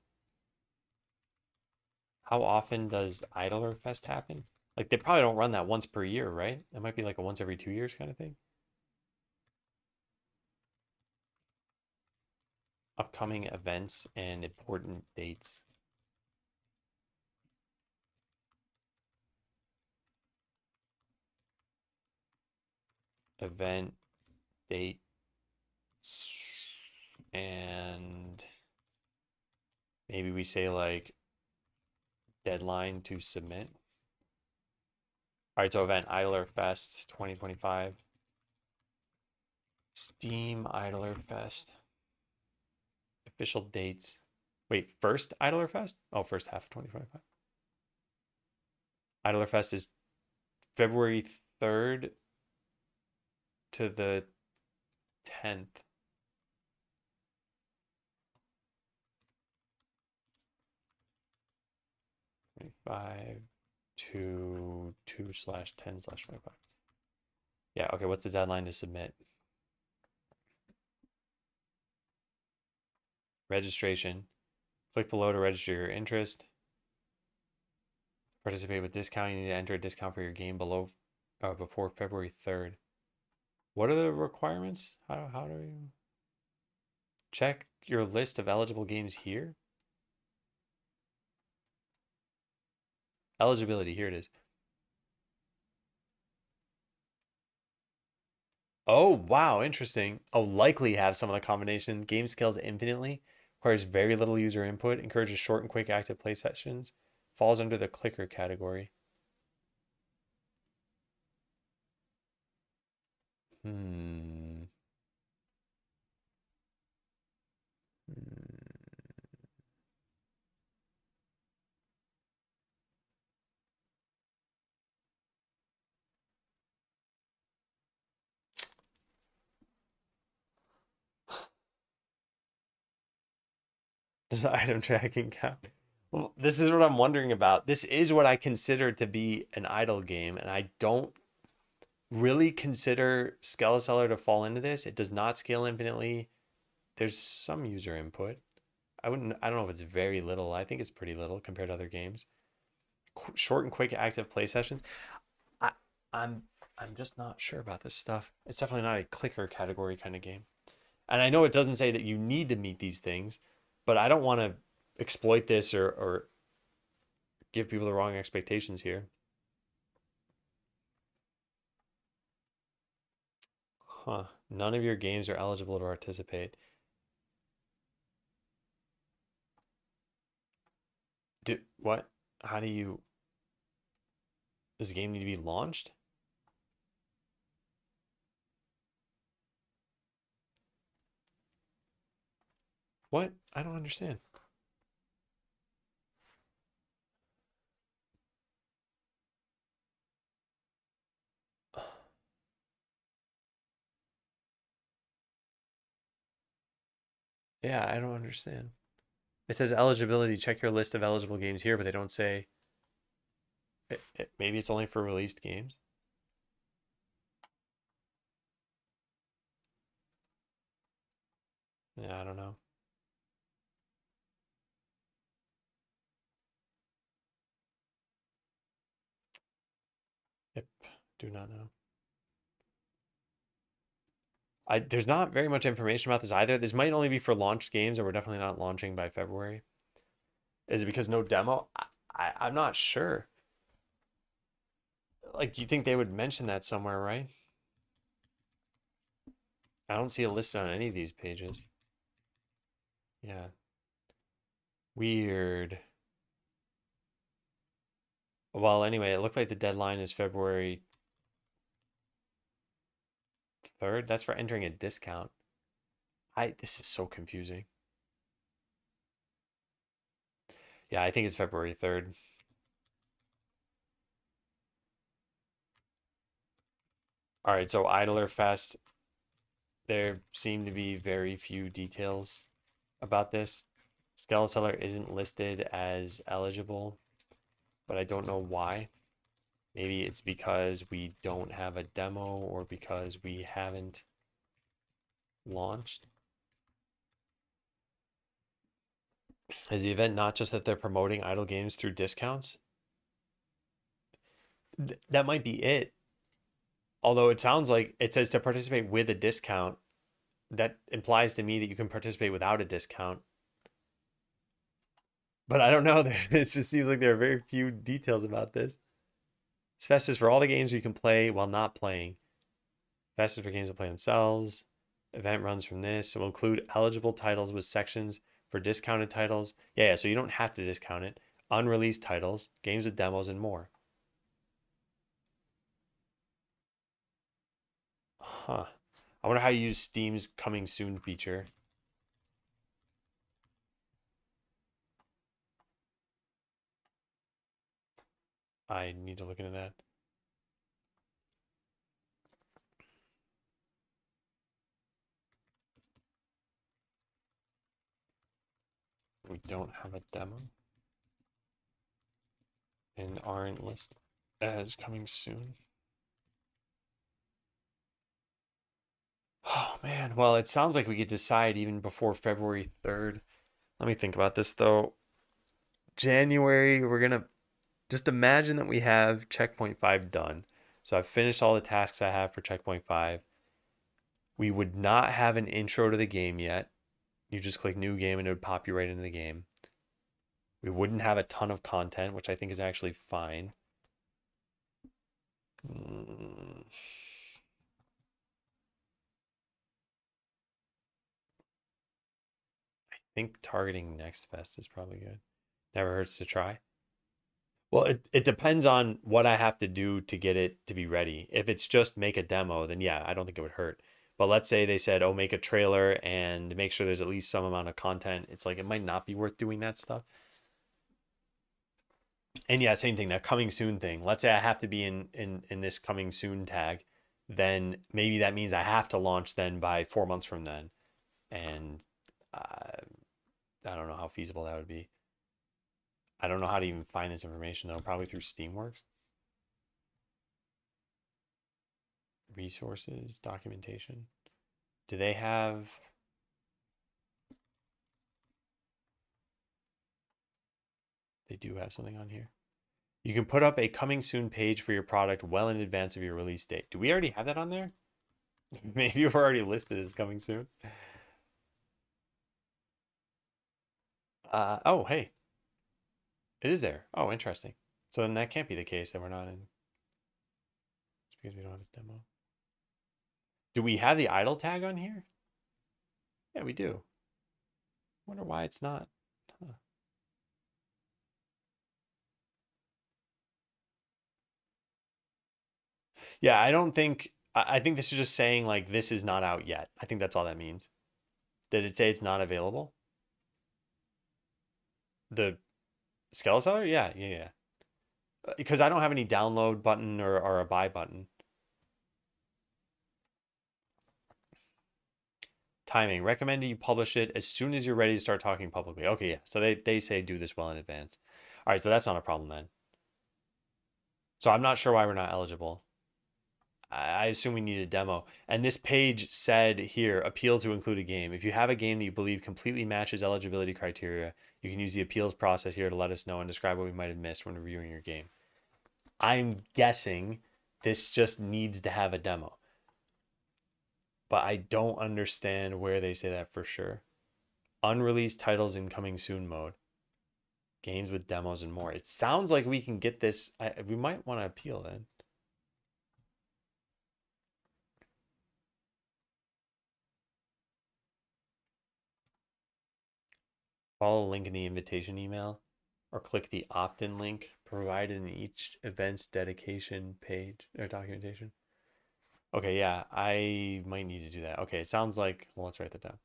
How often does Idler Fest happen? Like they probably don't run that once per year, right? That might be like a once every 2 years kind of thing. Upcoming events and important dates. Event date and maybe we say like deadline to submit. All right, so event Idler Fest 2025. Steam Idler Fest. Official dates. Wait, first Idler Fest? Oh, first half of 2025. Idler Fest is February 3rd to the 10th. '25 to 2/10/25. Yeah, okay, what's the deadline to submit? Registration. Click below to register your interest. Participate with discount. You need to enter a discount for your game before February 3rd. What are the requirements? How do you check your list of eligible games here? Eligibility, here it is. Oh, wow, interesting. Oh, likely have some of the combination. Game scales infinitely. Requires very little user input. Encourages short and quick active play sessions. Falls under the clicker category. Hmm. Does the item tracking count? Well, this is what I'm wondering about. This is what I consider to be an idle game, and I don't really consider Skeleseller to fall into this. It does not scale infinitely. There's some user input. I don't know if it's very little. I think it's pretty little compared to other games. Short and quick active play sessions. I, I'm I'm just not sure about this stuff. It's definitely not a clicker category kind of game. And I know it doesn't say that you need to meet these things, but I don't want to exploit this or give people the wrong expectations here. Huh. None of your games are eligible to participate. What? How do you... Does the game need to be launched? What? I don't understand. Yeah, I don't understand. It says eligibility, check your list of eligible games here, but they don't say... maybe it's only for released games. Yeah, I don't know. Yep, do not know. There's not very much information about this either. This might only be for launched games, and we're definitely not launching by February. Is it because no demo? I'm not sure. Like, you think they would mention that somewhere, right? I don't see it listed on any of these pages. Yeah. Weird. Well, anyway, it looked like the deadline is February 3rd. That's for entering a discount. This is so confusing. Yeah, I think it's February 3rd. All right, so Idler Fest, there seem to be very few details about this. Skeleseller isn't listed as eligible, but I don't know why. Maybe it's because we don't have a demo or because we haven't launched. Is the event not just that they're promoting idle games through discounts? That might be it. Although it sounds like it says to participate with a discount. That implies to me that you can participate without a discount. But I don't know. It just seems like there are very few details about this. This fest is for all the games you can play while not playing. Fest is for games that play themselves. Event runs from this. It will include eligible titles with sections for discounted titles. Yeah, so you don't have to discount it. Unreleased titles, games with demos, and more. Huh. I wonder how you use Steam's coming soon feature. I need to look into that. We don't have a demo and aren't listed as coming soon. Oh man, well, it sounds like we could decide even before February 3rd. Let me think about this though. January, we're gonna just imagine that we have checkpoint 5 done. So I've finished all the tasks I have for checkpoint 5. We would not have an intro to the game yet. You just click new game and it would pop you right into the game. We wouldn't have a ton of content, which I think is actually fine. I think targeting next fest is probably good. Never hurts to try. Well, it depends on what I have to do to get it to be ready. If it's just make a demo, then yeah, I don't think it would hurt. But let's say they said, oh, make a trailer and make sure there's at least some amount of content. It's like it might not be worth doing that stuff. And yeah, same thing, that coming soon thing. Let's say I have to be in this coming soon tag, then maybe that means I have to launch then by 4 months from then. And I don't know how feasible that would be. I don't know how to even find this information though, probably through Steamworks. Resources, documentation. Do they have... They do have something on here. You can put up a coming soon page for your product well in advance of your release date. Do we already have that on there? Maybe you've already listed as coming soon. Oh, hey, it is there. Oh, interesting. So then that can't be the case that we're not in. It's because we don't have a demo. Do we have the idle tag on here? Yeah, we do. Wonder why it's not. Huh. Yeah, I don't think. I think this is just saying like this is not out yet. I think that's all that means. Did it say it's not available? The Skeleseller? Yeah, yeah, yeah. Because I don't have any download button or a buy button. Timing. Recommend you publish it as soon as you're ready to start talking publicly. Okay, yeah. So they say do this well in advance. All right, so that's not a problem then. So I'm not sure why we're not eligible. I assume we need a demo. And this page said here, appeal to include a game. If you have a game that you believe completely matches eligibility criteria, you can use the appeals process here to let us know and describe what we might have missed when reviewing your game. I'm guessing this just needs to have a demo. But I don't understand where they say that for sure. Unreleased titles in coming soon mode. Games with demos and more. It sounds like we can get this. We might want to appeal then. Follow the link in the invitation email or click the opt-in link provided in each event's dedication page or documentation. Okay, yeah, I might need to do that. Okay, it sounds like, well, let's write that down.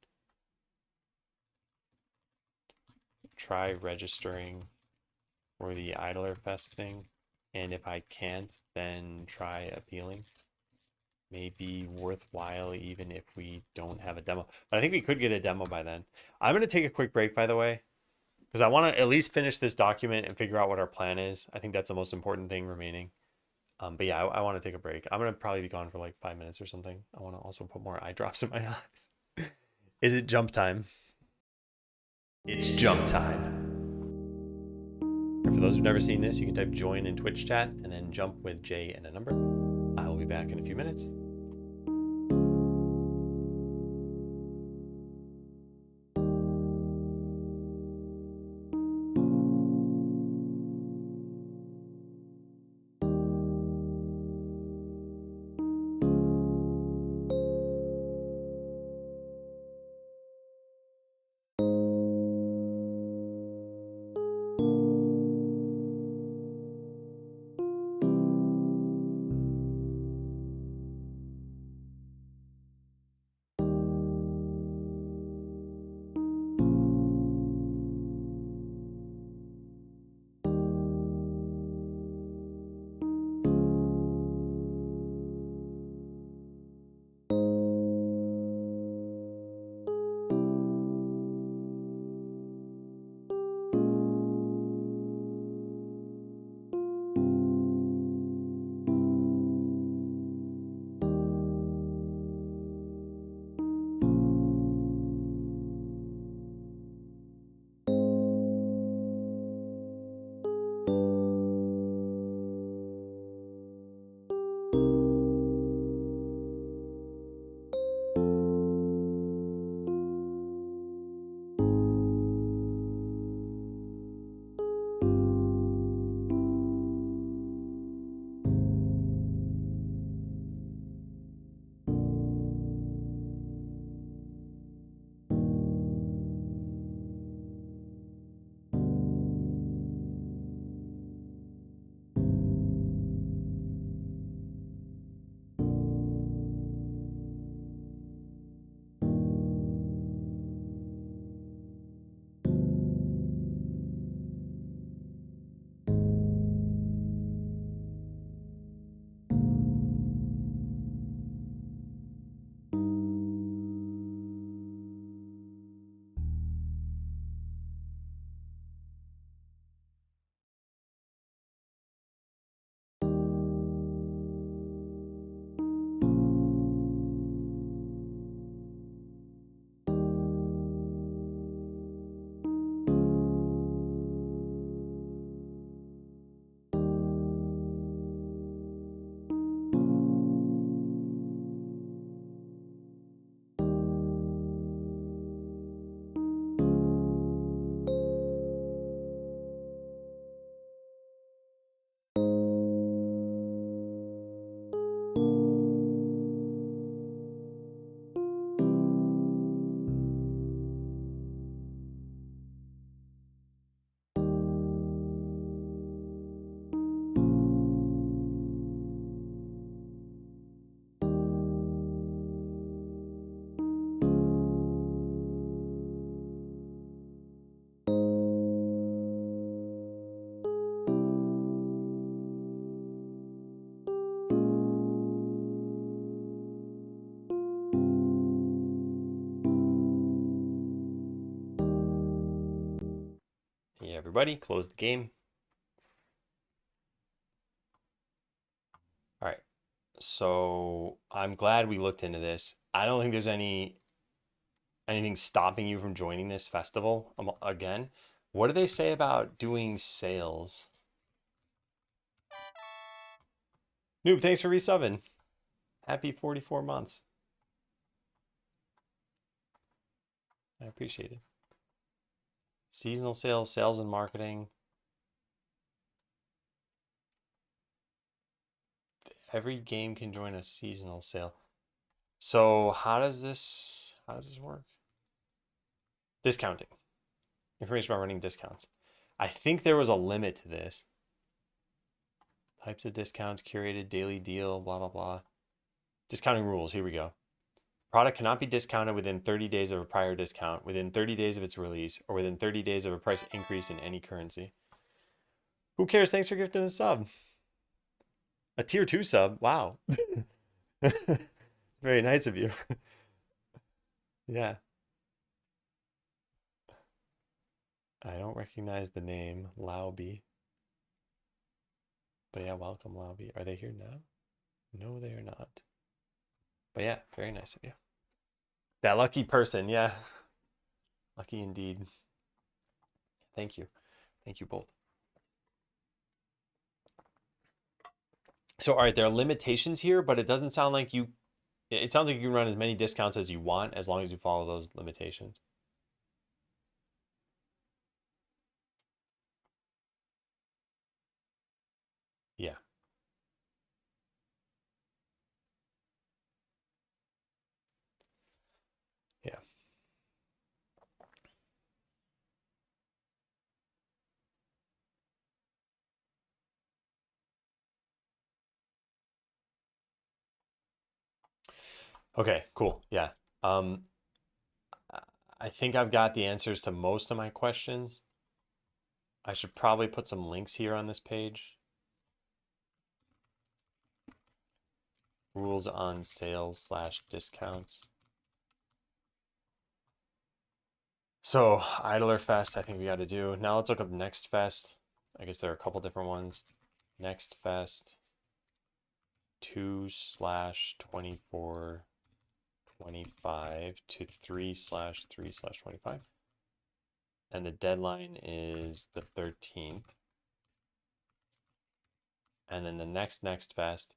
Try registering for the Idler Fest thing. And if I can't, then try appealing. Maybe worthwhile even if we don't have a demo. But I think we could get a demo by then. I'm going to take a quick break, by the way, because I want to at least finish this document and figure out what our plan is. I think that's the most important thing remaining. But yeah, I want to take a break. I'm going to probably be gone for like 5 minutes or something. I want to also put more eye drops in my eyes. Is it jump time? It's jump time. And for those who've never seen this, you can type join in Twitch chat and then jump with J and a number. I will be back in a few minutes. everybody. Close the game. All right. So I'm glad we looked into this. I don't think there's anything stopping you from joining this festival again. What do they say about doing sales? Noob, thanks for resubbing. Happy 44 months. I appreciate it. Seasonal sales, sales and marketing. Every game can join a seasonal sale. So how does this work? Discounting. Information about running discounts. I think there was a limit to this. Types of discounts, curated, daily deal, blah, blah, blah. Discounting rules, here we go. Product cannot be discounted within 30 days of a prior discount, within 30 days of its release, or within 30 days of a price increase in any currency. Who cares? Thanks for gifting a sub. A tier 2 sub. Wow. Very nice of you. Yeah. I don't recognize the name, Lauby. But yeah, welcome, Lauby. Are they here now? No, they are not. But yeah, very nice of you. That lucky person, yeah. Lucky indeed. Thank you. Thank you both. So, all right, there are limitations here, but it doesn't sound like you... It sounds like you can run as many discounts as you want as long as you follow those limitations. Yeah. Yeah. Okay, cool. Yeah. I think I've got the answers to most of my questions. I should probably put some links here on this page. Rules on sales / discounts. So Idler Fest, I think we got to do. Now let's look up Next Fest. I guess there are a couple different ones. Next Fest 2/24/25 to 3/3/25. And the deadline is the 13th. And then the next Fest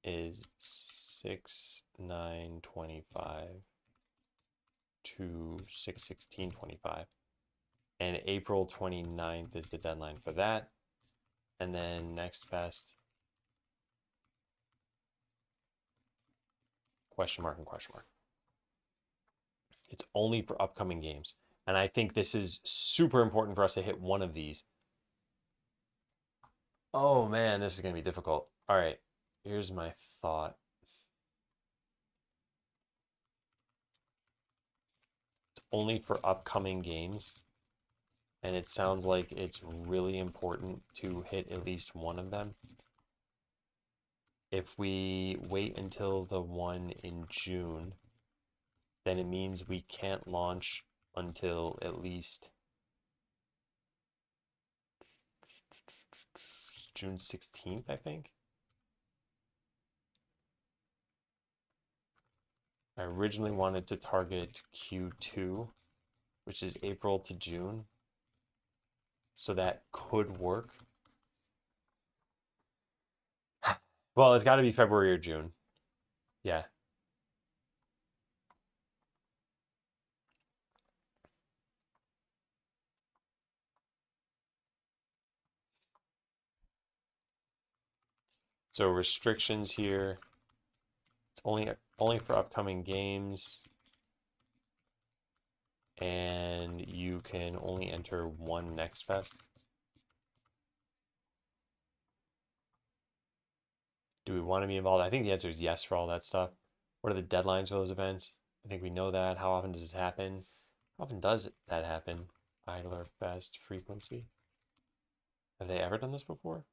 is 6/9/25 to 6/16/25. And April 29th is the deadline for that. And then Next Fest, question mark and question mark. It's only for upcoming games. And I think this is super important for us to hit one of these. Oh man, this is going to be difficult. All right, here's my thought. It's only for upcoming games. And it sounds like it's really important to hit at least one of them. If we wait until the one in June, then it means we can't launch until at least June 16th, I think. I originally wanted to target Q2, which is April to June. So that could work. Well, it's got to be February or June. Yeah. So restrictions here. It's only for upcoming games. And you can only enter one Next Fest. Do we want to be involved? I think the answer is yes for all that stuff. What are the deadlines for those events? I think we know that. How often does this happen? How often does that happen? Idler Fest frequency. Have they ever done this before?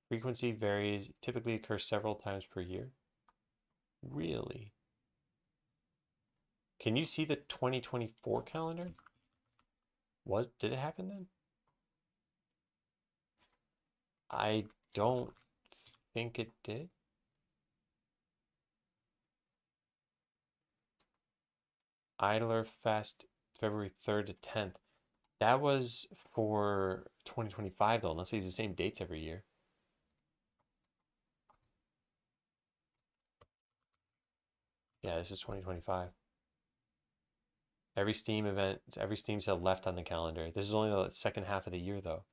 Frequency varies, typically occurs several times per year. Really? Can you see the 2024 calendar? Did it happen then? I don't think it did. Idler Fest, February 3rd to 10th. That was for 2025 though, unless they use the same dates every year. Yeah, this is 2025. Every Steam event, every Steam sale left on the calendar. This is only the second half of the year though.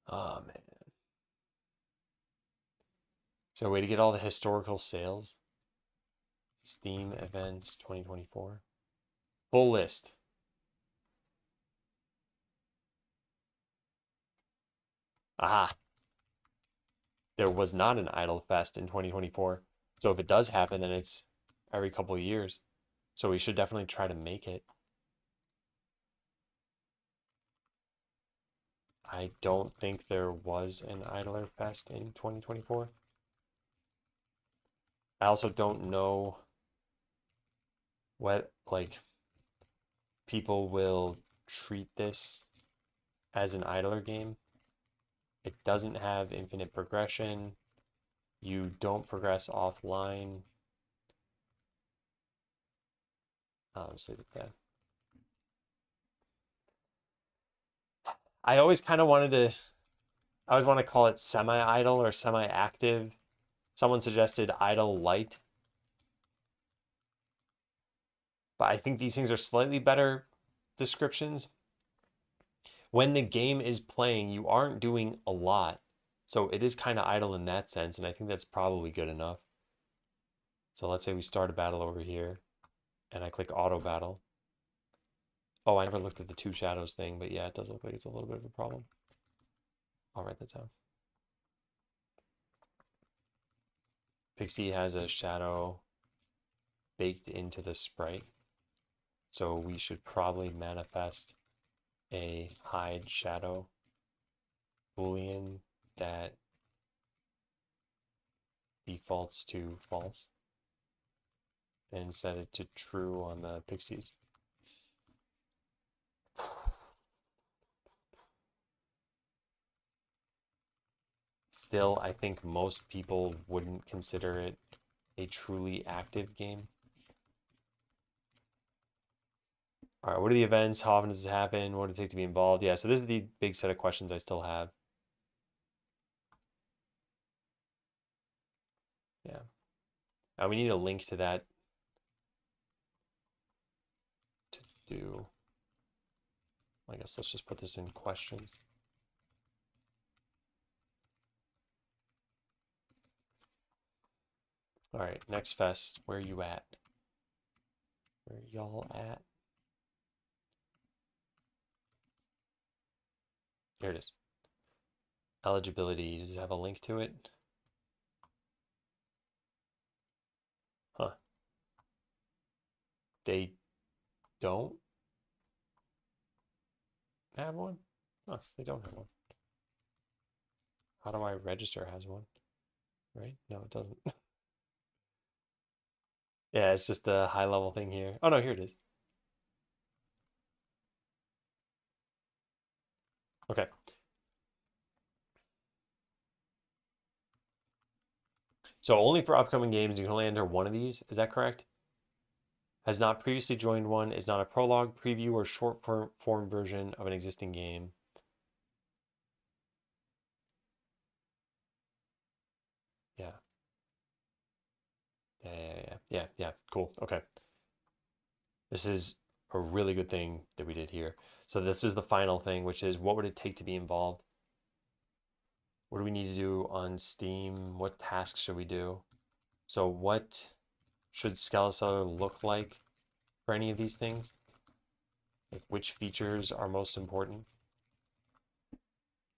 Oh man. So way to get all the historical sales. Steam events 2024. Full list. Aha. There was not an Idle Fest in 2024. So if it does happen, then it's every couple of years. So we should definitely try to make it. I don't think there was an Idler Fest in 2024. I also don't know what, like, people will treat this as an idler game. It doesn't have infinite progression. You don't progress offline. I'll just leave it there. I always kind of wanted to, I always want to call it semi-idle or semi-active. Someone suggested idle light. But I think these things are slightly better descriptions. When the game is playing, you aren't doing a lot. So it is kind of idle in that sense, and I think that's probably good enough. So let's say we start a battle over here, and I click auto battle. Oh, I never looked at the two shadows thing, but yeah, it does look like it's a little bit of a problem. I'll write that down. Pixie has a shadow baked into the sprite. So we should probably manifest a hide shadow boolean that defaults to false and set it to true on the pixies. Still, I think most people wouldn't consider it a truly active game. All right, what are the events? How often does this happen? What does it take to be involved? Yeah, so this is the big set of questions I still have. Yeah. We need a link to that to do. I guess let's just put this in questions. All right, next fest. Where are you at? Where y'all at? Here it is. Eligibility. Does it have a link to it? Huh. They don't have one? Huh, they don't have one. How do I register as one? Right? No, it doesn't. Yeah, it's just the high level thing here. Oh no, here it is. Okay. So only for upcoming games, you can only enter one of these. Is that correct? Has not previously joined one, is not a prologue, preview, or short form version of an existing game. Yeah. Yeah. Cool. Okay. This is a really good thing that we did here. So this is the final thing, which is what would it take to be involved? What do we need to do on Steam? What tasks should we do? So what should Skeleseller look like for any of these things? Like which features are most important?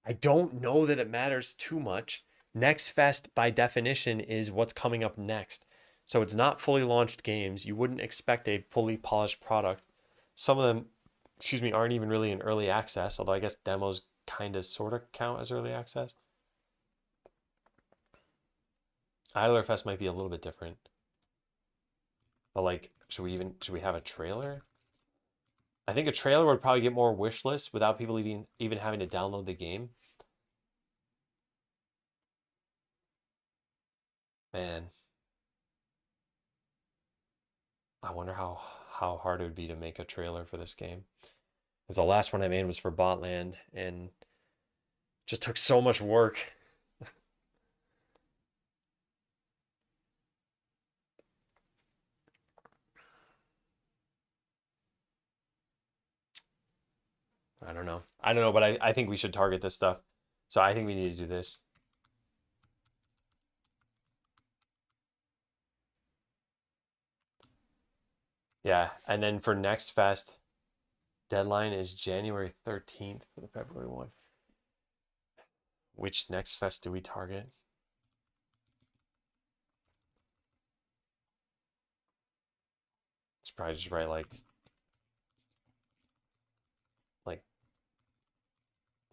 I don't know that it matters too much. Next Fest, by definition, is what's coming up next. So it's not fully launched games. You wouldn't expect a fully polished product. Some of them, excuse me, aren't even really in early access, although I guess demos kind of sort of count as early access. Idler Fest might be a little bit different. But like, should we have a trailer? I think a trailer would probably get more wish lists without people even having to download the game. Man, I wonder how hard it would be to make a trailer for this game. Because the last one I made was for Botland and just took so much work. I don't know. I don't know, but I think we should target this stuff. So I think we need to do this. Yeah, and then for next fest, deadline is January 13th for the February one. Which next fest do we target? It's probably just write like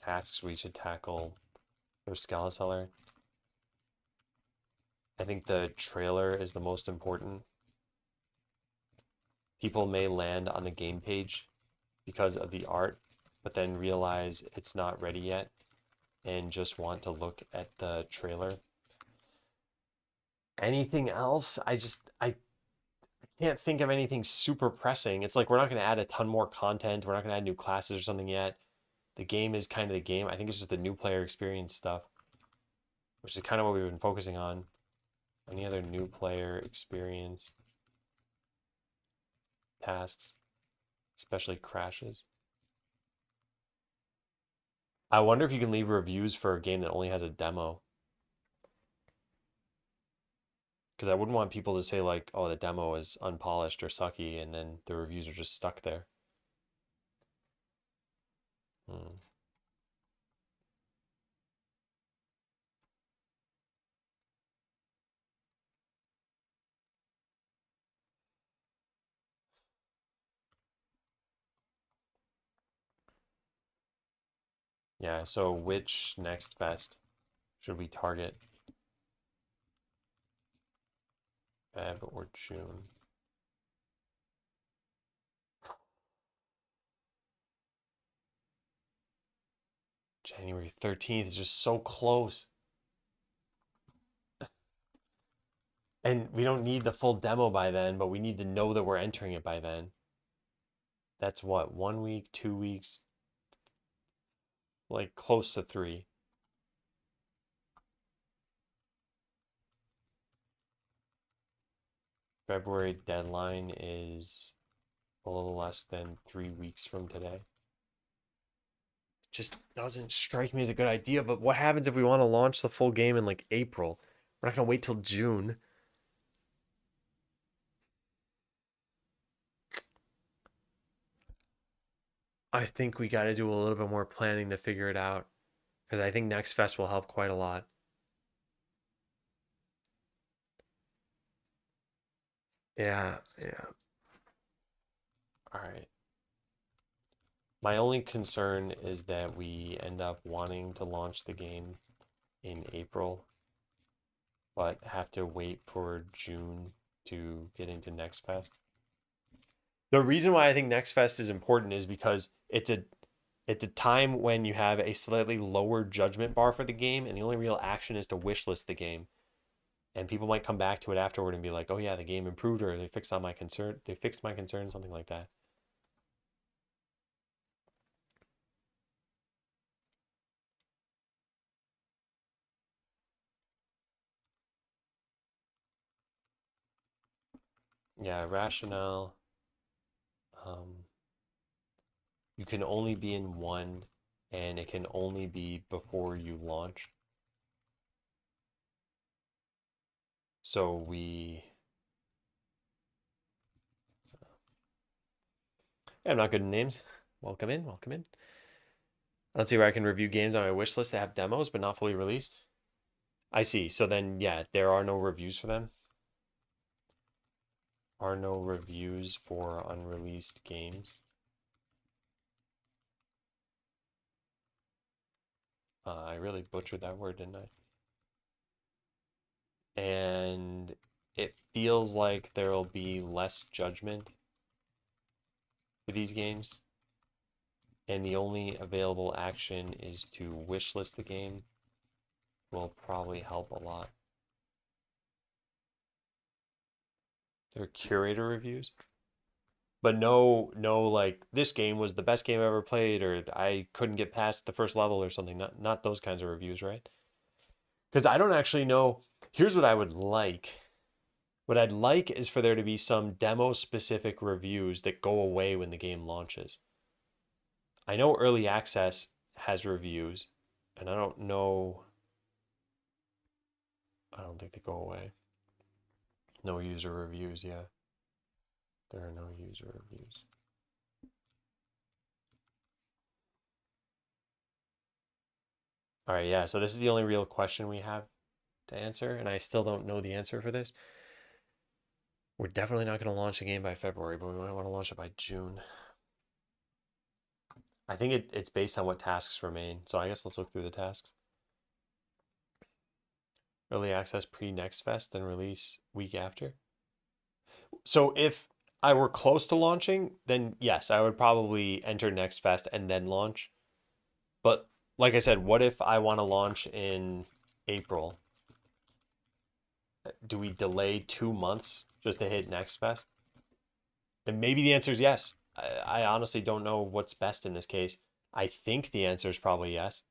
tasks we should tackle for Skeleseller. I think the trailer is the most important. People may land on the game page because of the art, but then realize it's not ready yet and just want to look at the trailer. Anything else? I can't think of anything super pressing. It's like we're not going to add a ton more content. We're not going to add new classes or something yet. The game is kind of the game. I think it's just the new player experience stuff, which is kind of what we've been focusing on. Any other new player experience tasks, especially crashes? I wonder if you can leave reviews for a game that only has a demo. Because I wouldn't want people to say like, oh, the demo is unpolished or sucky, and then the reviews are just stuck there. Hmm. Yeah, so which next fest should we target? Feb or June? January 13th is just so close. And we don't need the full demo by then, but we need to know that we're entering it by then. That's what, 1 week, 2 weeks, like close to 3. February deadline is a little less than 3 weeks from today. Just doesn't strike me as a good idea. But what happens if we want to launch the full game in like April? We're not gonna wait till June. I think we got to do a little bit more planning to figure it out because I think Next Fest will help quite a lot. Yeah, yeah. All right. My only concern is that we end up wanting to launch the game in April, but have to wait for June to get into Next Fest. The reason why I think Next Fest is important is because it's a time when you have a slightly lower judgment bar for the game, and the only real action is to wishlist the game. And people might come back to it afterward and be like, "Oh yeah, the game improved, or they fixed on my concern. They fixed my concern, something like that." Yeah, rationale. Um, you can only be in one, and it can only be before you launch. So yeah, I'm not good at names. Welcome in, welcome in. Let's see where I can review games on my wish list that have demos but not fully released. I see. So then, yeah, there are no reviews for them. Are no reviews for unreleased games. I really butchered that word, didn't I? And it feels like there'll be less judgment for these games and the only available action is to wishlist the game, will probably help a lot. There are curator reviews, but no, like this game was the best game I ever played, or I couldn't get past the first level or something. Not those kinds of reviews, right? Because I don't actually know. Here's what I would like. What I'd like is for there to be some demo specific reviews that go away when the game launches. I know early access has reviews, and I don't know. I don't think they go away. No user reviews, yeah. There are no user reviews. All right, yeah, so this is the only real question we have to answer, and I still don't know the answer for this. We're definitely not going to launch the game by February, but we might want to launch it by June. I think it's based on what tasks remain, so I guess let's look through the tasks. Early access pre-Next Fest, then release week after. So if I were close to launching, then yes, I would probably enter Next Fest and then launch. But like I said, what if I want to launch in April? Do we delay 2 months just to hit Next Fest? And maybe the answer is yes. I honestly don't know what's best in this case. I think the answer is probably yes.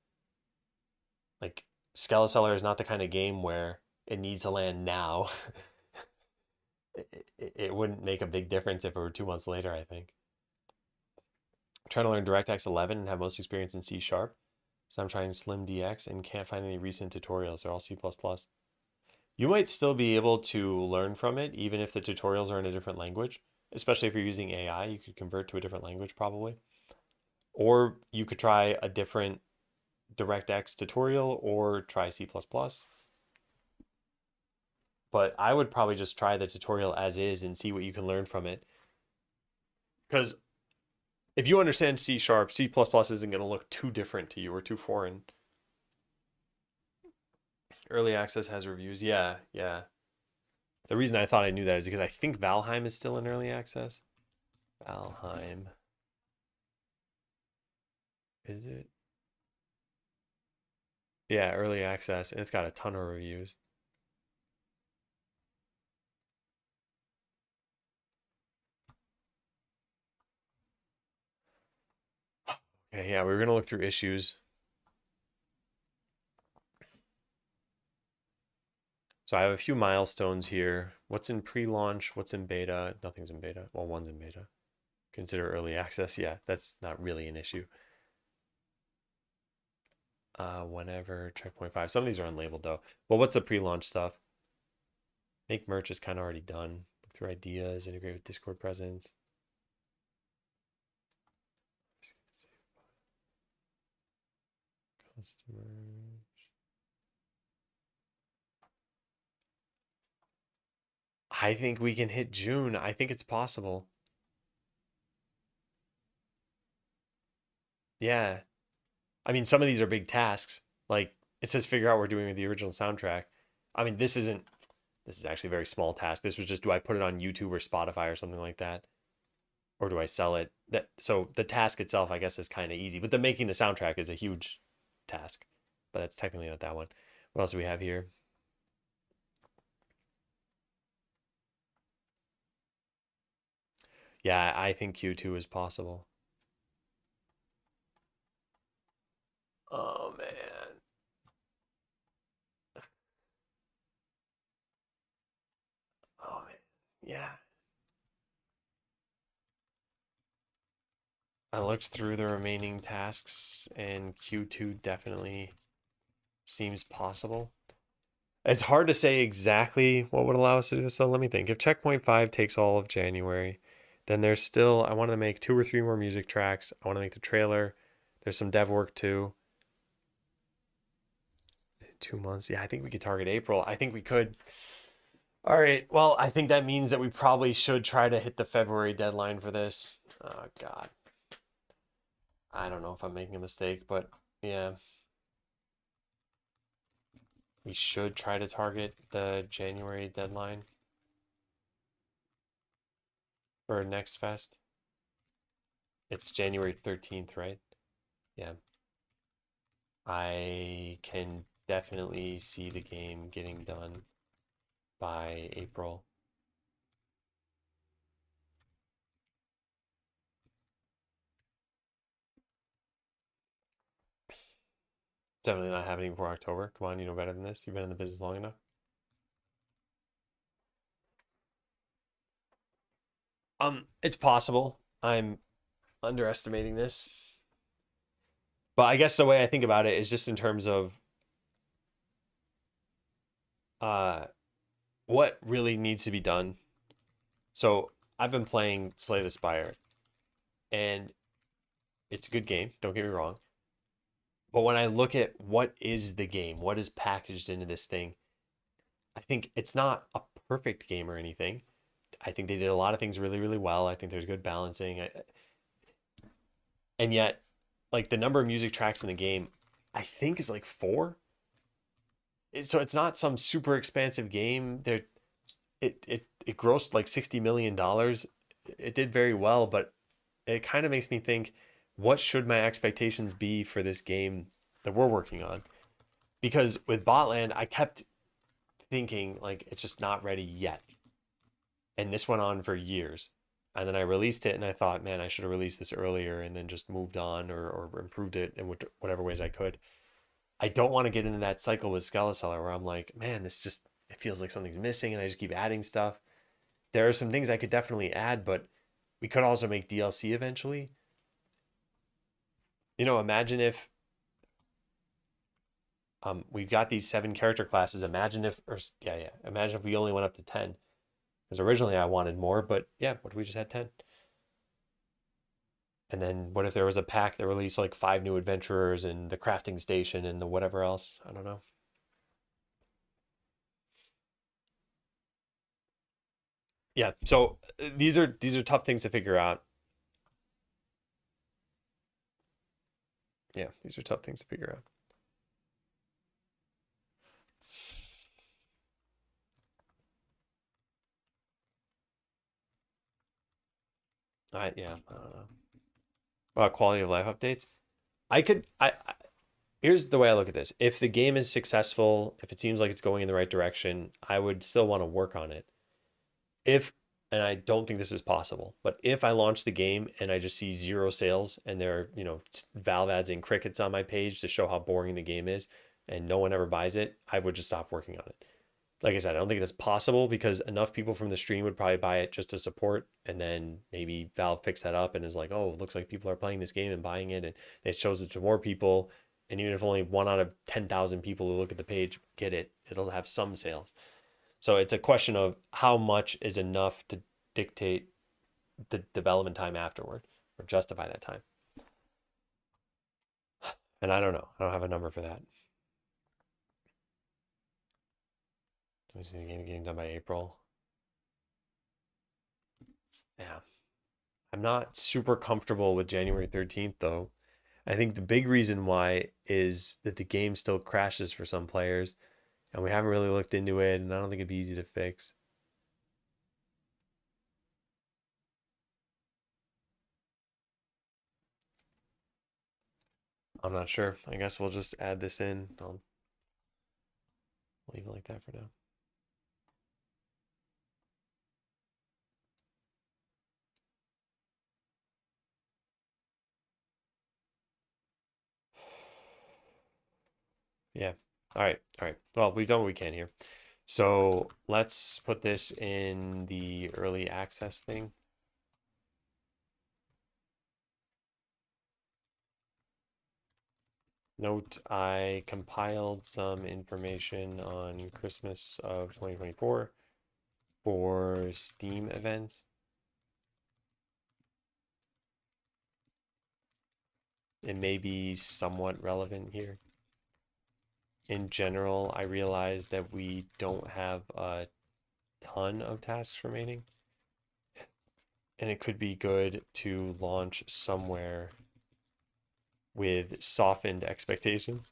Like, Skeleseller is not the kind of game where it needs to land now. It wouldn't make a big difference if it were 2 months later, I think. I'm trying to learn DirectX 11 and have most experience in C#. So I'm trying Slim DX and can't find any recent tutorials. They're all C++. You might still be able to learn from it, even if the tutorials are in a different language. Especially if you're using AI, you could convert to a different language probably. Or you could try a different DirectX tutorial or try C++. But I would probably just try the tutorial as is and see what you can learn from it. Because if you understand C#, C++ isn't going to look too different to you or too foreign. Early access has reviews. Yeah, yeah. The reason I thought I knew that is because I think Valheim is still in early access. Valheim. Is it? Yeah, early access. And it's got a ton of reviews. Okay, yeah, we're going to look through issues. So I have a few milestones here. What's in pre-launch? What's in beta? Nothing's in beta. Well, one's in beta. Consider early access. Yeah, that's not really an issue. Whenever, checkpoint 5. Some of these are unlabeled though. Well, what's the pre-launch stuff? Make merch is kind of already done. Look through ideas, integrate with Discord presence. Customers. I think we can hit June. I think it's possible. Yeah. I mean, some of these are big tasks. Like it says figure out what we're doing with the original soundtrack. I mean, this is actually a very small task. This was just, do I put it on YouTube or Spotify or something like that? Or do I sell it? So the task itself, I guess, is kind of easy. But the making the soundtrack is a huge task. But that's technically not that one. What else do we have here? Yeah, I think Q2 is possible. Oh, man. Oh, man. Yeah. I looked through the remaining tasks, and Q2 definitely seems possible. It's hard to say exactly what would allow us to do this, so let me think. If checkpoint 5 takes all of January, then there's still, I want to make 2 or 3 more music tracks. I want to make the trailer. There's some dev work too. 2 months. Yeah, I think we could target April. I think we could. All right. Well, I think that means that we probably should try to hit the February deadline for this. Oh, God. I don't know if I'm making a mistake, but yeah. We should try to target the January deadline for Next Fest. It's January 13th, right? Yeah. I can definitely see the game getting done by April. It's definitely not happening before October. Come on, you know better than this. You've been in the business long enough. It's possible. I'm underestimating this. But I guess the way I think about it is just in terms of uh what really needs to be done. So I've been playing Slay the Spire, and it's a good game, don't get me wrong. But when I look at what is the game, what is packaged into this thing, I think it's not a perfect game or anything. I think they did a lot of things really, really well. I think there's good balancing. And yet, like the number of music tracks in the game, I think is like four. So it's not some super expansive game. It grossed like $60 million. It did very well, but it kind of makes me think, what should my expectations be for this game that we're working on? Because with Botland, I kept thinking like it's just not ready yet. And this went on for years. And then I released it and I thought, man, I should have released this earlier and then just moved on or improved it in whatever ways I could. I don't want to get into that cycle with Skeleseller where I'm like, man, this just, it feels like something's missing and I just keep adding stuff. There are some things I could definitely add, but we could also make DLC eventually. Imagine if we've got these 7 character classes. Imagine if, or yeah, imagine if we only went up to 10. Because originally I wanted more, but yeah, what if we just had 10? And then what if there was a pack that released like 5 new adventurers and the crafting station and the whatever else? I don't know. Yeah, so these are tough things to figure out. Yeah, these are tough things to figure out. I don't know. Quality of life updates. I could I here's the way I look at this. If the game is successful, if it seems like it's going in the right direction, I would still want to work on it. If And I don't think this is possible, but if I launch the game and I just see zero sales and there are, Valve ads and crickets on my page to show how boring the game is and no one ever buys it, I would just stop working on it. Like I said, I don't think it's possible because enough people from the stream would probably buy it just to support. And then maybe Valve picks that up and is like, oh, it looks like people are playing this game and buying it. And it shows it to more people. And even if only 1 out of 10,000 people who look at the page get it, it'll have some sales. So it's a question of how much is enough to dictate the development time afterward or justify that time. And I don't know. I don't have a number for that. We see the game getting done by April. Yeah. I'm not super comfortable with January 13th though. I think the big reason why is that the game still crashes for some players and we haven't really looked into it and I don't think it'd be easy to fix. I'm not sure. I guess we'll just add this in. I'll leave it like that for now. Yeah. All right. All right. Well, we've done what we can here. So let's put this in the early access thing. Note, I compiled some information on Christmas of 2024 for Steam events. It may be somewhat relevant here. In general, I realize that we don't have a ton of tasks remaining. And it could be good to launch somewhere with softened expectations.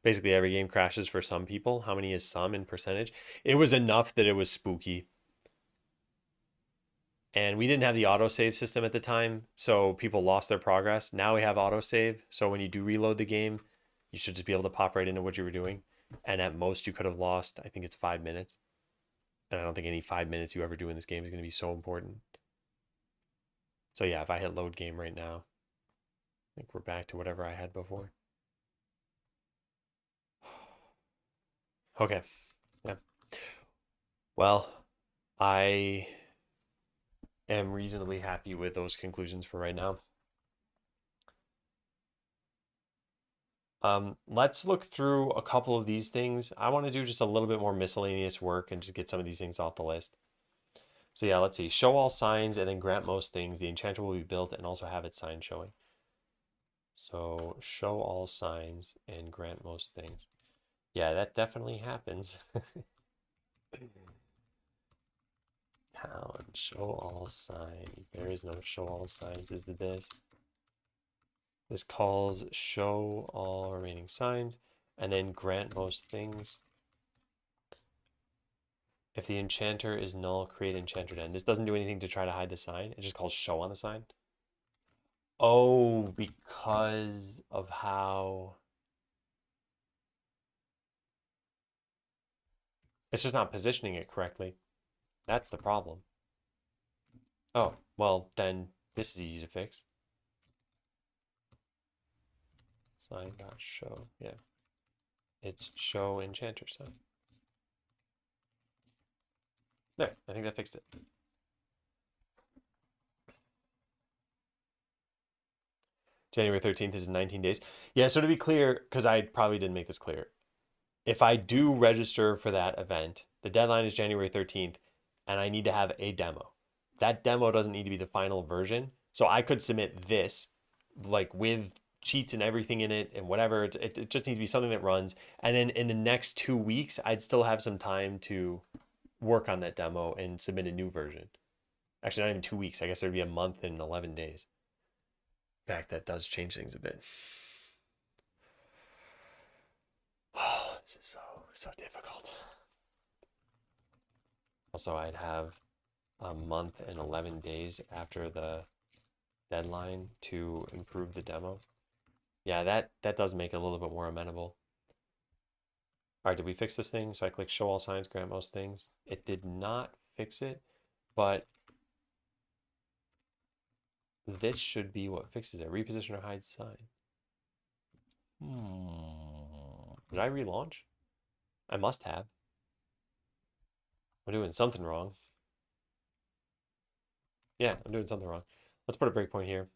Basically, every game crashes for some people. How many is some in percentage? It was enough that it was spooky. And we didn't have the autosave system at the time, so people lost their progress. Now we have autosave, so when you do reload the game, you should just be able to pop right into what you were doing. And at most, you could have lost, I think it's 5 minutes. And I don't think any 5 minutes you ever do in this game is going to be so important. So yeah, if I hit load game right now, I think we're back to whatever I had before. Okay, yeah. Well, I am reasonably happy with those conclusions for right now. Let's look through a couple of these things. I want to do just a little bit more miscellaneous work and just get some of these things off the list. So yeah, let's see. Show all signs and then grant most things. The enchanter will be built and also have its sign showing. So show all signs and grant most things. Yeah, that definitely happens. Town, show all signs. There is no show all signs, is it this? This calls show all remaining signs and then grant most things. If the enchanter is null, create enchanter den. This doesn't do anything to try to hide the sign. It just calls show on the sign. Oh, because of how... It's just not positioning it correctly. That's the problem. Oh, well, then this is easy to fix. Sign.show, yeah. It's show enchanter sign. There, I think that fixed it. January 13th is 19 days. Yeah, so to be clear, because I probably didn't make this clear, if I do register for that event, the deadline is January 13th, and I need to have a demo. That demo doesn't need to be the final version. So I could submit this, like with cheats and everything in it and whatever. It just needs to be something that runs. And then in the next 2 weeks, I'd still have some time to work on that demo and submit a new version. Actually, not even 2 weeks. I guess there'd be a month and 11 days. In fact, that does change things a bit. Oh, this is so difficult. Also, I'd have a month and 11 days after the deadline to improve the demo. Yeah, that does make it a little bit more amenable. All right, did we fix this thing? So I click show all signs, grant most things. It did not fix it, but this should be what fixes it. Reposition or hide sign. Did I relaunch? I must have. I'm doing something wrong. Yeah, I'm doing something wrong. Let's put a breakpoint here.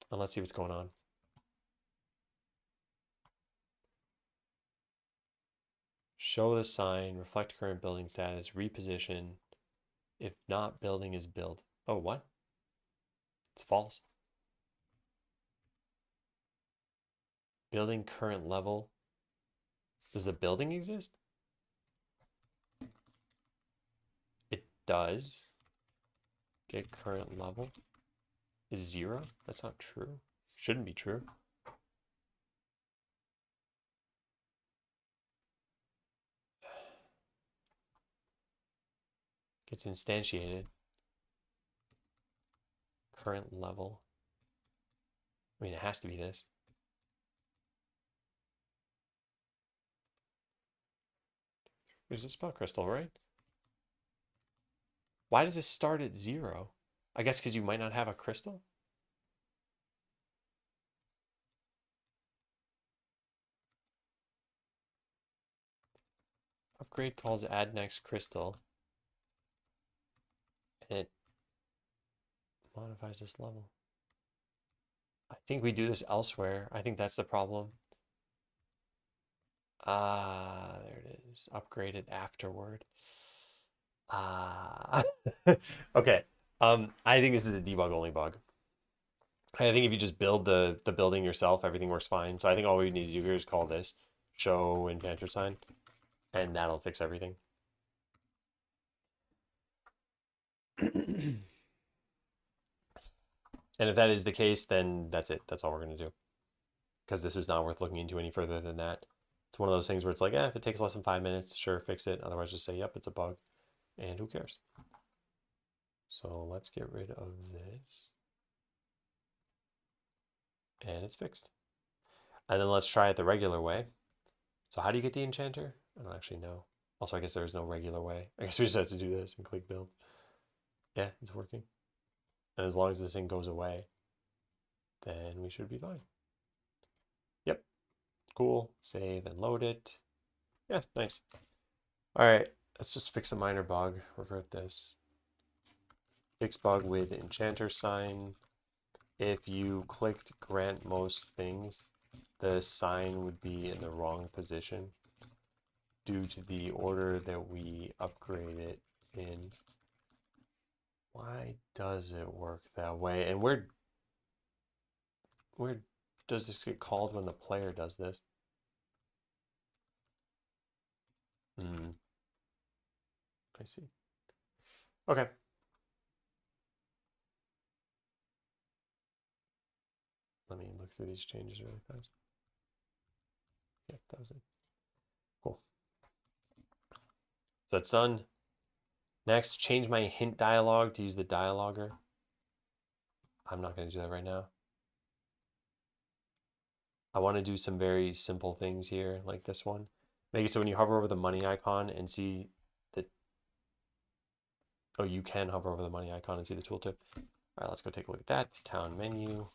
And let's see what's going on. Show the sign, reflect current building status, reposition. If not, building is built. Oh, what? It's false. Building current level. Does the building exist? It does. Get current level is 0. That's not true. Shouldn't be true. Gets instantiated. Current level. I mean, it has to be this. There's a spell crystal, right? Why does this start at 0? I guess because you might not have a crystal? Upgrade calls add next crystal. And it modifies this level. I think we do this elsewhere. I think that's the problem. There it is. Upgraded afterward. Okay. I think this is a debug only bug. I think if you just build the building yourself, everything works fine. So I think all we need to do here is call this show enchanter sign, and that'll fix everything. And if that is the case, then that's it. That's all we're going to do. Because this is not worth looking into any further than that. It's one of those things where it's like, if it takes less than 5 minutes, sure, fix it. Otherwise, just say, yep, it's a bug. And who cares? So let's get rid of this. And it's fixed. And then let's try it the regular way. So how do you get the enchanter? I don't actually know. Also, I guess there's no regular way. I guess we just have to do this and click build. Yeah, it's working. And as long as this thing goes away, then we should be fine. Yep. Cool. Save and load it. Yeah, nice. All right, let's just fix a minor bug. Revert this. Fix bug with enchanter sign. If you clicked grant most things, the sign would be in the wrong position due to the order that we upgrade it in. Why does it work that way? And where does this get called when the player does this? I see. Okay. Let me look through these changes really fast. Yep, that was it. Cool. So that's done. Next, change my hint dialog to use the dialogger. I'm not going to do that right now. I want to do some very simple things here, like this one. Make it so when you hover over the money icon and see the... Oh, you can hover over the money icon and see the tooltip. All right, let's go take a look at that. Town menu.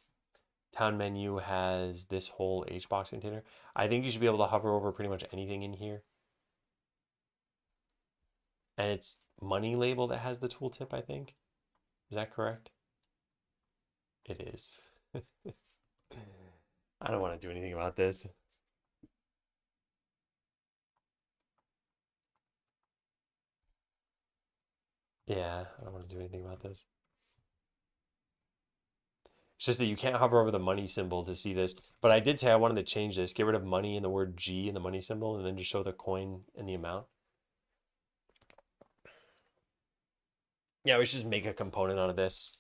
Town menu has this whole HBox container. I think you should be able to hover over pretty much anything in here. And it's money label that has the tooltip, I think. Is that correct? It is. I don't want to do anything about this. Yeah, I don't want to do anything about this. It's just that you can't hover over the money symbol to see this. But I did say I wanted to change this. Get rid of money and the word G in the money symbol, and then just show the coin and the amount. Yeah, we should just make a component out of this.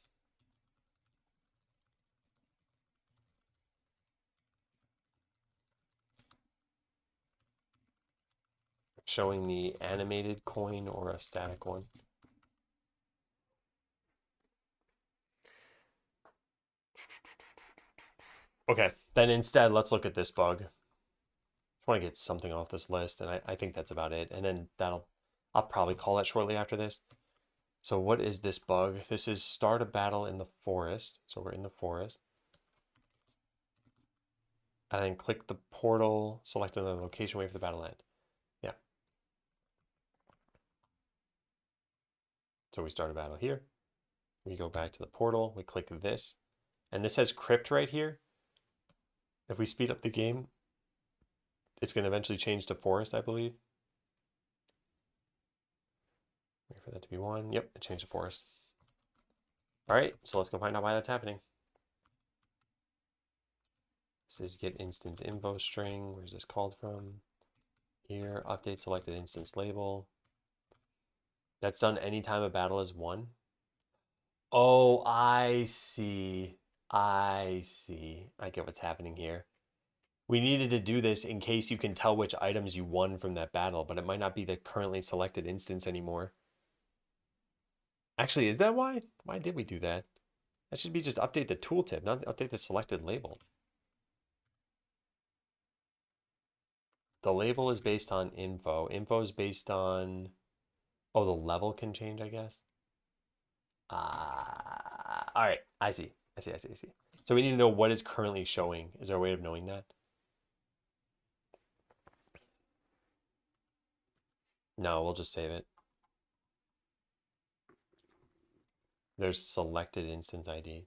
Showing the animated coin or a static one. Okay, then instead, let's look at this bug. I want to get something off this list, and I think that's about it. And then I'll probably call that shortly after this. So what is this bug? This is start a battle in the forest. So we're in the forest. And then click the portal, select another location, wait for the battle end. Yeah. So we start a battle here. We go back to the portal, we click this. And this says crypt right here. If we speed up the game, it's going to eventually change to forest, I believe. Wait for that to be 1. Yep, it changed to forest. All right, so let's go find out why that's happening. This is get instance info string. Where's this called from? Here, update selected instance label. That's done anytime a battle is won. Oh, I see. I see. I get what's happening here. We needed to do this in case you can tell which items you won from that battle, but it might not be the currently selected instance anymore. Actually, is that why? Why did we do that? That should be just update the tooltip, not update the selected label. The label is based on info. Info is based on... Oh, the level can change, I guess. All right, I see. I see. So we need to know what is currently showing. Is there a way of knowing that? No, we'll just save it. There's selected instance ID.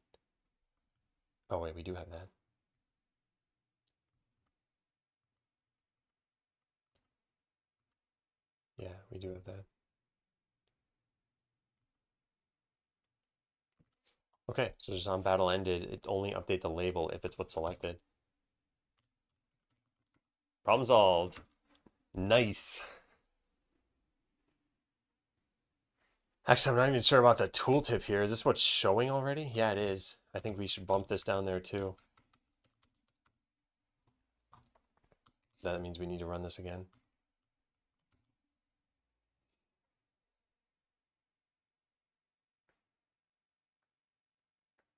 Oh wait, we do have that. Yeah, we do have that. Okay, so just on battle ended, it only update the label if it's what's selected. Problem solved. Nice. Actually, I'm not even sure about the tooltip here. Is this what's showing already? Yeah, it is. I think we should bump this down there too. That means we need to run this again.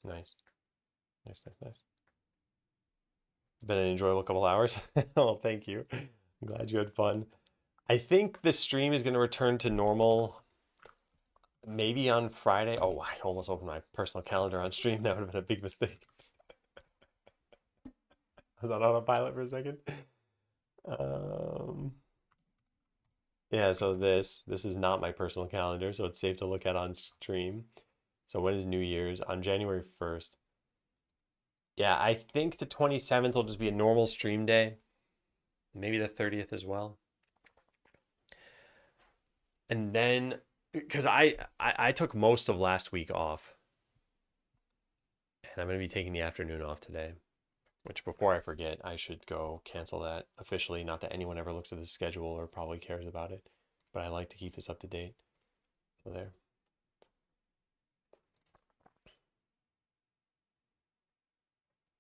Nice. Nice, nice, nice. It's been an enjoyable couple hours. Well, thank you. I'm glad you had fun. I think this stream is going to return to normal maybe on Friday. Oh, I almost opened my personal calendar on stream. That would have been a big mistake. I was on autopilot for a second. Um, yeah, so this is not my personal calendar, so it's safe to look at on stream. So when is New Year's? On January 1st. Yeah, I think the 27th will just be a normal stream day. Maybe the 30th as well. And then, because I took most of last week off, and I'm going to be taking the afternoon off today, which before I forget, I should go cancel that officially. Not that anyone ever looks at the schedule or probably cares about it, but I like to keep this up to date. So there.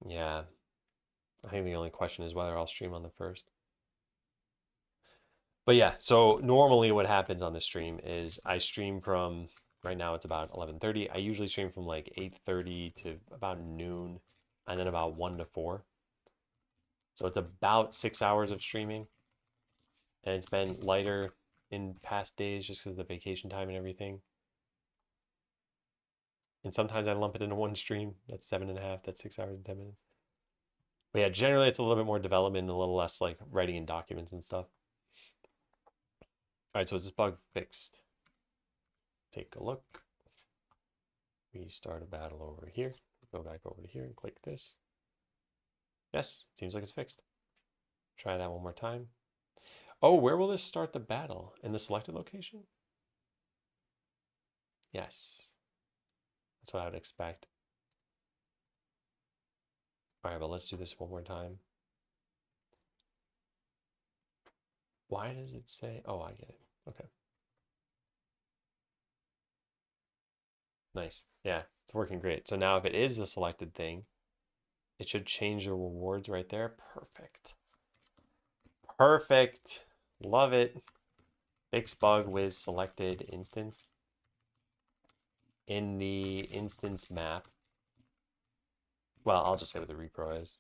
Yeah, I think the only question is whether I'll stream on the 1st. But yeah, so normally what happens on the stream is I stream from, right now it's about 11:30. I usually stream from like 8:30 to about noon, and then about 1 to 4. So it's about 6 hours of streaming. And it's been lighter in past days just because of the vacation time and everything. And sometimes I lump it into one stream. That's 7.5, that's 6 hours and 10 minutes. But yeah, generally it's a little bit more development and a little less like writing in documents and stuff. All right, so is this bug fixed? Take a look. We start a battle over here. Go back over to here and click this. Yes, seems like it's fixed. Try that one more time. Oh, where will this start the battle? In the selected location? Yes. That's what I would expect. All right, but let's do this one more time. Why does it say? Oh, I get it. Okay. Nice. Yeah, it's working great. So now if it is the selected thing, it should change the rewards right there. Perfect. Perfect. Love it. Fix bug with selected instance. In the instance map. Well, I'll just say what the repro is.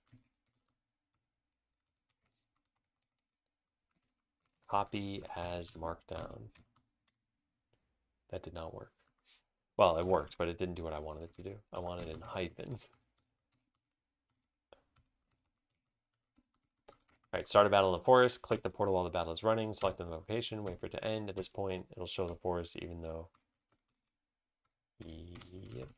Copy as markdown. That did not work. Well, it worked, but it didn't do what I wanted it to do. I wanted it in hyphens. All right, start a battle in the forest. Click the portal while the battle is running. Select the location. Wait for it to end. At this point, it'll show the forest even though... Yep.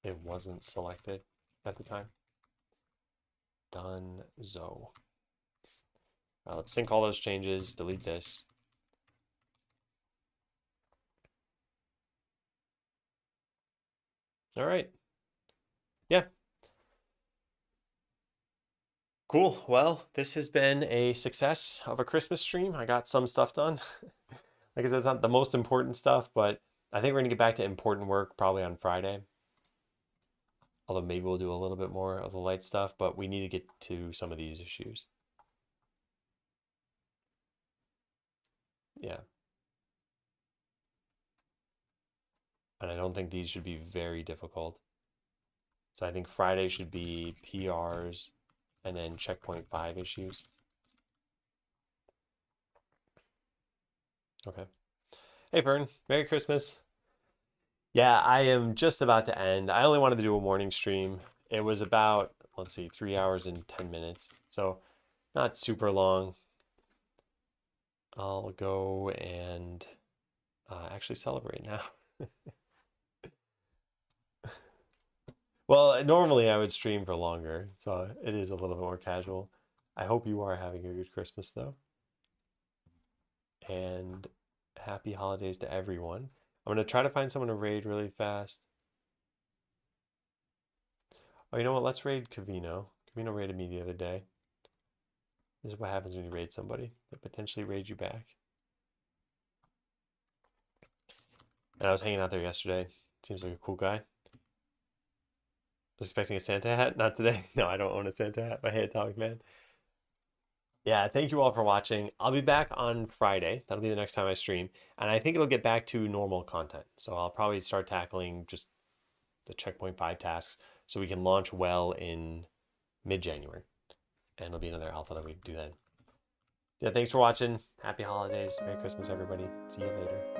It wasn't selected at the time. Done. Zo. Let's sync all those changes. Delete this. All right. Yeah. Cool. Well, this has been a success of a Christmas stream. I got some stuff done. Like I said, it's not the most important stuff, but I think we're going to get back to important work probably on Friday. Although maybe we'll do a little bit more of the light stuff, but we need to get to some of these issues. Yeah. And I don't think these should be very difficult. So I think Friday should be PRs and then checkpoint 5 issues. Okay. Hey, Fern. Merry Christmas. Yeah, I am just about to end. I only wanted to do a morning stream. It was about, let's see, 3 hours and 10 minutes. So not super long. I'll go and actually celebrate now. Well, normally I would stream for longer, so it is a little bit more casual. I hope you are having a good Christmas, though. And happy holidays to everyone. I'm going to try to find someone to raid really fast. Oh, you know what? Let's raid Cavino. Cavino raided me the other day. This is what happens when you raid somebody. They potentially raid you back. And I was hanging out there yesterday. Seems like a cool guy. Was expecting a Santa hat. Not today. No, I don't own a Santa hat. But hey, Atomic Man. Yeah, thank you all for watching. I'll be back on Friday. That'll be the next time I stream. And I think it'll get back to normal content. So I'll probably start tackling just the checkpoint 5 tasks so we can launch well in mid-January. And it'll be another alpha that we do then. Yeah, thanks for watching. Happy holidays. Merry Christmas, everybody. See you later.